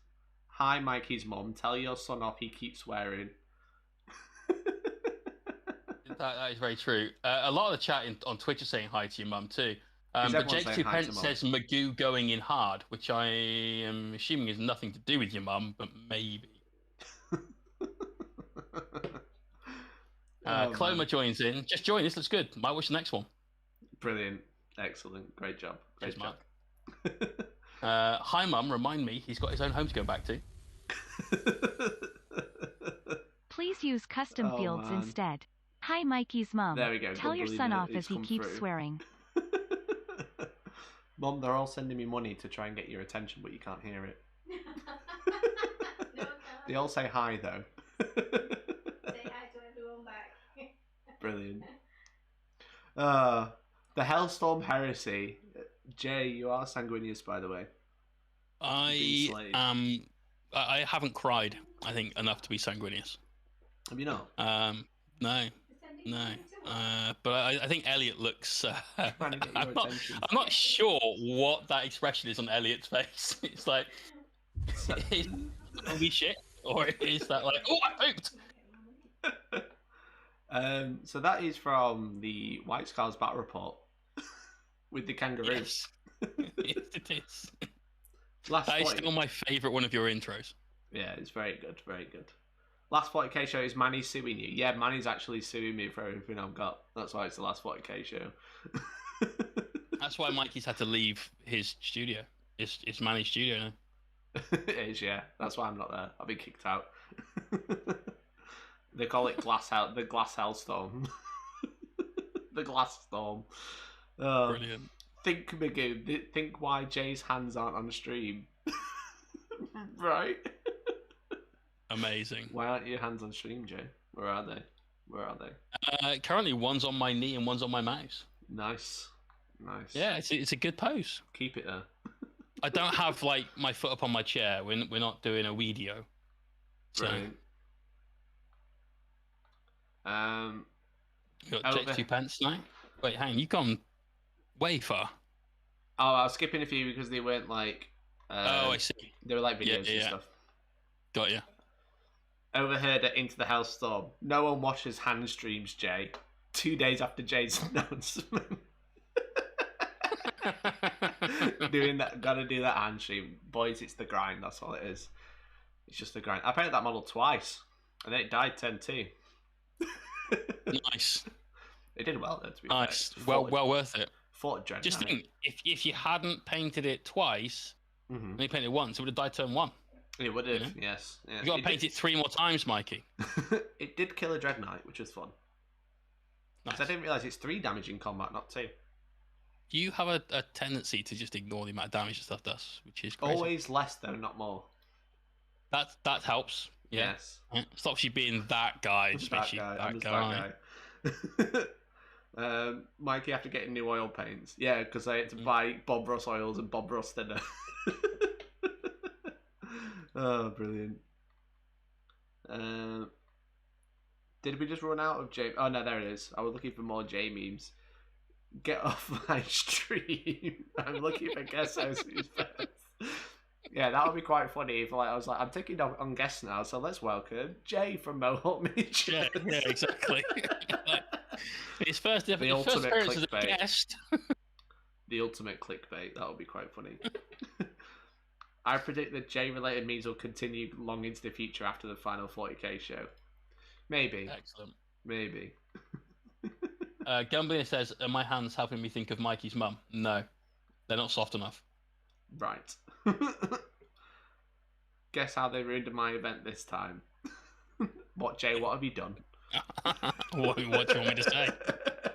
hi, Mikey's mum. Tell your son off, he keeps swearing. that is very true. A lot of the chat on Twitch is saying hi to your mum too. But Jake Two Pence says Magoo going in hard, which I am assuming has nothing to do with your mum, but maybe. Cloma joins in. Just join. This looks good. Might watch the next one. Brilliant. Excellent. Great job. Great job. Hi, Mum. Remind me he's got his own home to go back to. Please use custom fields instead. Hi, Mikey's mum. There we go. Tell your son off as he keeps swearing. Mum, they're all sending me money to try and get your attention, but you can't hear it. No, They all say hi, though. say hi to everyone back. Brilliant. The Hellstorm Heresy. Jay, you are sanguineous, by the way. I haven't cried, I think, enough to be sanguineous. Have you not? No. But I think Elliot looks. Trying to get your attention. I'm not sure what that expression is on Elliot's face. It's like, is we shit, or is that like, oh, I pooped? So that is from the White Scars Battle Report with the kangaroo. Yes, yes it is. Last That is 40... still my favourite one of your intros. Yeah, it's very good, very good. Last 40k show is Manny suing you. Yeah, Manny's actually suing me for everything I've got. That's why it's the last 40k show. That's why Mikey's had to leave his studio. It's Manny's studio now. It is, yeah. That's why I'm not there. I've been kicked out. They call it the Glass Hellstorm. The Glass Storm. Brilliant. Think, Magoo. Think why Jay's hands aren't on the stream. Right? Amazing. Why aren't your hands on stream, Jay? Where are they? Currently, one's on my knee and one's on my mouse. Nice. Yeah, it's a good pose. Keep it there. I don't have like my foot up on my chair. We're not doing a video. So Brilliant. you got Jake Two Pence now. Wait, hang on, you've gone way far. Oh, I was skipping a few because they weren't like. I see. They were like videos and stuff. Got you. Overheard it Into the Hellstorm. No one watches hand streams, Jay. 2 days after Jay's announcement. Gotta do that hand stream. Boys, it's the grind, that's all it is. It's just the grind. I played that model twice, and then it died 10-2. Nice. It did well, though, to be nice. fair. Well worth it. Fought Dread Just think, if you hadn't painted it twice, and you painted it once, it would have died turn 1. It would have, yes. Yeah. You got to paint it 3 more times, Mikey. It did kill a Dread Knight, which was fun. Nice. Because I didn't realise it's 3 damage in combat, not 2. You have a tendency to just ignore the amount of damage that stuff does, which is crazy. Always less, though, not more. That helps. Yeah. Yes. Stops you being that guy. Just makes you that guy. Mikey, after getting new oil paints. Yeah, because I had to buy Bob Ross oils and Bob Ross thinner. Oh, brilliant. Did we just run out of J? Oh, no, there it is. I was looking for more J memes. Get off my stream. I'm looking for guest hosts first. Yeah, that would be quite funny if I was like, I'm taking on guests now, so let's welcome Jay from Mohawk Miniatures. Yeah, exactly. His first ultimate appearance as a clickbait. guest. The ultimate clickbait. That would be quite funny. I predict that J-related memes will continue long into the future after the final 40k show. Maybe. Excellent. Maybe. Gumblier says, are my hands helping me think of Mikey's mum? No. They're not soft enough. Right. Guess how they ruined my event this time. What, Jay, what have you done? what do you want me to say?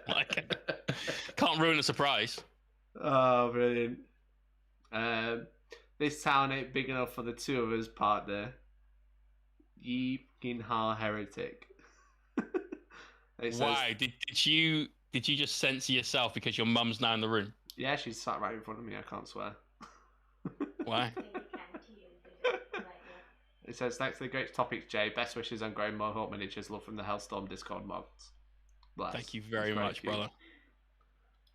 Like, can't ruin a surprise. Oh, brilliant. This town ain't big enough for the 2 of us, partner. Ye fucking heretic. Why? Did you just censor yourself because your mum's now in the room? Yeah, she's sat right in front of me, I can't swear. Why? It says, thanks for the great topics, Jay. Best wishes on growing Mohawk Miniatures. Love from the Hellstorm Discord mods. Bless. Thank you very much, cute. brother.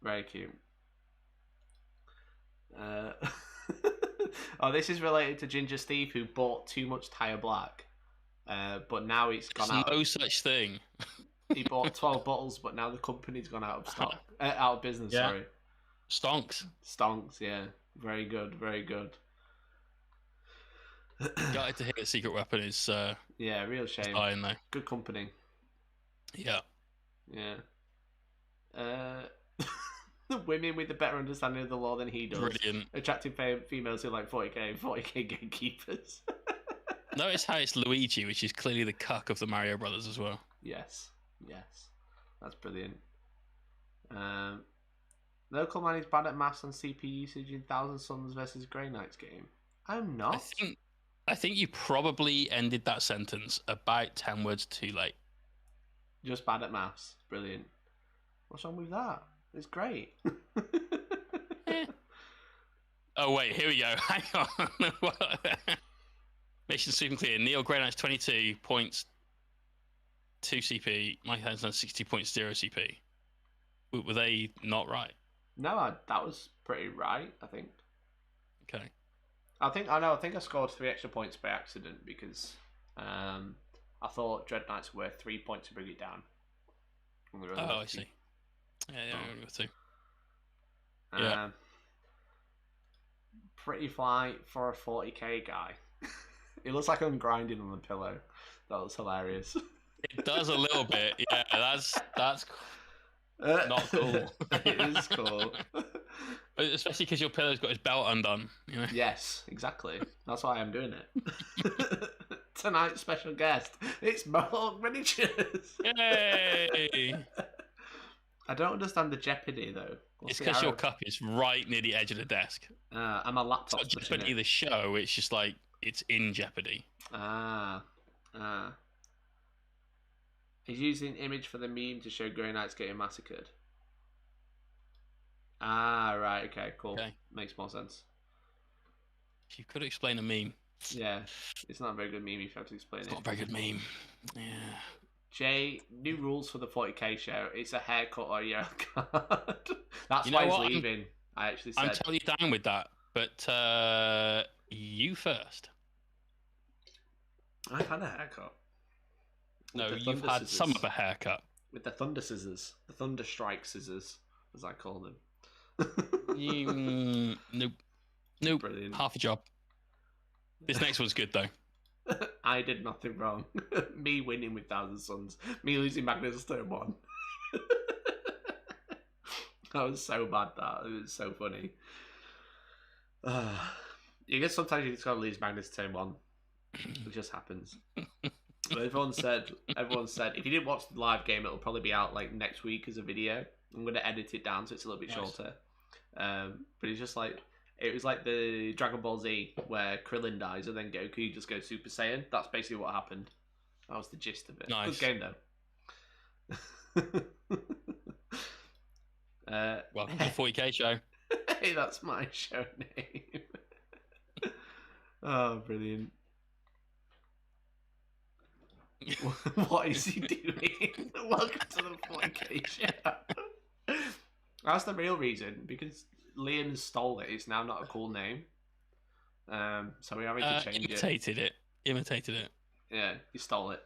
Very cute. Oh, this is related to Ginger Steve, who bought too much Tire Black. But now it's gone out. No such thing. He bought 12 bottles, but now the company's gone out of stock. Out of business, Yeah. sorry. Stonks. Stonks, yeah. Very good, very good. Gutted to hear that Secret Weapon is Yeah, real shame. dying though. Good company. Yeah. Yeah. The women with the better understanding of the law than he does. Brilliant. Attracting females who like 40k gatekeepers. Notice how it's Luigi, which is clearly the cuck of the Mario Brothers as well. Yes. That's brilliant. Local man is bad at maths and CPU usage in Thousand Suns versus Grey Knights game. I'm not. I think you probably ended that sentence about 10 words too late. Just bad at maths. Brilliant. What's wrong with that? It's great. Oh wait, here we go. Hang on. Mission super clear. Neil Grey Knight's 22 points, 2 CP. Mike Hansen 60.0 CP. Were they not right? No, that was pretty right, I think. Okay. I think I scored 3 extra points by accident because I thought Dread Knights were worth 3 points to bring it down. Oh, I see. Yeah, I'm going to. Yeah. Pretty fly for a 40k guy. It looks like I'm grinding on the pillow. That was hilarious. It does a little bit. Yeah, that's not cool. It is cool. Especially because your pillow's got his belt undone. You know? Yes, exactly. That's why I'm doing it. Tonight's special guest, it's Mohawk Miniatures. Yay! I don't understand the jeopardy though. It's because your cup is right near the edge of the desk. And my laptop's It's not jeopardy the show. It's just like it's in jeopardy. He's using image for the meme to show Grey Knights getting massacred. Right, okay, cool. Okay. Makes more sense. You could explain a meme. Yeah, it's not a very good meme if you have to explain it. It's not a very good meme. Yeah. Jay, new rules for the 40k show. It's a haircut or a yellow card. That's why he's leaving. I actually said. I'm totally down with that, but you first. I've had a haircut. No, you've had some of a haircut. With the thunder scissors. The thunder strike scissors, as I call them. Nope. Brilliant. Half a job. This next one's good, though. I did nothing wrong. Me winning with Thousand Suns. Me losing Magnus turn 1. That was so bad, that. It was so funny. You guess sometimes you just gotta lose Magnus turn 1. It just happens. But everyone said if you didn't watch the live game, it'll probably be out like next week as a video. I'm going to edit it down so it's a little bit shorter. But it's just like, it was like the Dragon Ball Z where Krillin dies and then Goku just goes Super Saiyan. That's basically what happened. That was the gist of it. Nice. Good game though. Welcome to the 40k show. Hey, that's my show name. Oh, brilliant. What is he doing? Welcome to the 40k show. That's the real reason, because Liam stole it. It's now not a cool name. So we're having to change Imitated it. Yeah, he stole it.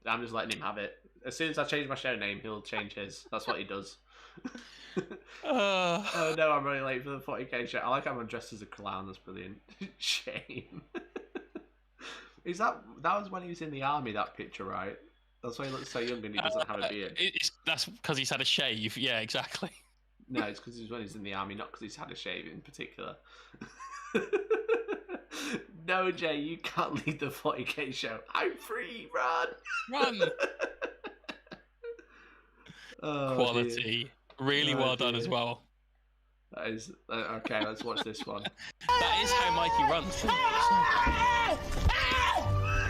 I'm just letting him have it. As soon as I change my show name, he'll change his. That's what he does. Oh no, I'm really late for the 40k show. I like how I'm dressed as a clown. That's brilliant. Shame. Is that was when he was in the army? That picture, right? That's why he looks so young and he doesn't have a beard. That's because he's had a shave. Yeah, exactly. No, it's because he's when he's in the army, not because he's had a shave in particular. No, Jay, you can't lead the 40k show. I'm free. Run. Oh, Quality. Dear. Really well done as well. That is okay. Let's watch this one. That is how Mikey runs.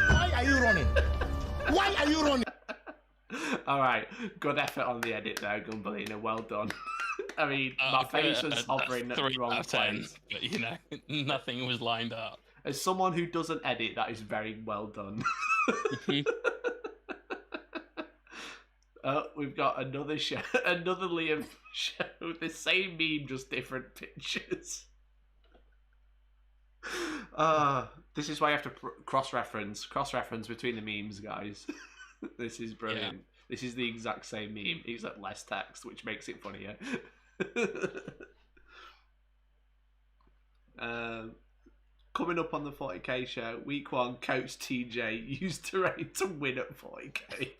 Why are you running? Why are you running? All right, good effort on the edit there, Gumballina. Well done. I mean, my face was hovering at the wrong place. But you know, nothing was lined up. As someone who doesn't edit, that is very well done. We've got another show, another Liam show. The same meme, just different pictures. This is why you have to cross-reference between the memes, guys. This is brilliant. Yeah. This is the exact same meme, except less text, which makes it funnier. Coming up on the 40k show, week 1, Coach TJ used terrain to win at 40k.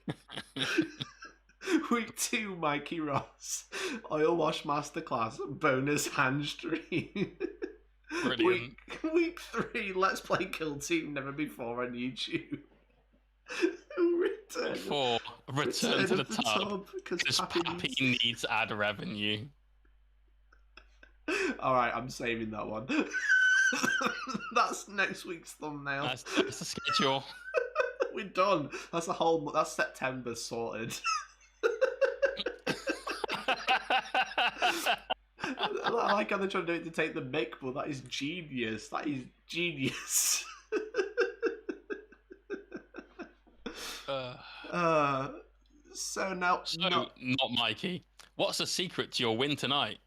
Week 2, Mikey Ross, Oil Wash Masterclass, bonus hand stream. Brilliant. Week 3, Let's Play Kill Team, never before on YouTube. Return to the tub, because Pappy needs ad revenue. Alright, I'm saving that one. That's next week's thumbnail. That's the schedule. We're done. That's September sorted. I like how they're trying to do it to take the mic, but that is genius. That is genius. So now, not Mikey. What's the secret to your win tonight?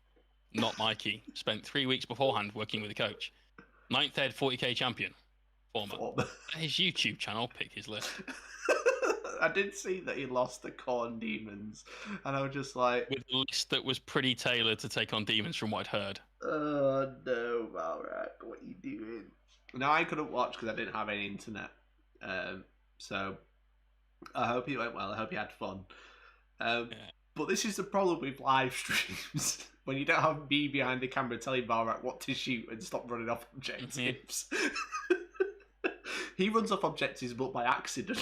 Not Mikey. Spent 3 weeks beforehand working with a coach. 9th ed 40k champion. Former. His YouTube channel. Pick his list. I did see that he lost the Corn Demons, and I was just like, with a list that was pretty tailored to take on demons, from what I'd heard. Oh no, Malrak, what are you doing? No, I couldn't watch because I didn't have any internet. So I hope it went well. I hope you had fun. But this is the problem with live streams. When you don't have me behind the camera telling Malrak what to shoot and stop running off objectives. Mm-hmm. He runs off objectives, but by accident.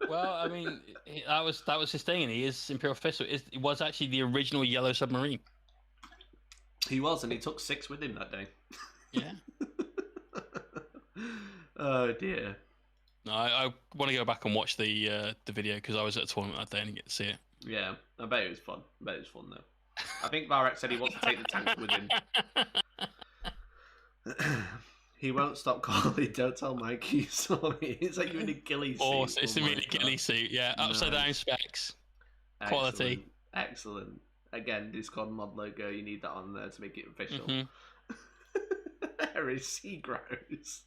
Well, I mean, that was his thing, and he is Imperial Official. It was actually the original Yellow Submarine. He was, and he took 6 with him that day. Yeah. Oh dear. No, I want to go back and watch the video because I was at a tournament that day and didn't get to see it. Yeah, I bet it was fun. Though. I think Varek said he wants to take the tank with him. He won't stop calling. Don't tell Mike he saw me. It's like you're in a ghillie suit. Oh, it's a really ghillie suit. Yeah, upside down specs. Quality. Excellent. Again, Discord mod logo. You need that on there to make it official. There is sea grows.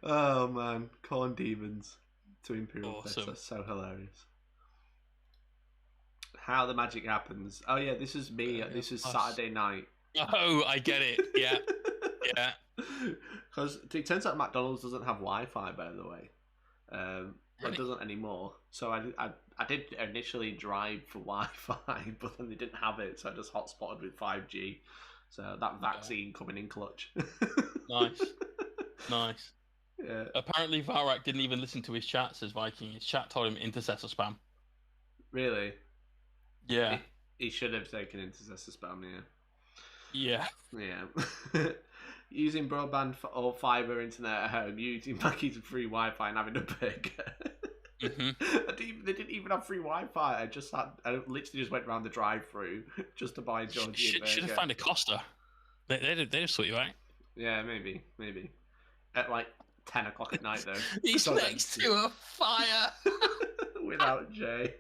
Oh man, Corn Demons to Imperial Fest. That's so hilarious. How the magic happens. Oh yeah, this is me. This is Saturday night. Oh, I get it. Yeah. Yeah. Because it turns out McDonald's doesn't have Wi-Fi, by the way. It doesn't anymore. So I did initially drive for Wi-Fi, but then they didn't have it, so I just hotspotted with 5G. So that vaccine coming in clutch. Nice. Nice. Yeah. Apparently, Varak didn't even listen to his chat, says Viking. His chat told him intercessor spam. Really? Yeah. He should have taken intercessor spam, Yeah. Yeah. Using broadband or fibre internet at home, using Mackie's free Wi-Fi and having a burger. They didn't even have free Wi-Fi. I literally just went around the drive-through just to buy Georgie a burger. Should have found a Costa. They'd have sort you out. Yeah, maybe. At like 10 o'clock at night, though. He's next to a fire. Without Jay.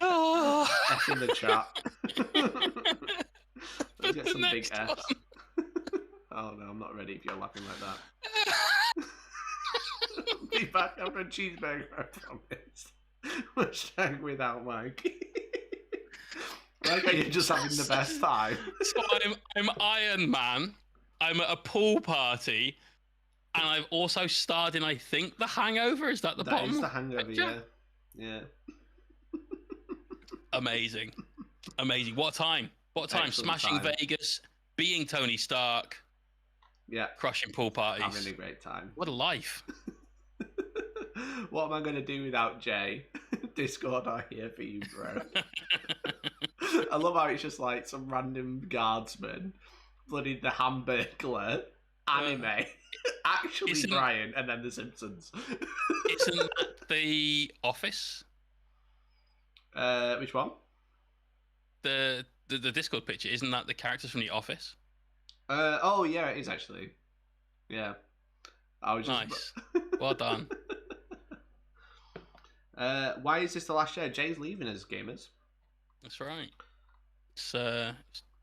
Oh. F in the chat. Let's get some big Fs. Oh no, I'm not ready if you're laughing like that. Be back after a cheeseburger, I promise. Hashtag without Mike. Like, are you just having the best time? So I'm Iron Man. I'm at a pool party, and I've also starred in, I think, The Hangover. Is that the bottom? That is The Hangover, yeah. Amazing. What time? Excellent Smashing time. Vegas, being Tony Stark. Yeah. Crushing pool parties. Having a great time. What a life. What am I going to do without Jay? Discord are here for you, bro. I love how it's just like some random guardsman, bloody the Hamburglar, anime, actually Brian, and then The Simpsons. Isn't that The Office? Which one? The Discord picture, isn't that the characters from The Office? Oh yeah, it is actually. Yeah. I was just... Nice. Well done. Why is this the last show? Jay's leaving us, gamers. That's right. It's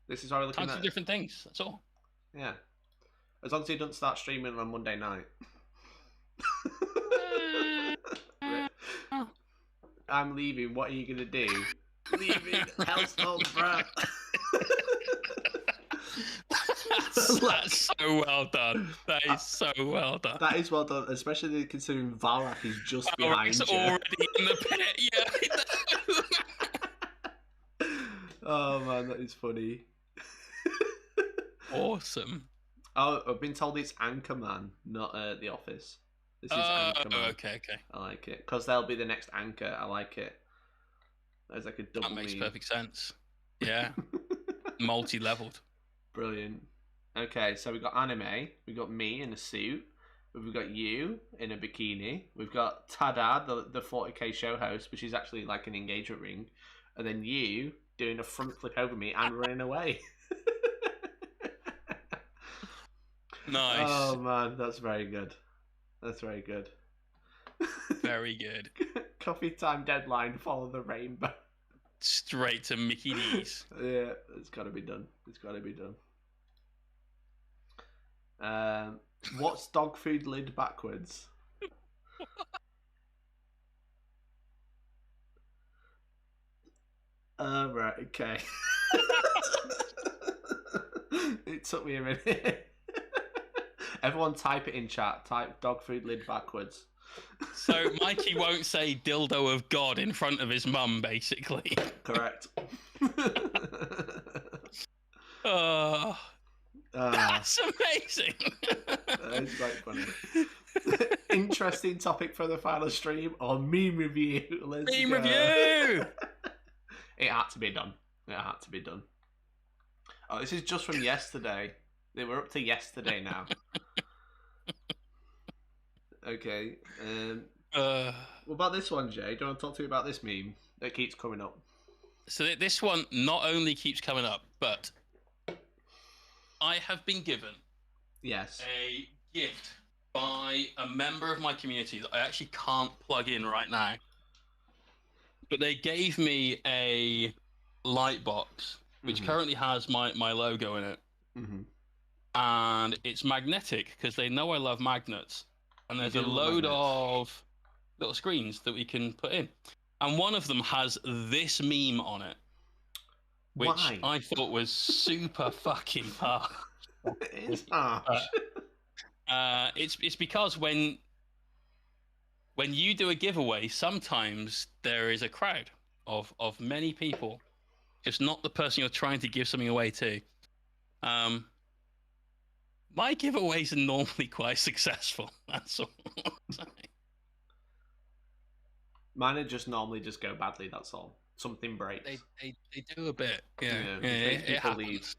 this is why we're looking time for different things. That's all. Yeah. As long as he doesn't start streaming on Monday night. I'm leaving. What are you gonna do? Leaving Hellstorm, bro. That's so well done. That is so well done. That is well done, especially considering Valak is just behind you. Already in the pit, yeah. Oh man, that is funny. Awesome. Oh, I've been told it's Anchorman, not The Office. This is Anchorman. Okay. I like it because they'll be the next anchor. I like it. There's like a double. That makes perfect sense. Yeah. Multi-leveled. Brilliant. Okay, so we've got anime. We've got me in a suit. We've got you in a bikini. We've got Tada, the 40k show host, which is actually like an engagement ring. And then you doing a front flip over me and running away. Nice. Oh man, that's very good. That's very good. Very good. Coffee time deadline, follow the rainbow. Straight to Mickey D's. Yeah, it's got to be done. It's got to be done. What's dog food lid backwards? Right, okay. It took me a minute. Everyone type it in chat. Type dog food lid backwards. So Mikey won't say dildo of God in front of his mum, basically. Correct. That's amazing. It's quite funny. Interesting topic for the final stream or meme review. Meme review! It had to be done. It had to be done. Oh, this is just from yesterday. They were up to yesterday now. Okay. What about this one, Jay? Do you want to talk to me about this meme that keeps coming up? So this one not only keeps coming up, but I have been given a gift by a member of my community that I actually can't plug in right now. But they gave me a light box, which currently has my logo in it. And it's magnetic, because they know I love magnets. And there's a load of little screens that we can put in. And one of them has this meme on it, which I thought was super fucking harsh. It is harsh. It's because when you do a giveaway, sometimes there is a crowd of many people, just not the person you're trying to give something away to. My giveaways are normally quite successful. That's all. Mine just normally just go badly. That's all. Something breaks. They do a bit. Yeah, it makes people leave.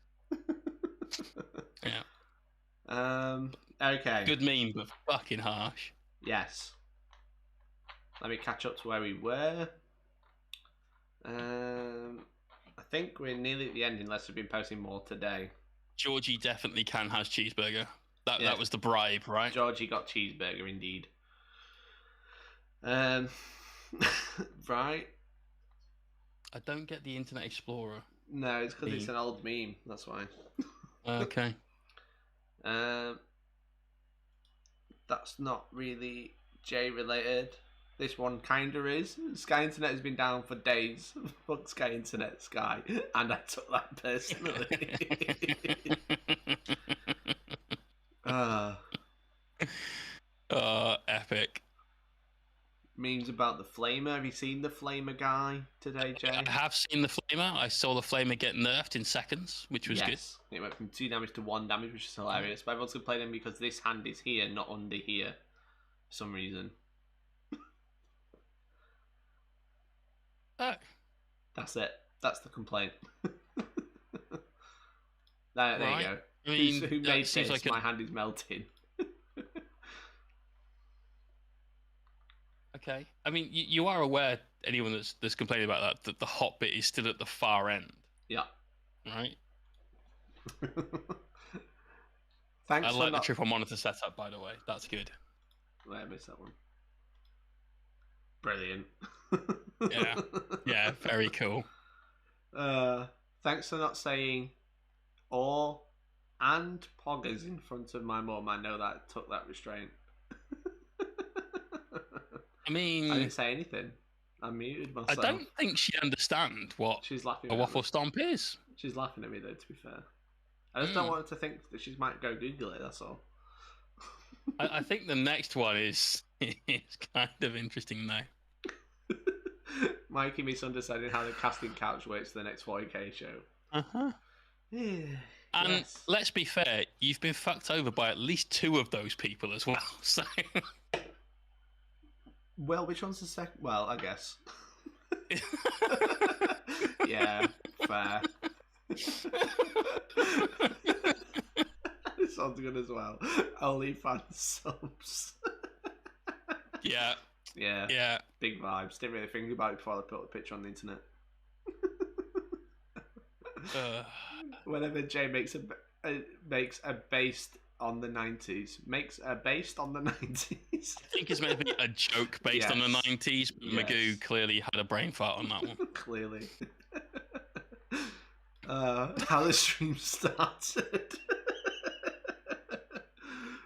Yeah. Okay. Good meme, but fucking harsh. Yes. Let me catch up to where we were. I think we're nearly at the end, unless we've been posting more today. Georgie definitely has cheeseburger. Yeah. That was the bribe, right? Georgie got cheeseburger, indeed. Right. I don't get the Internet Explorer. No, it's because it's an old meme. That's why. Okay. That's not really J related. This one kinda is. Sky Internet has been down for days. Fuck Sky Internet, Sky. And I took that personally. Epic. Memes about the Flamer. Have you seen the Flamer guy today, Jay? I have seen the Flamer. I saw the Flamer get nerfed in seconds, which was good. It went from 2 damage to 1 damage, which is hilarious. But everyone's complaining him because this hand is here, not under here. For some reason. Oh. That's it. That's the complaint. There you go. I mean, who made this? like My hand is melting. Okay. I mean, you are aware, anyone that's complaining about that the hot bit is still at the far end. Yeah. Right? Thanks I for like not... the triple monitor setup, by the way. That's good. Wait, I missed that one. Brilliant. Yeah, very cool. Thanks for not saying or and poggers in front of my mum. I know that took that restraint. I mean, I didn't say anything. I muted myself. I don't think she'd understand what she's laughing a at waffle me. stomp is. She's laughing at me though, to be fair. I just don't want her to think that she might go Google it, that's all. I think the next one is kind of interesting now. Mikey misunderstanding how the casting couch works for the next 40k show. Uh-huh. Yeah. And Yes. let's be fair, you've been fucked over by at least 2 of those people as well. So Well, which one's the second? Well, I guess. Yeah, fair. This one's good as well. OnlyFans subs. yeah. Yeah. Big vibes. Didn't really think about it before I put the picture on the internet. Whenever Jay makes a based on the 90s, makes a based on the 90s. I think it's meant to be a joke based on the 90s, but Magoo clearly had a brain fart on that one. Clearly. How the stream started.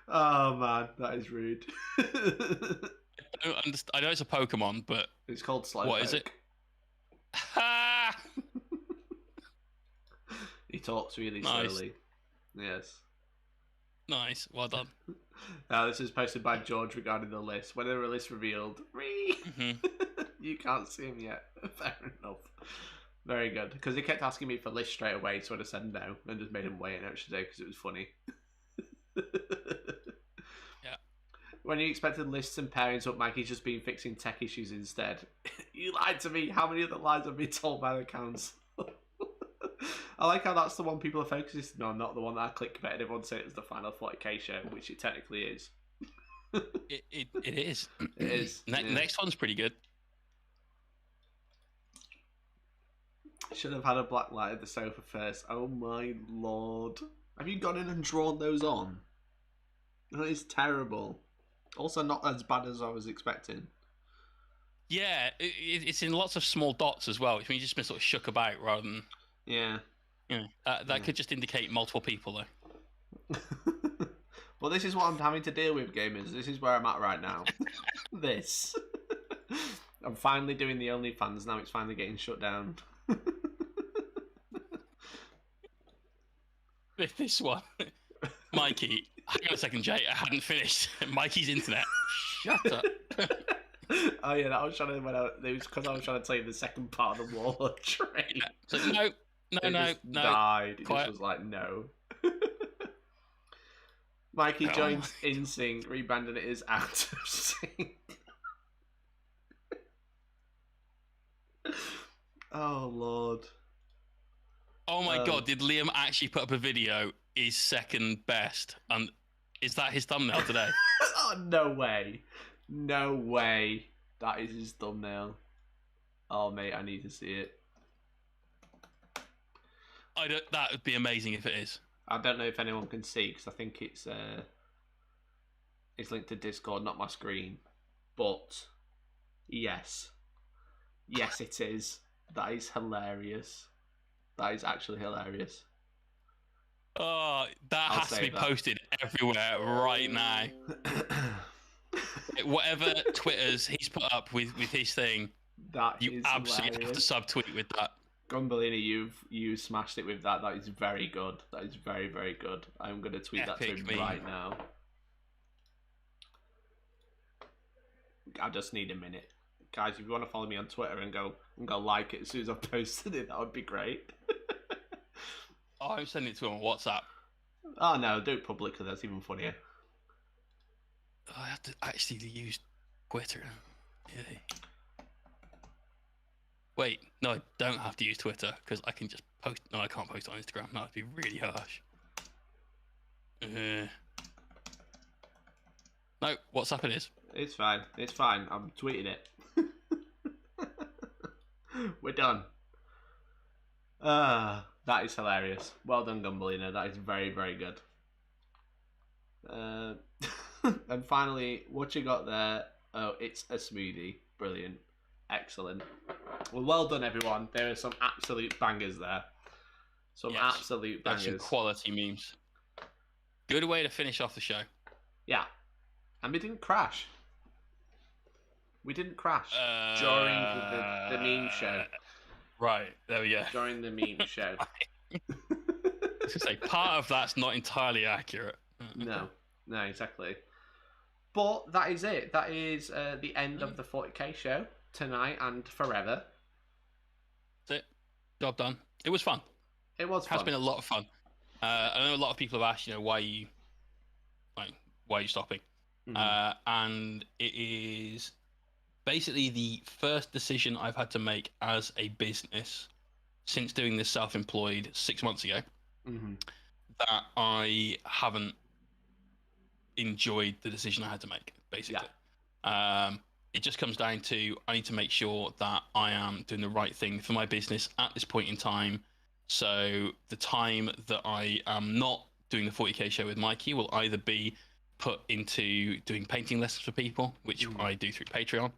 Oh man, that is rude. I don't understand. I know it's a Pokemon, but It's called Slowpoke. what is it? Ha! He talks really Nice. slowly. Yes. Nice, well done. This is posted by George regarding the list. Whenever a list revealed, you can't see him yet. Fair enough. Very good. Because he kept asking me for lists straight away, so I just said no and just made him wait an extra day because it was funny. Yeah. When you expected lists and pairings up, Mikey's just been fixing tech issues instead. You lied to me. How many other lies have been told by the council? I like how that's the one people are focusing on, not the one that I clickbait and everyone said it was the final 40k show, which it technically is. It is. It is. Next one's pretty good. Should have had a black light at the sofa first. Oh my lord. Have you gone in and drawn those on? That is terrible. Also not as bad as I was expecting. Yeah, it's in lots of small dots as well, which means it's been sort of shook about rather than... Yeah. That could just indicate multiple people, though. Well, this is what I'm having to deal with, gamers. This is where I'm at right now. This. I'm finally doing the OnlyFans. Now it's finally getting shut down. This one. Mikey, hang on a second, Jay. I hadn't finished. Mikey's internet. Shut up. Oh, yeah, that was trying to... It was because I was trying to tell you the second part of the wall train. Yeah. So, no. It just died. It just was like, no. Mikey joins in sync, rebranding it as out of sync. Oh Lord. Oh my God! Did Liam actually put up a video? Is second best, and is that his thumbnail today? Oh no way! No way! That is his thumbnail. Oh mate, I need to see it. That would be amazing if it is. I don't know if anyone can see because I think it's linked to Discord, not my screen. But yes, yes, it is. That is hilarious. That is actually hilarious. Oh, that has to be posted everywhere right now. Whatever Twitters he's put up with his thing, you absolutely have to subtweet with that. Gumbellini, you've smashed it with that. That is very good. That is very, very good. I'm going to tweet that to him right now. I just need a minute. Guys, if you want to follow me on Twitter and go like it as soon as I've posted it, that would be great. Oh, I'm sending it to him on WhatsApp. Oh no, do it publicly, that's even funnier. I have to actually use Twitter. Yeah. Wait, no, I don't have to use Twitter because I can just post. No, I can't post on Instagram. That would be really harsh. No, WhatsApp it is. It's fine. It's fine. I'm tweeting it. We're done. That is hilarious. Well done, Gumbellino. That is very, very good. And finally, what you got there? Oh, it's a smoothie. Brilliant. Excellent. Well done, everyone. There are some absolute bangers there. Some absolute bangers. Some quality memes. Good way to finish off the show. Yeah. And we didn't crash. We didn't crash during the meme show. Right, there we go. During the meme show. I was going to say, part of that's not entirely accurate. No, exactly. But that is it. That is the end of the 40k show tonight and forever. That's it. Job done. It was fun. It was fun. Has been a lot of fun. I know a lot of people have asked, why are you stopping? Mm-hmm. And it is basically the first decision I've had to make as a business since doing this self-employed 6 months ago, that I haven't enjoyed the decision I had to make, basically. Yeah. It just comes down to I need to make sure that I am doing the right thing for my business at this point in time. So the time that I am not doing the 40k show with Mikey will either be put into doing painting lessons for people, which I do through Patreon,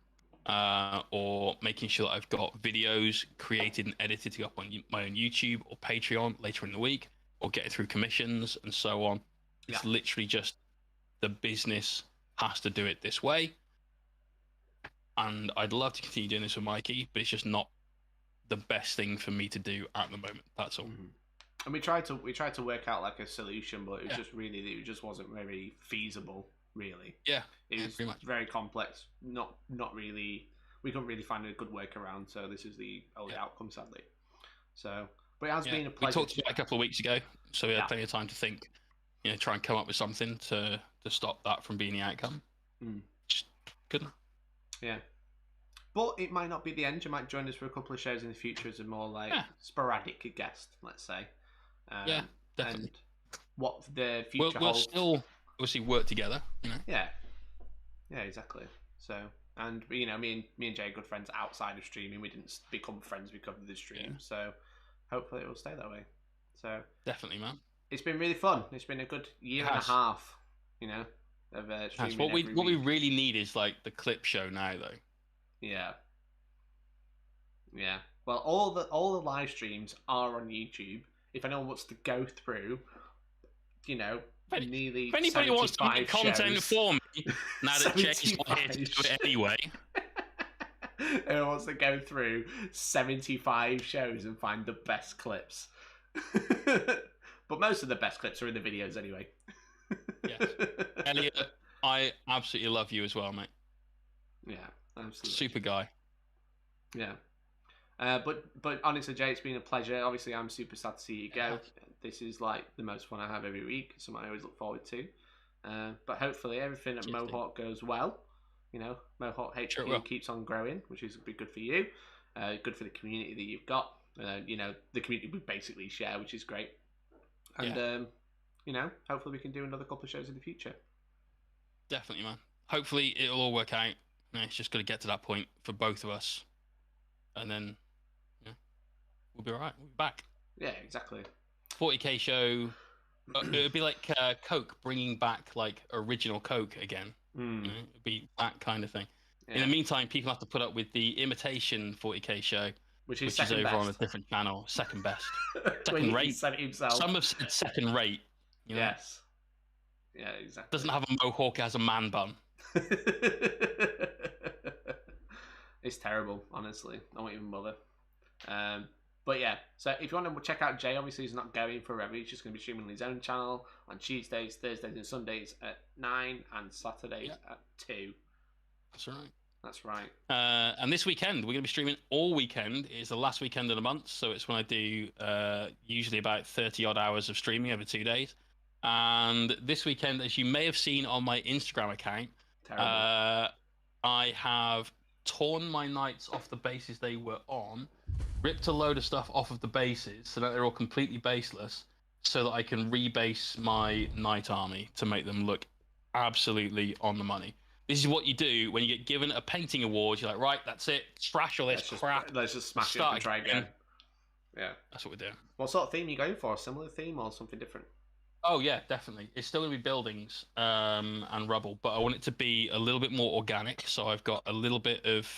or making sure that I've got videos created and edited to go up on my own YouTube or Patreon later in the week, or get it through commissions and so on. It's literally just the business has to do it this way. And I'd love to continue doing this with Mikey, but it's just not the best thing for me to do at the moment. That's all. And we tried to work out like a solution, but it just wasn't very feasible. Really. Yeah. It was very complex. Not really. We couldn't really find a good workaround. So this is the only outcome, sadly. So, but it has been a pleasure. We talked about it a couple of weeks ago, so we had plenty of time to think. Try and come up with something to stop that from being the outcome. Just couldn't. Yeah. But it might not be the end. You might join us for a couple of shows in the future as a more sporadic guest, let's say. Yeah, definitely. And what the future holds. We'll still obviously work together. Yeah. Yeah, exactly. So, and me and Jay are good friends outside of streaming. We didn't become friends because of the stream. So, hopefully it will stay that way. So definitely, man. It's been really fun. It's been a good year and a half. Of streaming. What we really need is like the clip show now, though. Yeah. Yeah. Well, all the live streams are on YouTube. If anyone wants to go through, nearly if anybody wants to make content for me, now that Jay's not here to do it anyway. Who wants to go through 75 shows and find the best clips? But most of the best clips are in the videos anyway. Yes. Elliot, I absolutely love you as well, mate. Yeah, absolutely. Super guy. Yeah. But honestly, Jay, it's been a pleasure. Obviously, I'm super sad to see you go. This is like the most fun I have every week. Something I always look forward to. But hopefully everything at Cheers, Mohawk goes well. You know, Mohawk HQ Sure it will. keeps on growing, which is be good for you. Good for the community that you've got. You know, the community we basically share, which is great. And you know, hopefully we can do another couple of shows in the future. Definitely, man. Hopefully it'll all work out. It's just got to get to that point for both of us, and then we'll be all right. We'll be back. Yeah, exactly. 40k show. It would be like Coke bringing back like original Coke again. You know, it'd be that kind of thing. Yeah. In the meantime, people have to put up with the imitation 40k show, which is over best. on a different channel. Second best. When Second he rate. said it himself. Some have said second rate. You know? Yes. Yeah, exactly. Doesn't have a mohawk, it has a man bun. It's terrible, honestly. I won't even bother. But yeah, so if you want to check out Jay, obviously he's not going forever. He's just going to be streaming on his own channel on Tuesdays, Thursdays, and Sundays at 9 and Saturdays at 2. That's right. That's right. And this weekend, we're going to be streaming all weekend. It's the last weekend of the month, so it's when I do usually about 30 odd hours of streaming over 2 days. And this weekend, as you may have seen on my Instagram account, I have torn my knights off the bases they were on, ripped a load of stuff off of the bases so that they're all completely baseless, so that I can rebase my knight army to make them look absolutely on the money. This is what you do when you get given a painting award. You're like, right, that's it. Trash all this crap. Let's just smash it and try again. Yeah. That's what we're doing. What sort of theme are you going for? A similar theme or something different? Oh, yeah, definitely. It's still going to be buildings and rubble, but I want it to be a little bit more organic. So I've got a little bit of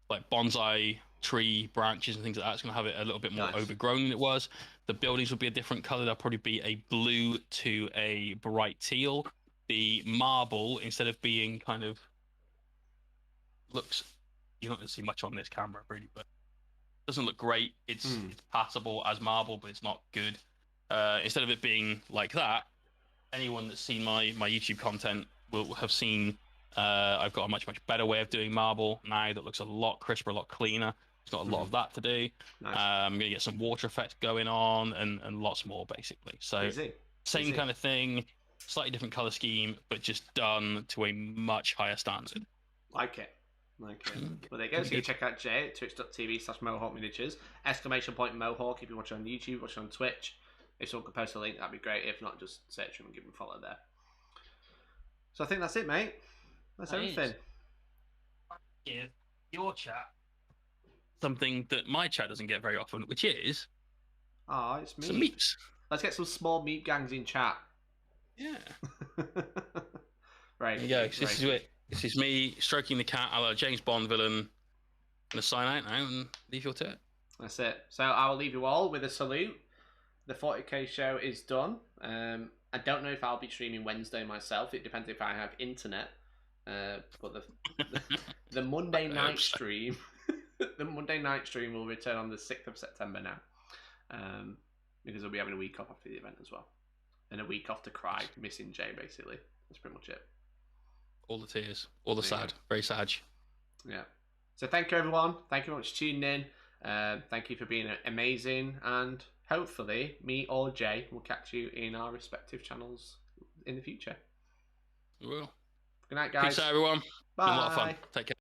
like bonsai tree branches and things like that. It's going to have it a little bit more overgrown than it was. The buildings will be a different color. They'll probably be a blue to a bright teal. The marble, instead of being kind of looks, you're not going to see much on this camera really, but it doesn't look great. It's passable as marble, but it's not good. Instead of it being like that, anyone that's seen my YouTube content will have seen I've got a much better way of doing marble now that looks a lot crisper, a lot cleaner. It's got a lot of that to do. Nice. I'm going to get some water effects going on and lots more basically. So same kind of thing, slightly different color scheme, but just done to a much higher standard. Like it. Well, there you go. So you can check out Jay at twitch.tv/Mohawk Miniatures. !Mohawk if you're watching on YouTube, watching on Twitch. If someone could post a link, that'd be great. If not, just search him and give him a follow there. So I think that's it, mate. That's everything. Yeah, your chat. Something that my chat doesn't get very often, which is it's meat. some meats. Let's get some small meat gangs in chat. Yeah. Right. There you go. So this is me stroking the cat, a la James Bond villain. I'm gonna sign out now and leave you all to it. That's it. So I will leave you all with a salute. The 40k show is done. I don't know if I'll be streaming Wednesday myself. It depends if I have internet. But the Monday night stream, the Monday night stream will return on the 6th of September now, because we'll be having a week off after the event as well, and a week off to cry, missing Jay. Basically, that's pretty much it. All the tears, all the sad, very sad. Yeah. So thank you everyone. Thank you very much for tuning in. Thank you for being amazing, and hopefully me or Jay will catch you in our respective channels in the future. We will. Good night, guys. Peace out, everyone. Bye. Been a lot of fun. Take care.